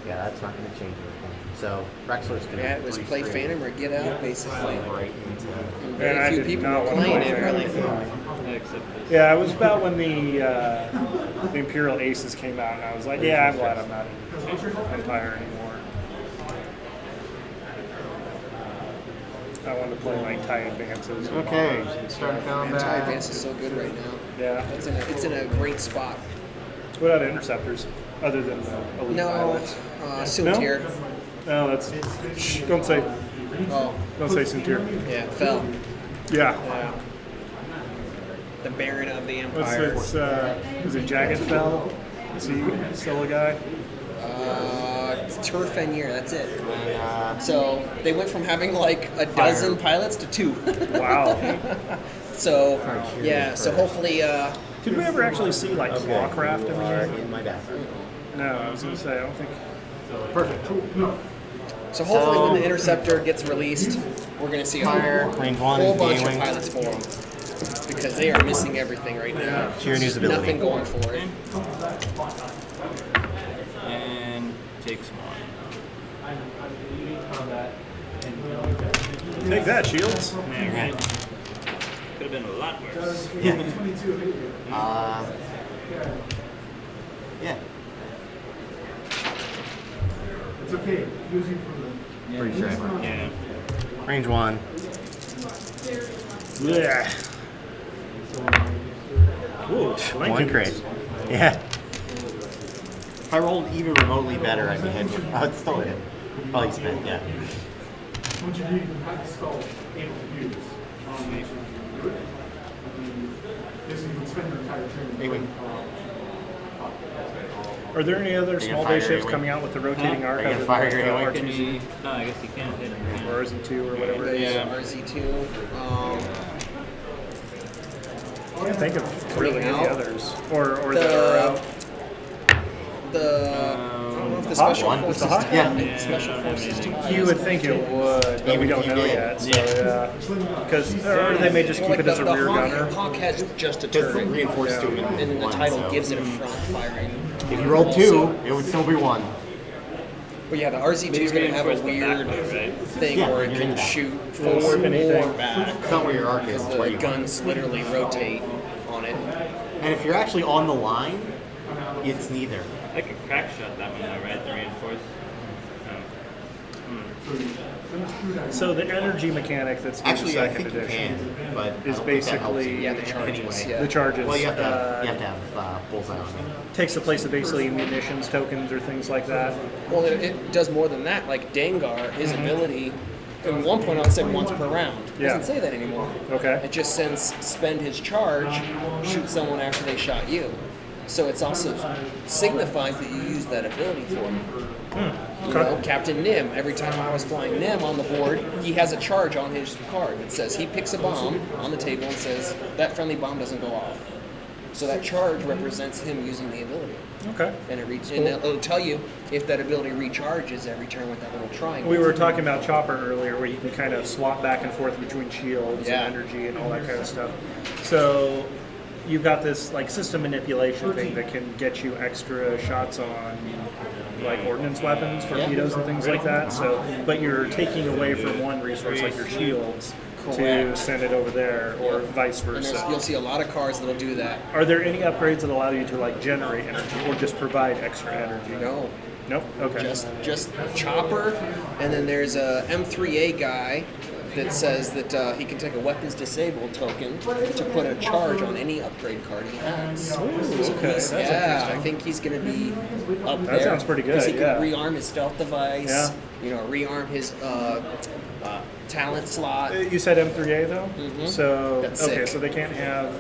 yeah, that's not going to change anything. So Rexler's going to Yeah, it was play Phantom or get out, basically. right into. And I Very few did people not were want to playing play it, really. Phantom. Except this. Yeah, it was about when the Imperial Aces came out, and I was like, yeah, I'm glad I'm not in Empire anymore. I wanted to play like TIE Advances. and Okay, bombers and starting stuff. Man, TIE combat. Advance is so good right now. Yeah. It's in a great spot. What about Interceptors, other than the Elite No, pilots? Soontir. No, that's... Shh, don't say Oh, Soontir. yeah, fell. Yeah. Yeah. The Baron of the What's Empire. is it Jagged Fell? Is he still a guy? It's Turf Fenir, that's it. And, So they went from having like a dozen pilots to 2. Wow. So yeah, so hopefully Did we ever actually see like Clawcraft in you the are game? in my back. No, I was gonna say I don't think. Perfect. so hopefully when the Interceptor gets released, we're gonna see a Fire, whole, range 1, whole bunch of D-wing. pilots for them. Because they are missing everything right now. Sheer There's usability. nothing going for it. And takes one. Take that, Shields. Okay. Could have been a lot worse. Yeah. Yeah. It's okay. Using for the Pretty sure. Yeah. Range 1. Yeah. Ooh, One Lincoln. crate. Yeah. If I rolled even remotely better, I'd be hedging. Oh, it's still hit. Oh, he spent, yeah. once you leave the back skull able to use. This you can spend your entire training. A-wing. Are there any other They small gonna base fire your ships A-wing? coming out with the rotating Are arc? they gonna other fire than, your A-wing? Can R2Z he? No, I guess he can't hit him. or RZ2 or whatever it is? Yeah, RZ2. I can't think of really any out. others. Or that are out. I don't know if the hot special one. forces. It's a hot Yeah. Yeah, special forces. do You would think it would, but Even we if don't you know did. yet. So yeah, because or they may just keep Like it as a rear Hawk, gunner. Hawk has just a Just turret, reinforced to him and then the one, title so. gives it a front firing. If you rolled 2, it would still be 1. But yeah, the RZ2 is going to have a Reinforce the weird back, right? thing Yeah, where it you're can in that. shoot Won't forward whip anything. or back. It's not where your arc is, it's where The you guns literally rotate on it. And if you're actually on the line, it's neither. I could crack shot that one though, right? The reinforced. So the energy mechanic that's in the Actually, I second think you edition can, but I is don't think that helps basically you Yeah, the charges. anyway. Yeah. the charges. Well, you have to have bullseye on you. Takes the place of basically munitions tokens or things like that. Well, it does more than that. Like Dengar, his ability, at one point it said once per round. It Yeah. doesn't say that anymore. Okay. It just says spend his charge, shoot someone after they shot you. So it's also signifies that you use that ability for him. You know, Captain Nim, every time I was flying Nim on the board, he has a charge on his card that says he picks a bomb on the table and says that friendly bomb doesn't go off. So that charge represents him using the ability. Okay. And and it'll tell you if that ability recharges every turn with that little triangle. We were talking about Chopper earlier, where you can kind of swap back and forth between shields Yeah. and energy and all that kind of stuff. So you've got this like system manipulation thing that can get you extra shots on like ordnance weapons, torpedoes, and things like that. So, but you're taking away from one resource like your shields to Correct. send it over there, or vice And versa. you'll see a lot of cards that'll do that. Are there any upgrades that allow you to like generate energy or just provide extra energy? No, Nope. Okay. just Chopper, and then there's a M3A guy that says that he can take a weapons disabled token to put a charge on any upgrade card he has. So okay, he's- that's yeah, interesting. I think he's going to be up there. That sounds pretty good, 'Cause he yeah. can rearm his stealth device. Yeah. You know, rearm his talent slot. You said M3A though? Mhm. So, That's okay, sick. so they can't have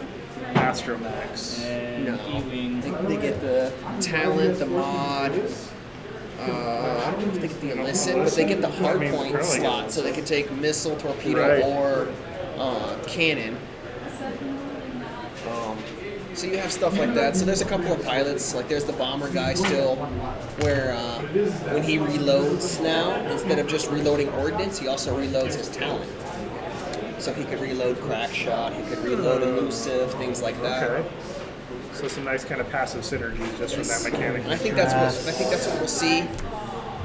Astromax. And No, E-Wing. they get the talent, the mod. I don't know if they get the illicit, but they get the hardpoint probably slot, so they can take missile, torpedo, Right. or cannon. So you have stuff like that. So there's a couple of pilots, like there's the bomber guy still, where when he reloads now, instead of just reloading ordnance, he also reloads his talent. So he could reload crack shot, he could reload elusive, things like that. Okay. So some nice kind of passive synergy just from that mechanic. And I think that's what we'll see.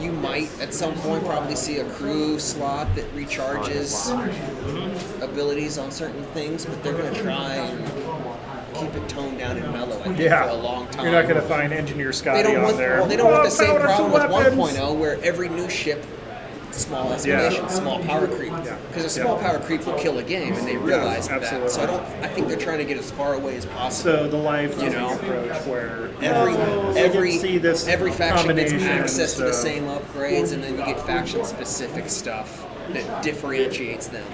You might at some point probably see a crew slot that recharges abilities on certain things, but they're going to try and keep it toned down and mellow. I think Yeah. for a long time. You're not going to find Engineer Scotty They don't on want there. they don't want the Oh, same powder to problem with weapons! 1.0 where every new ship. Small escalation, small power creep. Yeah. Because a small power creep will kill a game, and they realize that. absolutely. So I think they're trying to get as far away as possible. So the live You teaming know, approach where every see this every faction gets combination, access to the so- same upgrades, and then you get faction specific stuff that differentiates them.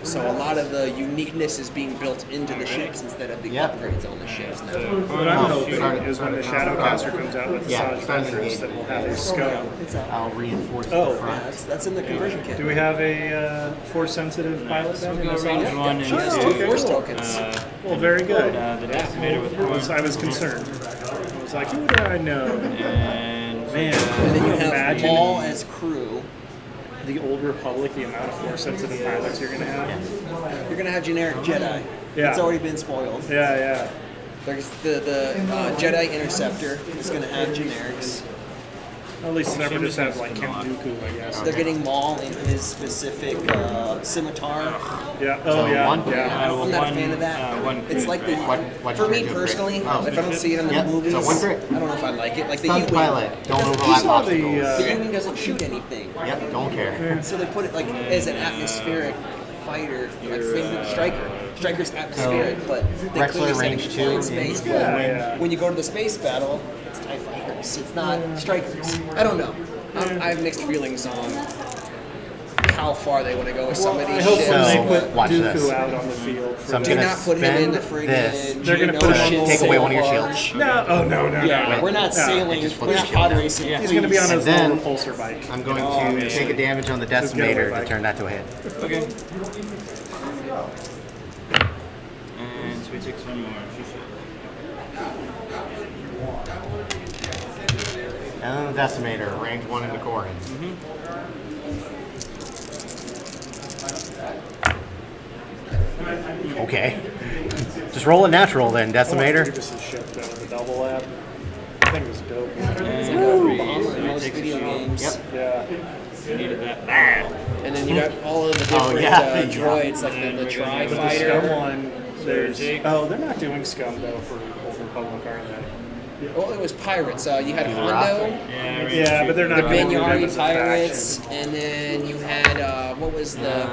So a lot of the uniqueness is being built into the ships instead of the Yep. upgrades on the ships now. What I'm Oh, hoping sorry. is when the Shadowcaster comes out with the Yeah, Saj starting Ventress that will have a scum. I'll reinforce Oh, the front. That's in the conversion kit. Do we have a force-sensitive pilot So then? we in go the range Saj? 1 and She has 2. 2 force tokens. Well, very good. The Decimator with I was concerned. I was like, who do I know? And Man, And then you have imagine Maul as crew. the old Republic, the amount of force-sensitive pilots you're going to have. You're gonna have generic Jedi. Yeah. It's already been spoiled. Yeah, yeah. There's the Jedi Interceptor is gonna have generics. At least Separatists have like Count Dooku, I guess. They're getting Maul in his specific scimitar. Yeah. So Oh, yeah. one- Yeah. I'm not a fan of that. It's like the What for me character personally, crit? Oh. if I don't see it in the Yep, movies, so one crit. I don't know if I like it. Like the Stunt U-wing, pilot. Don't You overlap saw obstacles. the U-wing doesn't shoot anything. Yep, don't care. So they put it like as an atmospheric fighter, like same with the Striker. Striker's atmospheric, but they Wrexler clearly said range he could 2 fly in in space. But Yeah, yeah. when you go to the space battle, it's TIE fighters. It's not Strikers. I don't know. I have mixed feelings on how far they want to go with some of I these hope ships. when they So, put watch Dooku this. out on the field. So I'm Do gonna not put him in the spend this. friggin' They're gonna put him on- Geonosian Take away one of your sail shields. barge. No, oh no, no, Yeah, no. we're not No. sailing. just We're flip not the shield pod down. racing. He's going to be on his And little then- pulsar bike. I'm going to take a damage on the Just get away, Decimator to Mike. turn that to a hit. Okay. And so we take one more. And then the Decimator, range 1 into Corin. Okay. Just roll it natural then, Decimator. This is ship though, the double lab. I think it was dope. Bomber in most video games. Yep. Yeah. Needed that bad. And then you got all of the different Oh, yeah. droids, like the Tri But the Scum Fighter. one, there's. Oh, they're not doing Scum though for Old Republic, are they? Well, it was pirates. You had Either Hondo, Yeah, range Yeah, 2. but they're not the doing them Banyari as a pirates, faction. and then you had what was the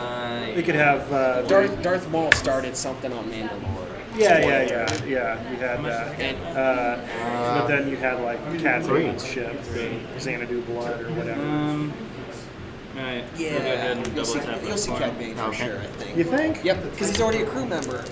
We could have. Darth Maul started something on Mandalore. Yeah. You had that. And But then you had like Cat Three. Bane's ship, Xanadu Blood or whatever. Alright, yeah, we'll go ahead and you'll double see, tap you'll that see for Cat him. Bane for Okay. sure. I think. You think? Yep, because he's already a crew member.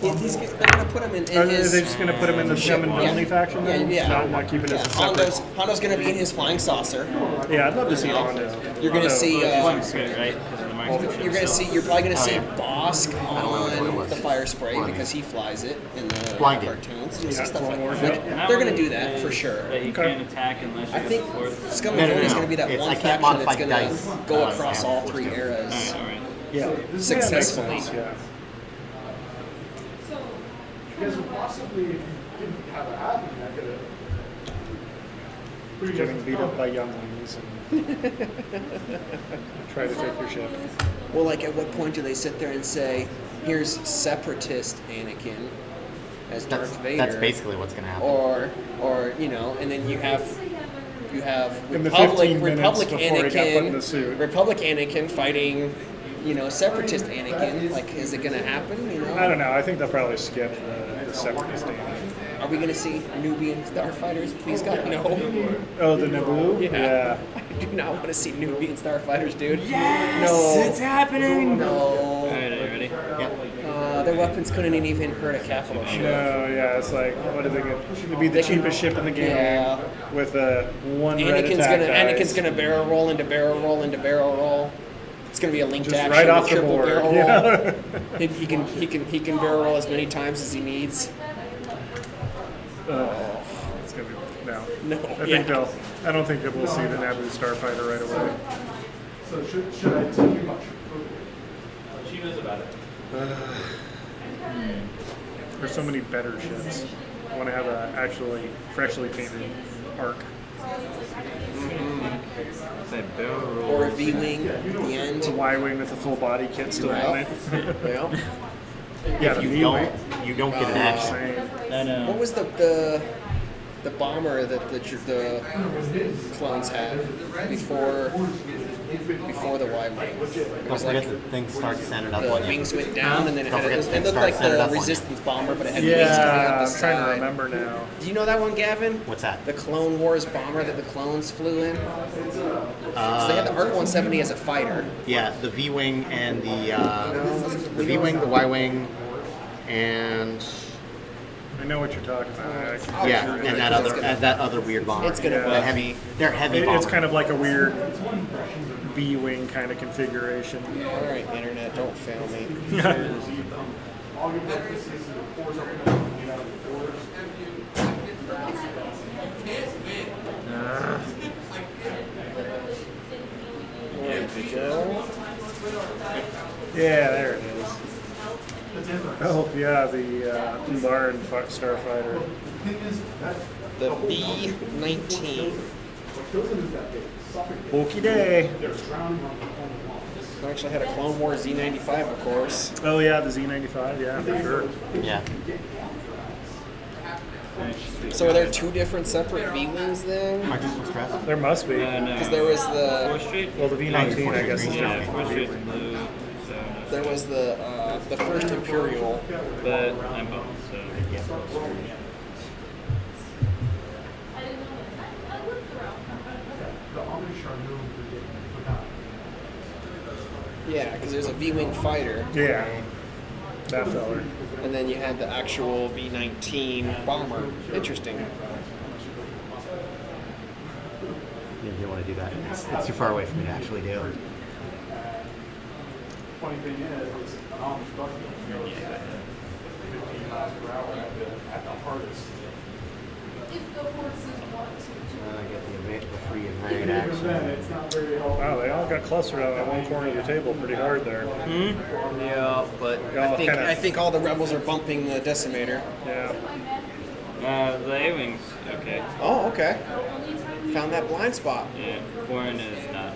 They're gonna put him in Are his. they just going to put him in the Scum and Villainy faction then? Yeah. Not keep it as a separate. Hondo's gonna be in his flying saucer. Yeah, I'd love to see Hondo. You're gonna see. One's good, right? Because of the marksmanship. You're gonna see. You're probably gonna see yeah. Bosk what it on was. the fire spray Blinded. because he flies it in the Blinded. cartoons. You'll see Yeah, stuff Clone like Wars, that. yeah. Like, they're gonna do that for sure. That you can't attack unless you I have think the fourth. Scum No, and no, Villainy is no. gonna be that It's- one I can't faction modify that's gonna dice go unless I across have all forced three it. eras. Alright. Yeah. Successfully. Yeah, makes sense, yeah. You guys would possibly, if you didn't have an admin, I could have. Getting beat up by younglings and try to take your ship. Well, like, at what point do they sit there and say, "Here's separatist Anakin as Darth Vader"? That's basically what's going to happen. or and then you have You have In the Republic 15 minutes Republic before he got put in the Anakin, suit. Republic Anakin fighting, Separatist Anakin. Like, is it gonna happen? I don't know. I think they'll probably skip the Separatist Anakin. Are we gonna see Nubian starfighters? Please God, no. Oh, the Naboo? Yeah. I do not want to see Nubian starfighters, dude. No. It's happening. No. All right, are you ready? Yep. Their weapons couldn't even hurt a capital ship. No, yeah, it's like, what are they going to... It'd be the cheapest ship in the game Yeah. with a one red attack Anakin's dice. gonna barrel roll into barrel roll into barrel roll. It's gonna be a linked Just action, right off the triple board. barrel Yeah. roll. He can barrel roll as many times as he needs. It's going to be... No. No, I don't think that we'll see the Naboo Starfighter right away. So should I tell you much? She knows about it. There's so many better ships. I want to have a actually freshly painted arc. Say barrel roll. Or a V-wing at the end. The Y-wing with the full body kit still on it. Yeah. Yeah, If the you V-wing. you don't get an action. Insane. I know. What was the bomber that the clones had before the Y-wing? Don't forget that things start standing up The on you. wings went down, and then Don't forget it things looked start like standing the up on you. Resistance bomber, but it had wings coming out Yeah, the I'm trying to side. remember now. Do you know that one, Gavin? What's that? The Clone Wars bomber that the clones flew in? So they had the ARC 170 as a fighter. Yeah, the V-wing and the V-wing, the Y-wing, and I know what you're talking about. yeah, and that other weird bomber. It's gonna Yeah. The heavy. They're heavy It's bombers. kind of like a weird B-wing kind of configuration. All right, internet, don't fail me. All your purpose is the doors open up and get out of the doors. There we go. Yeah, there it is. Oh, yeah, the Umaran Starfighter. The B-19. What kills them is that they suffocate. Okie day. They're drowning on the wall. I actually had a Clone Wars Z95, of course. Oh, yeah, the Z95, yeah, for sure. Yeah. So are there two different separate V-wings then? Aren't you still stressed? There must be. No. Because there was the 4th Street? Well, the V19, I guess, is Yeah, just 4th Street's blue. So there was the first Imperial. but I'm bummed, so. I didn't know that. I looked around. The Amish are known for that. Yeah, because there's a V-wing fighter, Yeah, that feller. and then you had the actual V-19 bomber. Interesting. You don't want to do that. It's too far away for me to actually do. Funny thing is an Amish buggy goes 15 miles per hour at the hardest. If the horses want to. I get the free and raid Even then, action. it's not very helpful. Wow, they all got clustered on that one corner of the table pretty hard there. Yeah, but Y'all kinda- I think all the rebels are bumping the decimator. Yeah. The A-Wing's okay. Oh, okay. Found that blind spot. Yeah, Corn is not.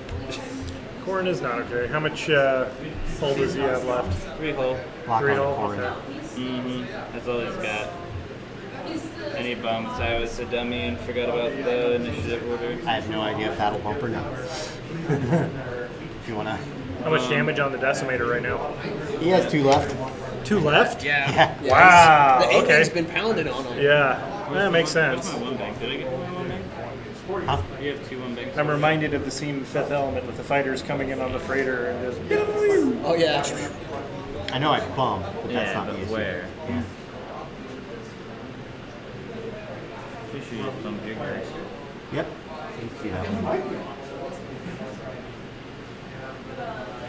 Corn is not okay. How much hull does he have left? 3 hole. Lock 3 on the hull? corn. Okay. That's all he's got. Any bumps? I was a dummy and forgot about the initiative order. I have no idea if that'll bump or not. If you wanna, How much damage on the decimator right now? he has 2 left. 2 left? Yeah. Yeah. Wow, The A-wing's okay. been pounded on him. Yeah, that makes sense. My one bank. Did I get one bank? Huh? You have 2 1 banks. I'm reminded of the scene in Fifth Element with the fighters coming in on the freighter and just... Oh, yeah. I know I can bump, but that's Yeah, not but the issue. where? You should use some big guys. Yep. You can see that one.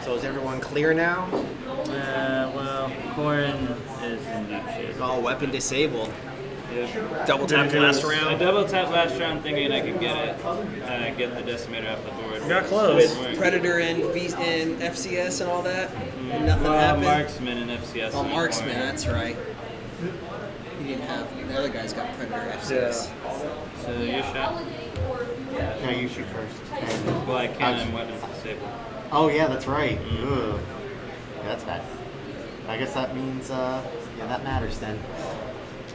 So is everyone clear now? Well, Corn is in deep shape. All weapon disabled. Yep. Double tap last I round. double tap last round thinking I could get it, get the decimator off the board. Got close. Didn't work. Predator and FCS and all that. And nothing Well, happened. Marksman and FCS. Oh, and Marksman, Corn. that's right. He didn't have, the other guy's got Predator FCS. So your shot. No, you shoot first. And Well, I can. I'm weapons disabled. oh yeah, that's right. Ugh. Yeah, that's bad. I guess that means yeah, that matters then.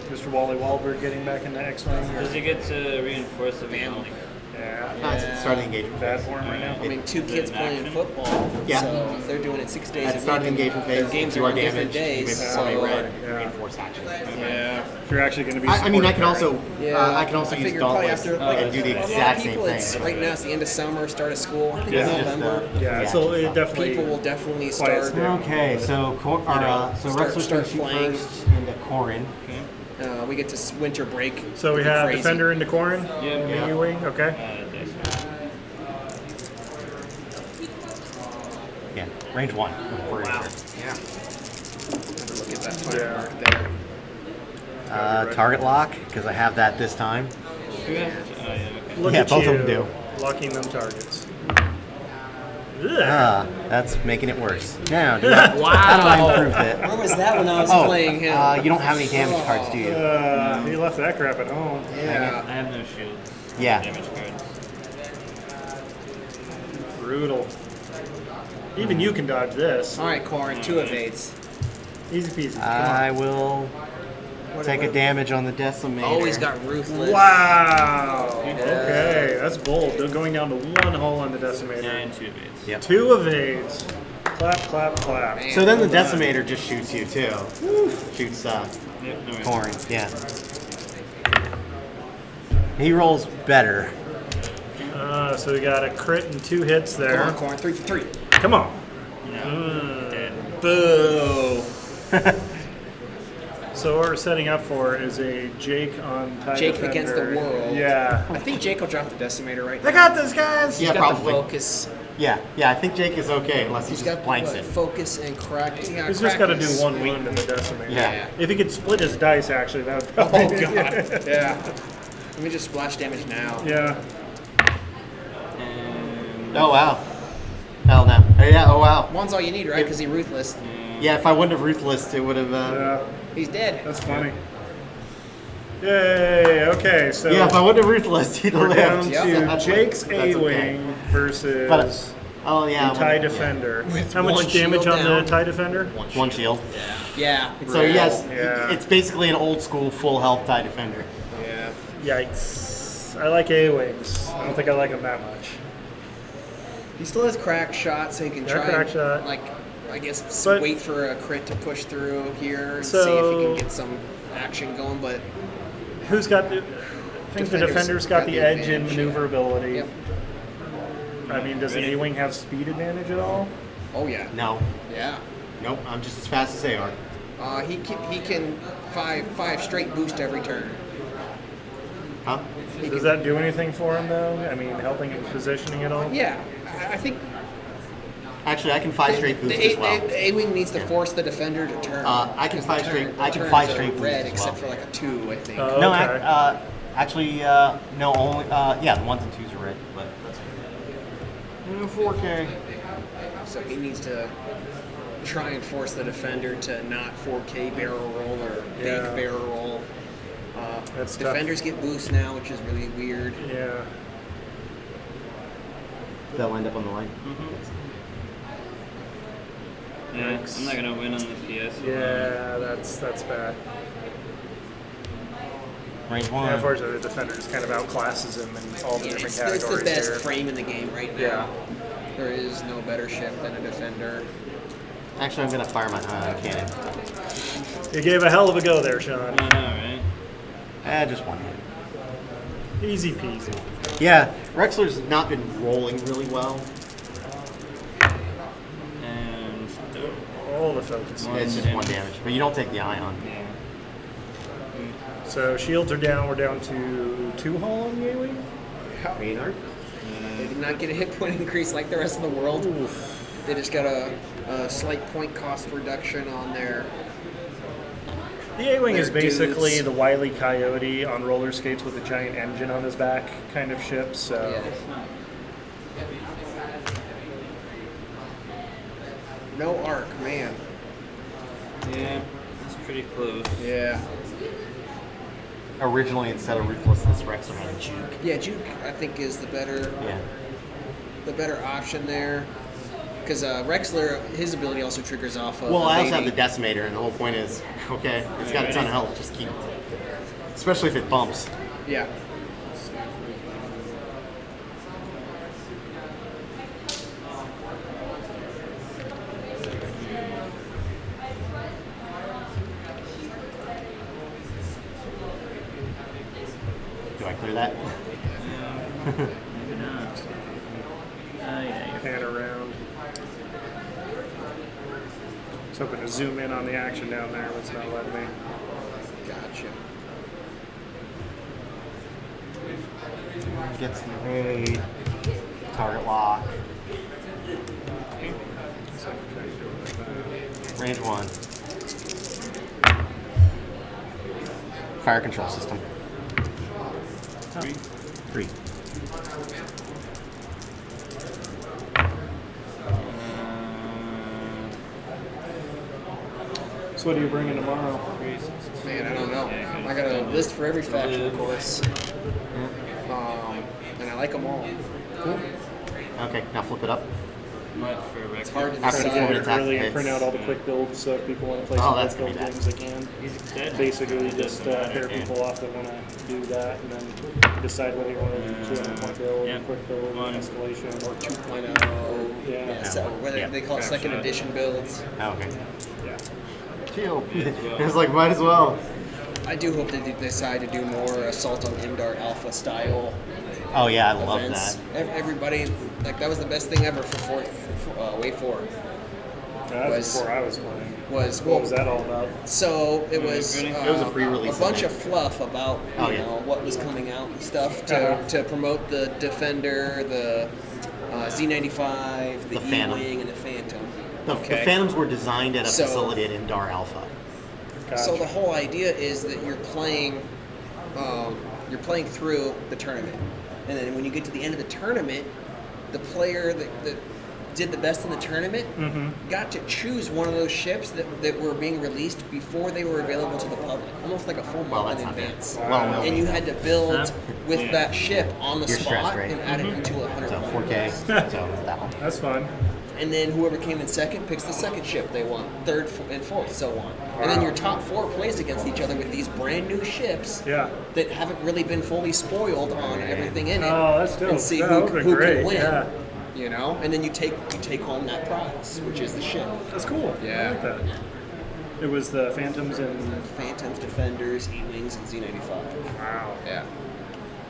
Mr. Wally Wahlberg getting back into X-Wing. Does he get to reinforce the Family. Yeah. It's starting engagement Bad phase. form right now. I mean, two kids playing football, Yeah. so they're doing it 6 days At a start of week. engagement Their phase, games if you are are on different damaged, days. you may So, probably red yeah. reinforce action. yeah. If you're actually going to be I mean, I can supporting also Yeah, I can also I use figured probably Dauntless after, and do the a lot of exact same people, thing. it's right now. It's the end of summer, start of school. I think Yeah. in November. that. Yeah, so it definitely. People will definitely quiets start. down. Okay, so start Rexler's going to shoot playing. first into Corin. We get to winter break. So we It'll be have crazy. Defender into Corrin. Yeah. Ewing. Okay. Dice. Yeah, range 1. Wow. Yeah. Look at that fire Yeah. mark there. Target lock, because I have that this time. Who has it? Oh, yeah, okay. Look Yeah, at both you, of them do. locking them targets. Ugh. That's making it worse. Now, how do I improve it? Where was that when I was Oh, playing him? you don't have any damage cards, do you? He left that crap at home. Yeah. I have no shields. Yeah. Damage cards. Brutal. Even you can dodge this. All right, Corin, 2 evades. Easy peasy. I will take a damage on the Decimator. Oh, he's got ruthless. Wow. Okay, that's bold. They're going down to 1 hull on the Decimator. And 2 evades. Yep. 2 evades. Clap, clap, clap. Man. So then the Well done. Decimator just shoots you too. Shoots Yep, no worries. Corin, yeah. He rolls better. So we got a crit and 2 hits Come there. on, Corin, 3 for 3. Come on. No. Dead. Boo. So what we're setting up for is a Jake on Tide Jake Defender. against the world. Yeah. I think Jake will drop the Decimator right They now. got this, guys. Yeah, He's got probably. the focus. Yeah, I think Jake is okay unless he He's just got blanks the it. focus and crack. Yeah, He's just got to crack do is 1 sweet. wound in the Decimator. Yeah. If he could split his dice, actually, that would Oh probably god. Yeah. Let me just splash damage now. Yeah. And Oh wow. Hell no. Oh, yeah, oh wow. One's all you need, right? Because he ruthless. Yeah, if I wouldn't have Ruthless, it would have... Yeah. He's dead. That's funny. Yay. Okay, so Yeah, if I wouldn't have Ruthless, he'd have we're down lived. Yep. to That's Jake's okay. A-Wing versus But, oh yeah. the TIE one- Defender. With How one much damage shield on the down. TIE Defender? One shield. Yeah. So yes, Yeah. it's basically an old school full health TIE Defender. Yeah. Yikes. I like A-Wings. I don't think I like them that much. He still has crack shot, so he can Yeah, try crack and, shot. like, I guess, But- wait for a crit to push through here and So- see if he can get some action going. But Who's got the... I think the Defender's Defender's got the edge in advantage, maneuverability. Yep. I mean, does the A-Wing have speed advantage at all? Oh yeah. No. Yeah. Nope, I'm just as fast as they are. He can five straight boost every turn. Huh? Does that do anything for him, though? I mean, helping his positioning at all? Yeah. I think Actually, I can 5 straight boost the as well. A-Wing needs to force the defender to turn. I can because 5 the straight- turn- I can turns 5 are straight boost red as except well. for like a 2, I think. Oh. No, Okay. actually, no, only, yeah, the 1s and 2s are red, but that's okay. 4K. So he needs to try and force the defender to not 4K barrel roll or big Yeah. barrel roll. That's tough. Defenders get boost now, which is really weird. Yeah. They'll end up on the line. yeah, I'm not gonna win on the PS. Yeah, that's bad. Range 1. Yeah, unfortunately, the defender just kind of outclasses him in all the Yeah, different it's categories the best here. frame in the game right now. Yeah. There is no better ship than a defender. Actually, I'm going to fire my cannon. You gave a hell of a go there, Sean. I know, right? Just 1 hit. Easy peasy. Yeah, Rexler's not been rolling really well. And All the focus. It's just 1 damage, but you don't take the ion. So shields are down. We're down to 2 hull on the A-Wing. Maynard? They did not get a hit point increase like the rest of the world. They just got a slight point cost reduction on their. The A-Wing is They're basically dudes. the Wile E. Coyote on roller skates with a giant engine on his back kind of ship. So Yeah. No arc, man. yeah, it's pretty close. Yeah. Originally, instead of Ruthlessness, Rexler had a juke. Yeah, Juke I think is the better option there. Because Rexler, his ability also triggers off of. Well, I also have evading. the Decimator, and the whole point is, okay, it's got a ton of health, just keep... Especially if it bumps. Yeah. Do I clear that? Maybe not. Yeah, you're Pan around. I was hoping to zoom in on the action down there, but it's not letting me. Gotcha. Gets the raid. Target lock. So I can try to do it like that. Range 1. Fire control system. 3. So what are you bringing tomorrow? Man, I don't know. I got a list for every faction, of course. And I like them all. Cool. Okay, now flip it up. Much for record. It's hard to After the Try to forward get attack it early and hits. print out all the quick builds, so if people want to play Oh, some that's quick build gonna be games, they can. He's dead. Basically, just Doesn't pair matter. people off that want to do that, and then decide whether you want to do 200-point build, Yep. quick build, One. escalation, or 2.0. Yeah. So whether Yeah. they call it second edition builds. Oh, okay. yeah. Chill. well. It's like, might as well. I do hope they decide to do more Assault on Indar Alpha style Oh, yeah, I love events. that. Everybody, like, that was the best thing ever for Wave 4. That Was- was before I was playing. Was, What was that all about? So it was, It was a pre-release a bunch event. of fluff about Oh, you yeah. know what was coming out and stuff Uh-huh. to promote the Defender, the Z95, the The Phantom. E-Wing, and the Phantom. The Phantoms were designed at a So- facility at Indar Alpha. So Gotcha. the whole idea is that you're playing through the tournament, and then when you get to the end of the tournament, the player that did the best in the tournament got to choose one of those ships that were being released before they were available to the public, almost like a full Well, month that's in not bad. advance. Well, And you had to build Huh? with Yeah. that ship on the You're spot stressed, right? and add it into a 100 So point 4K. list. So that one. That's fun. And then whoever came in second picks the second ship they want, third and fourth, so on. And then Wow. your top 4 plays against each other with these brand new ships Yeah. that haven't really been fully spoiled on everything in it. Oh, that's dope. And see That who, would've been who great, can win. yeah. You know, and then you take home that prize, which is the ship. That's cool. I Yeah. like that. It was the Phantoms and Phantoms, Defenders, E-Wings, and Z95. wow. Yeah.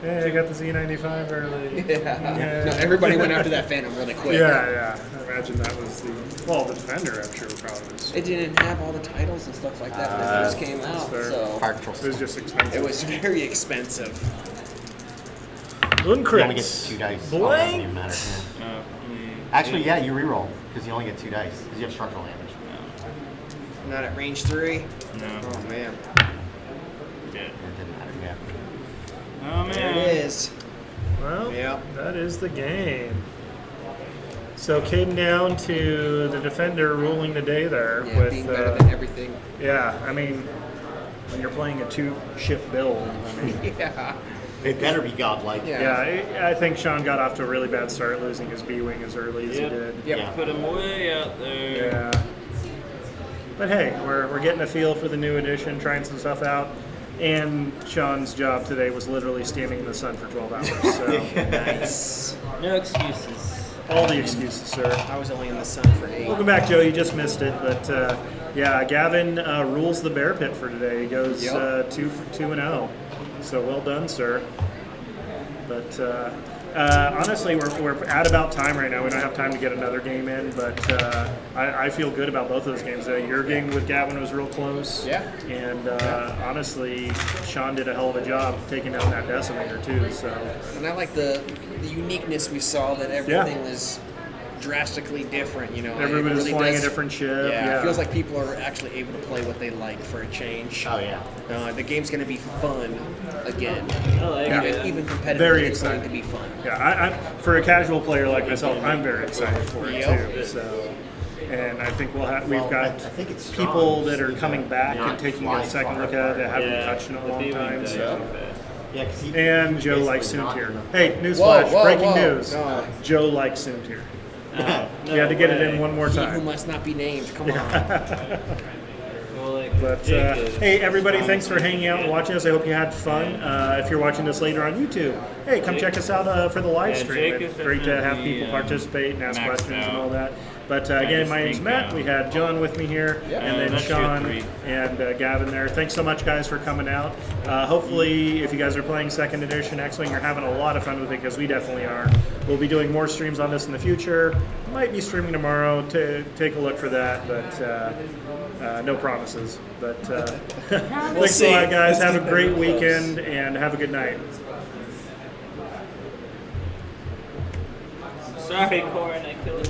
Yeah, I got the Z95 early. Yeah. No, everybody went after that Phantom really quick. Yeah. I imagine that was the the Defender. I'm sure probably was. It didn't have all the titles and stuff like that when it first came out, fair. so Fire control It was system. just expensive. it was very expensive. You only get Uncrits. 2 dice. Oh, it doesn't even Blank. matter. Yeah. Oh, Actually, yeah, you reroll because you only get 2 dice because you have structural damage. Not at range 3. no. Oh man, Good. It didn't matter. Yeah. Oh there man. it is. Well, Yep. that is the game. So came down to the Defender ruling the day there Yeah, with being better than everything. yeah. I mean, when you're playing a 2-ship build, I mean, Yeah. It better be godlike. Yeah. yeah, I think Sean got off to a really bad start, losing his B-wing as early as he did. Yep. Yeah. Put him way out there. Yeah. But hey, we're getting a feel for the new edition, trying some stuff out. And Sean's job today was literally standing in the sun for 12 hours. So Nice. No excuses. all the excuses, sir. I was only in the sun for 8. Welcome back, Joe. You just missed it, but yeah, Gavin rules the bear pit for today. He goes Yep. 2-0. So well done, sir. But honestly, we're at about time right now. We don't have time to get another game in, but I feel good about both those games. Your game with Gavin was real close. Yeah. And honestly, Sean did a hell of a job taking down that decimator too. So And I like the uniqueness we saw that everything was drastically different. You know, everyone It was really flying does- a different ship. Yeah, it feels like people are actually able to play what they like for a change. Oh yeah. The game's going to be fun again. I like Yeah. it. Even competitively, Very it's going to exciting. be fun. Yeah, for a casual player like myself, I'm very excited for it Yep. too. So, and I think we've Well, got I think it's people Sean's that are who's coming back not and taking fly a second far look at it that apart. haven't touched in a the long B-wing time. dies So. too fast. Yeah, 'cause he And Joe basically likes not- Soontier. Hey, newsflash! Whoa, Breaking whoa. news: No. Joe likes Soontier. No, You had to get it way. in one more He who time. must not be named. Come on. Well, like, But Jake is hey, everybody, strong. thanks for hanging out and watching us. I hope you had fun. If you're watching this later on YouTube, hey, come check us out for the live Yeah, stream. Jake It's is great to have definitely, people participate and ask maxed questions and out. all that. But again, just my name's think, Matt. We had John with me here, and then that's your Sean three. and Gavin there. Thanks so much, guys, for coming out. Hopefully, if you guys are playing second edition X-Wing, you're having a lot of fun with it, because we definitely are. We'll be doing more streams on this in the future. Might be streaming tomorrow. Take a look for that, but no promises. But thanks see. a lot, guys. Have a great weekend, and have a good night. Sorry, Corin, I killed